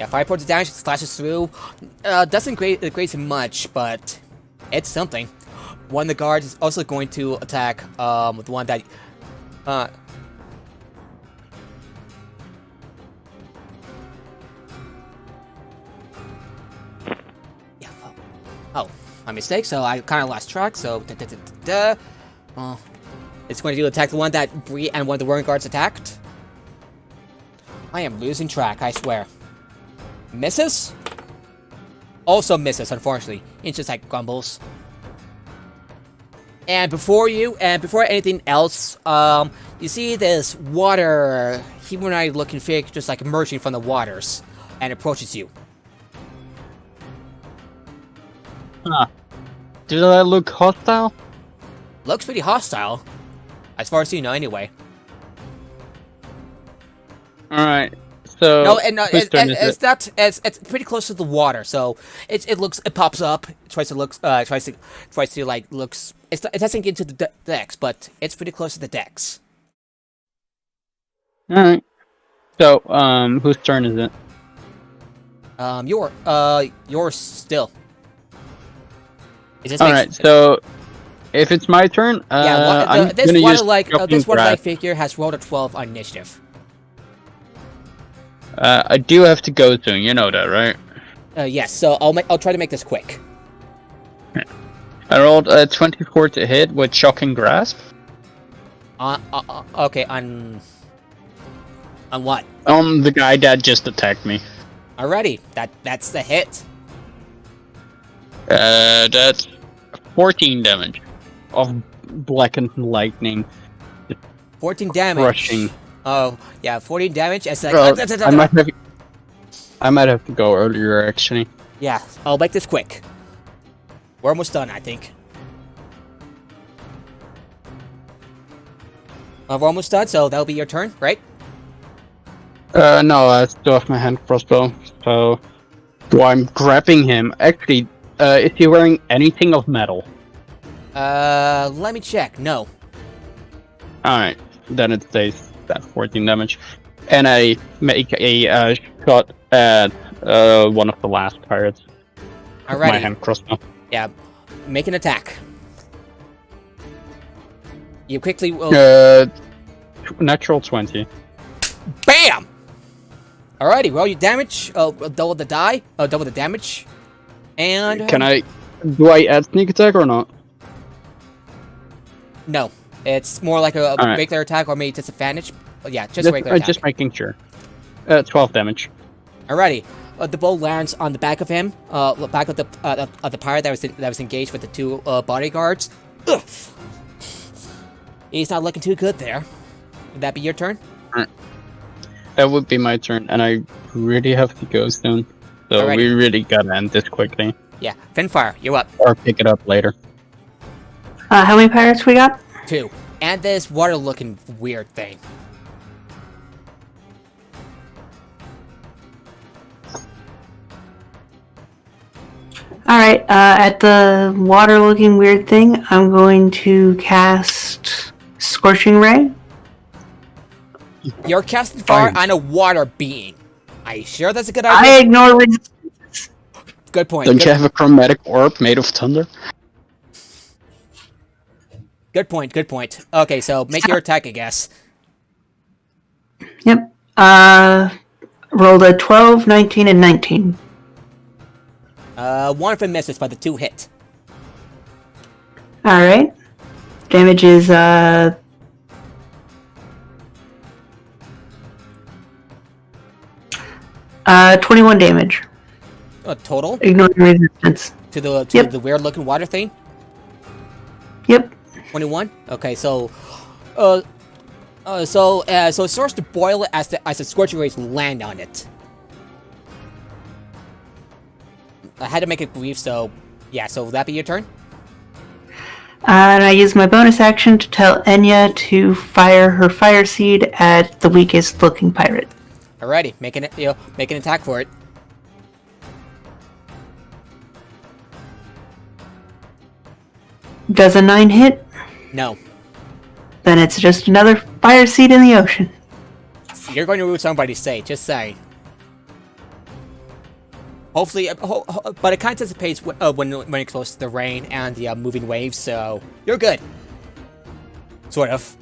[SPEAKER 1] 5 points of damage, slashes through. Doesn't graze him much, but it's something. One of the guards is also going to attack with one that my mistake, so I kind of lost track, so it's going to attack the one that Bree and one of the worm guards attacked. I am losing track, I swear. Misses? Also misses, unfortunately. It just like grumbles. And before anything else, you see this water humanoid looking figure just like emerging from the waters and approaches you.
[SPEAKER 4] Huh. Did that look hostile?
[SPEAKER 1] Looks pretty hostile. As far as you know, anyway.
[SPEAKER 4] Alright, so...
[SPEAKER 1] No, and
[SPEAKER 4] whose turn is
[SPEAKER 1] it's
[SPEAKER 4] it?
[SPEAKER 1] not. It's pretty close to the water, so it pops up. It tries to looks. It doesn't get into the decks, but it's pretty close to the decks.
[SPEAKER 4] Alright. So, whose turn is it?
[SPEAKER 1] Yours still.
[SPEAKER 4] Alright, so if it's my turn, I'm
[SPEAKER 1] this
[SPEAKER 4] gonna use
[SPEAKER 1] this
[SPEAKER 4] Grab.
[SPEAKER 1] water-like figure has rolled a 12 on initiative.
[SPEAKER 4] I do have to go soon, you know that, right?
[SPEAKER 1] Yes. So I'll try to make this quick.
[SPEAKER 4] I rolled a 24 to hit with shocking grasp.
[SPEAKER 1] Okay. On what?
[SPEAKER 4] The guy that just attacked me.
[SPEAKER 1] Alrighty. That's the hit.
[SPEAKER 4] That's 14 damage of blackened lightning.
[SPEAKER 1] 14 damage.
[SPEAKER 4] Crushing.
[SPEAKER 1] Oh yeah, 14 damage. It's like
[SPEAKER 4] Well, I might have to go earlier actually.
[SPEAKER 1] yeah. I'll make this quick. We're almost done, I think. We're almost done, so that'll be your turn, right?
[SPEAKER 4] No, I still have my hand crossbow, so I'm grabbing him. Actually, is he wearing anything of metal?
[SPEAKER 1] Let me check. No.
[SPEAKER 4] Alright, then it stays that 14 damage. And I make a shot at one of the last pirates. with My
[SPEAKER 1] Alrighty.
[SPEAKER 4] hand crossbow.
[SPEAKER 1] Yeah. Make an attack. You quickly will.
[SPEAKER 4] Natural 20.
[SPEAKER 1] Bam! Alrighty, roll your damage. Double the die. Double the damage. And
[SPEAKER 4] Do I add sneak attack or not?
[SPEAKER 1] no, it's more like a
[SPEAKER 4] Alright.
[SPEAKER 1] regular attack or maybe disadvantage. Yeah, just a regular attack.
[SPEAKER 4] Just making sure. 12 damage.
[SPEAKER 1] Alrighty, the bow lands on the back of him. Back of the pirate that was engaged with the two bodyguards. Ugh. He's not looking too good there. Would that be your turn?
[SPEAKER 4] That would be my turn, and I really have to go soon. So
[SPEAKER 1] Alrighty.
[SPEAKER 4] we really gotta end this quickly.
[SPEAKER 1] Yeah, Finfire, you're up.
[SPEAKER 4] Or pick it up later.
[SPEAKER 5] How many pirates we got?
[SPEAKER 1] 2. And this water-looking weird thing.
[SPEAKER 5] Alright, at the water-looking weird thing, I'm going to cast Scorching Ray.
[SPEAKER 1] You're casting fire on a water being. Are you sure that's a good
[SPEAKER 5] I
[SPEAKER 1] idea?
[SPEAKER 5] ignore resistance.
[SPEAKER 1] Good point.
[SPEAKER 4] Don't
[SPEAKER 1] Good,
[SPEAKER 4] you have a chromatic orb made of thunder?
[SPEAKER 1] good point. Good point. Okay, so make your attack, I guess.
[SPEAKER 5] Yep. Rolled a 12, 19, and 19.
[SPEAKER 1] One of them misses, but the 2 hit.
[SPEAKER 5] Alright. Damage is, 21 damage.
[SPEAKER 1] Total
[SPEAKER 5] Ignoring resistance.
[SPEAKER 1] to the
[SPEAKER 5] Yep.
[SPEAKER 1] weird-looking water thing.
[SPEAKER 5] Yep.
[SPEAKER 1] 21. Okay, so it starts to boil it as the scorching rays land on it. I had to make it brief, so yeah. So will that be your turn?
[SPEAKER 5] And I use my bonus action to tell Enya to fire her fire seed at the weakest looking pirate.
[SPEAKER 1] Alrighty, make an attack for it.
[SPEAKER 5] Does a 9 hit?
[SPEAKER 1] No,
[SPEAKER 5] Then it's just another fire seed in the ocean.
[SPEAKER 1] you're going to ruin somebody's day. Just saying. Hopefully, but it kind of dissipates when it's close to the rain and the moving waves, so you're good. Sort of.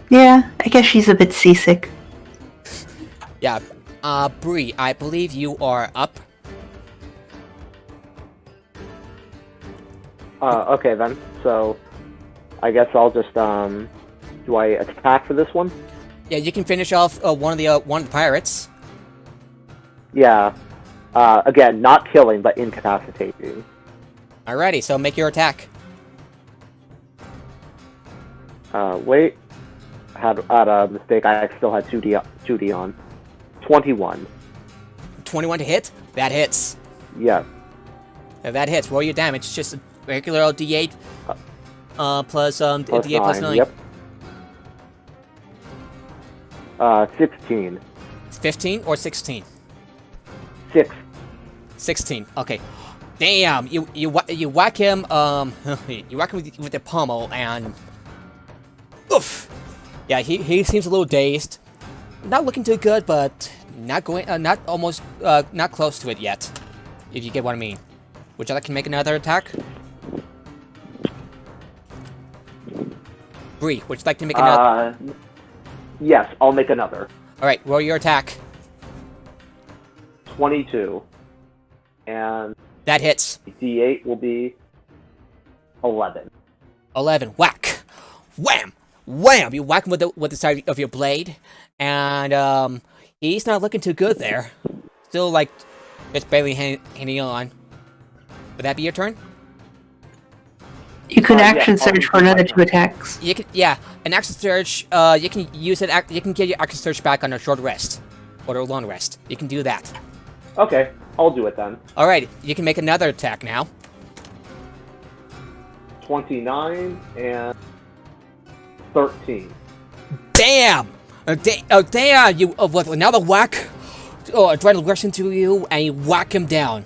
[SPEAKER 5] Yeah, I guess she's a bit seasick.
[SPEAKER 1] Yeah. Bree, I believe you are up.
[SPEAKER 3] Okay then. So, I guess I'll just do I attack for this one?
[SPEAKER 1] Yeah, you can finish off one of the pirates.
[SPEAKER 3] Yeah. Again, not killing, but incapacitating.
[SPEAKER 1] Alrighty, so make your attack.
[SPEAKER 3] Wait. Had a mistake. I still had 2D on. 21.
[SPEAKER 1] 21 to hit. That hits.
[SPEAKER 3] Yes.
[SPEAKER 1] That hits. Roll your damage. It's just a regular old D8 plus
[SPEAKER 3] Plus
[SPEAKER 1] D8 plus 9.
[SPEAKER 3] Yep. 16.
[SPEAKER 1] It's 15 or 16.
[SPEAKER 3] 6.
[SPEAKER 1] 16. Okay. Damn. You whack him. You whack him with the pommel and. Oof. Yeah. He seems a little dazed. Not looking too good, but not going. Not close to it yet. If you get what I mean. Would you like to make another attack? Bree, would you like to make another?
[SPEAKER 3] Yes, I'll make another.
[SPEAKER 1] Alright, roll your attack.
[SPEAKER 3] 22. And
[SPEAKER 1] That hits.
[SPEAKER 3] D8 will be 11.
[SPEAKER 1] 11. Whack. Wham. Wham. You whack him with the side of your blade, and he's not looking too good there. Still like just barely hanging on. Would that be your turn?
[SPEAKER 5] You can
[SPEAKER 3] Yeah,
[SPEAKER 5] action
[SPEAKER 3] I'll
[SPEAKER 5] search for
[SPEAKER 3] use my
[SPEAKER 5] another
[SPEAKER 3] turn.
[SPEAKER 5] 2 attacks.
[SPEAKER 1] You can, yeah, an action search. You can use it. You can get your action search back on a short rest or a long rest. You can do that.
[SPEAKER 3] Okay, I'll do it then.
[SPEAKER 1] All right, you can make another attack now.
[SPEAKER 3] 29 and 13.
[SPEAKER 1] Damn! Damn! You with another whack. Adrenaline rushes into you, and you whack him down.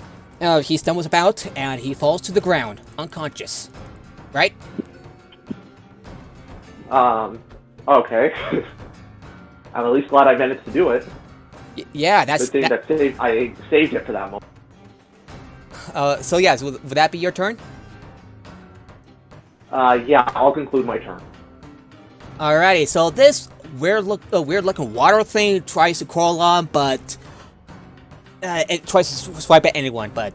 [SPEAKER 1] He stumbles about, and he falls to the ground, unconscious. Right?
[SPEAKER 3] Okay. I'm at least glad I managed to do it.
[SPEAKER 1] Yeah, that's.
[SPEAKER 3] Good thing that I saved it for that moment.
[SPEAKER 1] So yeah, so would that be your turn?
[SPEAKER 3] Yeah, I'll conclude my turn.
[SPEAKER 1] Alrighty, so this weird-looking water thing tries to crawl on, but it tries to swipe at anyone, but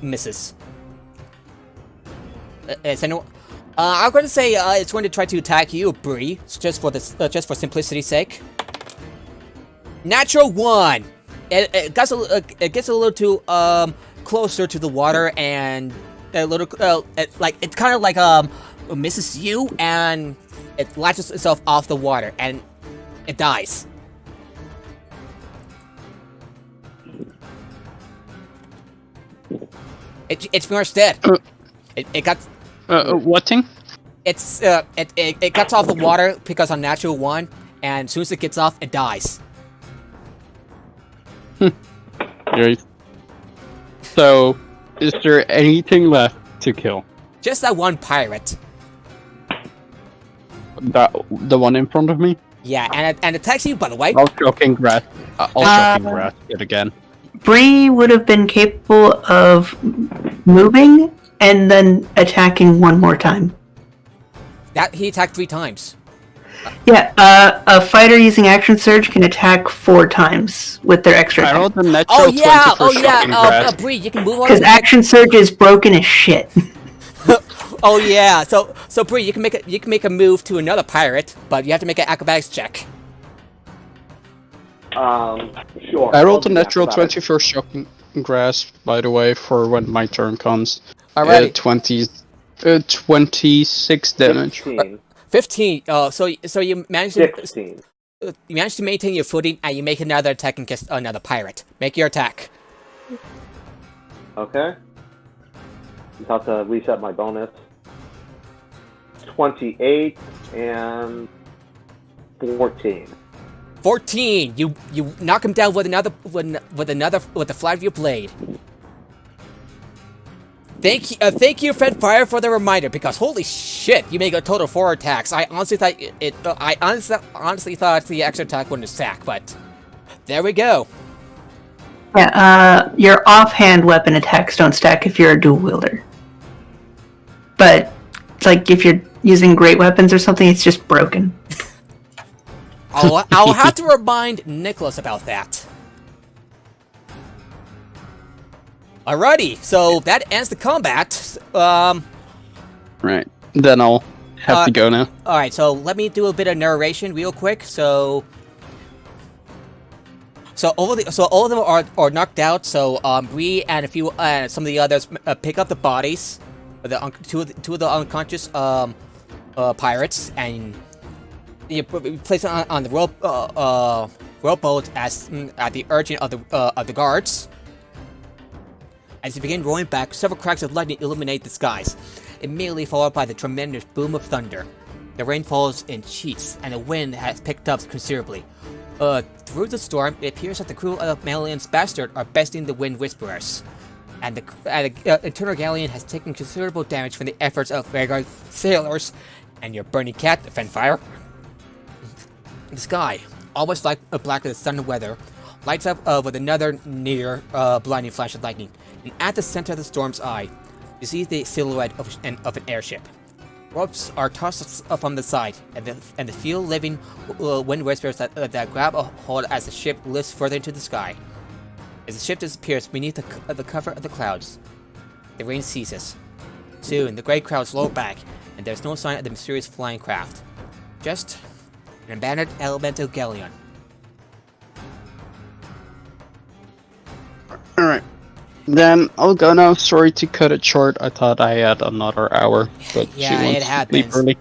[SPEAKER 1] misses. I'm going to say it's going to try to attack you, Bree, just for simplicity's sake. Natural 1. It gets a little too closer to the water, and a little it kind of like misses you, and it latches itself off the water, and it dies. It's pretty much dead. It got.
[SPEAKER 4] What thing?
[SPEAKER 1] It gets off the water because on natural 1, and as soon as it gets off, it dies.
[SPEAKER 4] Right. So, is there anything left to kill?
[SPEAKER 1] Just that one pirate.
[SPEAKER 4] The one in front of me?
[SPEAKER 1] Yeah, and it attacks you, by the way.
[SPEAKER 4] I'll shocking grass. I'll shocking grass it again.
[SPEAKER 5] Bree would have been capable of moving and then attacking one more time.
[SPEAKER 1] That he attacked 3 times.
[SPEAKER 5] Yeah, a fighter using action surge can attack 4 times with their extra
[SPEAKER 4] I
[SPEAKER 5] attack.
[SPEAKER 4] rolled the natural
[SPEAKER 1] Oh
[SPEAKER 4] 20
[SPEAKER 1] yeah,
[SPEAKER 4] for
[SPEAKER 1] oh
[SPEAKER 4] shocking
[SPEAKER 1] yeah.
[SPEAKER 4] grass.
[SPEAKER 1] Bree, you can move on.
[SPEAKER 5] Because action surge is broken as shit.
[SPEAKER 1] Oh yeah. So Bree, you can make a move to another pirate, but you have to make an acrobatics check.
[SPEAKER 3] Sure.
[SPEAKER 4] I
[SPEAKER 3] I'll
[SPEAKER 4] rolled a
[SPEAKER 3] do
[SPEAKER 4] natural
[SPEAKER 3] that.
[SPEAKER 4] 20 for shocking grass, by the way, for when my turn comes.
[SPEAKER 1] Alrighty.
[SPEAKER 4] 26 damage.
[SPEAKER 3] 15.
[SPEAKER 1] 15. So you managed to
[SPEAKER 3] 16.
[SPEAKER 1] maintain your footing, and you make another attack against another pirate. Make your attack.
[SPEAKER 3] Okay. Just have to reset my bonus. 28 and 14.
[SPEAKER 1] 14. You knock him down with the flat of your blade. Thank you, Fred Fire, for the reminder. Because holy shit, you make a total of 4 attacks. I honestly thought I honestly thought the extra attack wouldn't stack, but there we go.
[SPEAKER 5] Yeah, your offhand weapon attacks don't stack if you're a dual wielder. But it's like if you're using great weapons or something, it's just broken.
[SPEAKER 1] I'll have to remind Nicholas about that. Alrighty, so that ends the combat.
[SPEAKER 4] Right. Then I'll have to go now.
[SPEAKER 1] Alright, so let me do a bit of narration real quick. So all of them are knocked out. So Bree and a few some of the others pick up the bodies of two of the unconscious pirates, and you place it on the rowboat as at the urging of the guards. As you begin rolling back, several cracks of lightning illuminate the skies, immediately followed by the tremendous boom of thunder. The rain falls in sheets, and the wind has picked up considerably. Through the storm, it appears that the crew of Malian's Bastard are besting the Wind Whisperers, and the internal galleon has taken considerable damage from the efforts of Vanguard sailors and your burning cat, Fenfire. The sky, almost like a black as the sun and weather, lights up with another near blinding flash of lightning, and at the center of the storm's eye, you see the silhouette of an airship. Ropes are tossed from the side, and the few living wind whisperers that grab a hold as the ship lifts further into the sky. As the ship disappears beneath the cover of the clouds, the rain ceases. Soon, the great clouds roll back, and there's no sign of the mysterious flying craft. Just an abandoned elemental galleon.
[SPEAKER 4] Alright. Then I'll go now. Sorry to cut it short. I thought I had another hour, but
[SPEAKER 1] Yeah,
[SPEAKER 4] she wants
[SPEAKER 1] it
[SPEAKER 4] to
[SPEAKER 1] happens.
[SPEAKER 4] sleep early.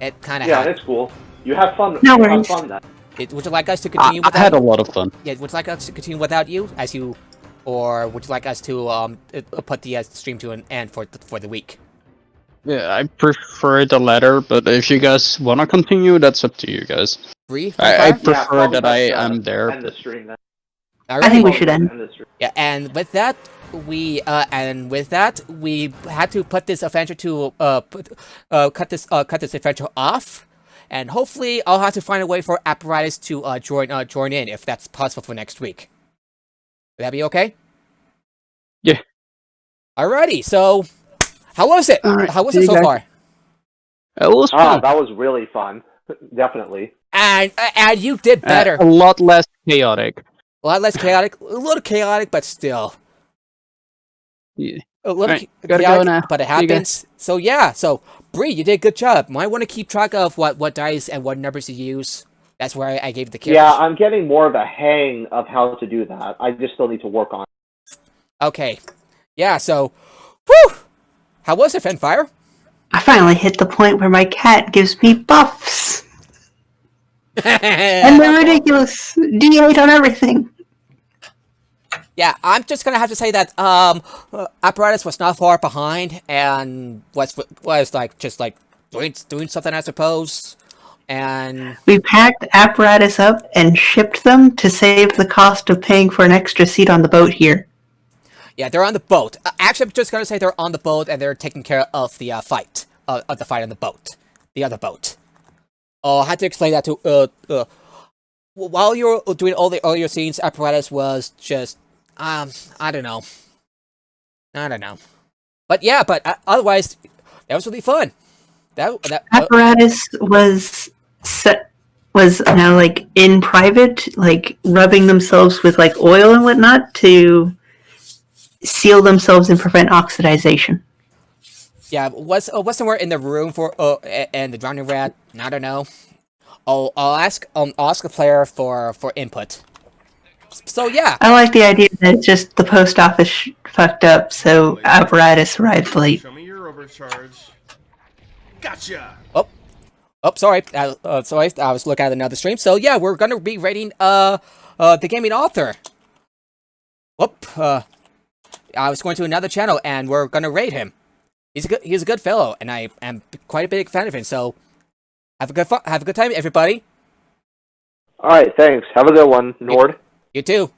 [SPEAKER 1] It kind of
[SPEAKER 3] Yeah,
[SPEAKER 1] happened.
[SPEAKER 3] it's cool. You have fun.
[SPEAKER 5] No
[SPEAKER 3] you have
[SPEAKER 5] worries.
[SPEAKER 3] fun then.
[SPEAKER 1] Would you like us to continue
[SPEAKER 4] I
[SPEAKER 1] without
[SPEAKER 4] had a
[SPEAKER 1] you?
[SPEAKER 4] lot of fun.
[SPEAKER 1] Yeah, would you like us to continue without you, or would you like us to put the stream to an end for the week?
[SPEAKER 4] Yeah, I prefer the latter, but if you guys want to continue, that's up to you guys.
[SPEAKER 1] Free?
[SPEAKER 4] I
[SPEAKER 1] Fire?
[SPEAKER 4] prefer
[SPEAKER 3] probably
[SPEAKER 4] that I
[SPEAKER 3] best,
[SPEAKER 4] am there.
[SPEAKER 3] End the stream then.
[SPEAKER 5] I think we should end.
[SPEAKER 3] End the stream.
[SPEAKER 1] Yeah, and with that, we had to put this adventure to cut this adventure off, and hopefully I'll have to find a way for Apparatus to join in if that's possible for next week. Would that be okay?
[SPEAKER 4] Yeah.
[SPEAKER 1] Alrighty, so how was it?
[SPEAKER 4] Alright,
[SPEAKER 1] How was
[SPEAKER 4] see
[SPEAKER 1] it
[SPEAKER 4] you
[SPEAKER 1] so
[SPEAKER 4] guys.
[SPEAKER 1] far?
[SPEAKER 4] It was fun.
[SPEAKER 3] That was really fun. Definitely.
[SPEAKER 1] And you did better.
[SPEAKER 4] A lot less chaotic.
[SPEAKER 1] A lot less chaotic, a little chaotic, but still.
[SPEAKER 4] Yeah.
[SPEAKER 1] A little
[SPEAKER 4] Alright, gotta
[SPEAKER 1] chaotic,
[SPEAKER 4] go now.
[SPEAKER 1] but it
[SPEAKER 4] See you
[SPEAKER 1] happens. So yeah, so Bree, you did a good job. Might want to keep track of what dice and what numbers you use. That's where I gave the characters.
[SPEAKER 3] Yeah, I'm getting more of a hang of how to do that. I just still need to work on it.
[SPEAKER 1] Okay. Yeah, so whew! How was it, Fenfire?
[SPEAKER 5] I finally hit the point where my cat gives me buffs. And they're ridiculous. D8 on everything.
[SPEAKER 1] Yeah, I'm just gonna have to say that Apparatus was not far behind and was like just like doing something, I suppose. And
[SPEAKER 5] We packed Apparatus up and shipped them to save the cost of paying for an extra seat on the boat here.
[SPEAKER 1] yeah, they're on the boat. Actually, I'm just gonna say they're on the boat and they're taking care of the fight on the boat, the other boat. Oh, I had to explain that to while you were doing all your scenes. Apparatus was just I don't know, but yeah, but otherwise that was really fun.
[SPEAKER 5] Apparatus was now like in private, like rubbing themselves with like oil and whatnot to seal themselves and prevent oxidization.
[SPEAKER 1] Yeah, was somewhere in the room for and the drowning rat. I don't know. I'll ask the player for input. So yeah,
[SPEAKER 5] I like the idea that it's just the post office fucked up, so Apparatus arrived late.
[SPEAKER 7] Show me your overcharge. Gotcha.
[SPEAKER 1] oh sorry, sorry, I was looking at another stream. So yeah, we're gonna be rating the gaming author. Whoop, I was going to another channel and we're gonna rate him. He's a good fellow, and I am quite a big fan of him. So have a good time, everybody.
[SPEAKER 3] All right, thanks. Have a good one, Nord.
[SPEAKER 1] You too.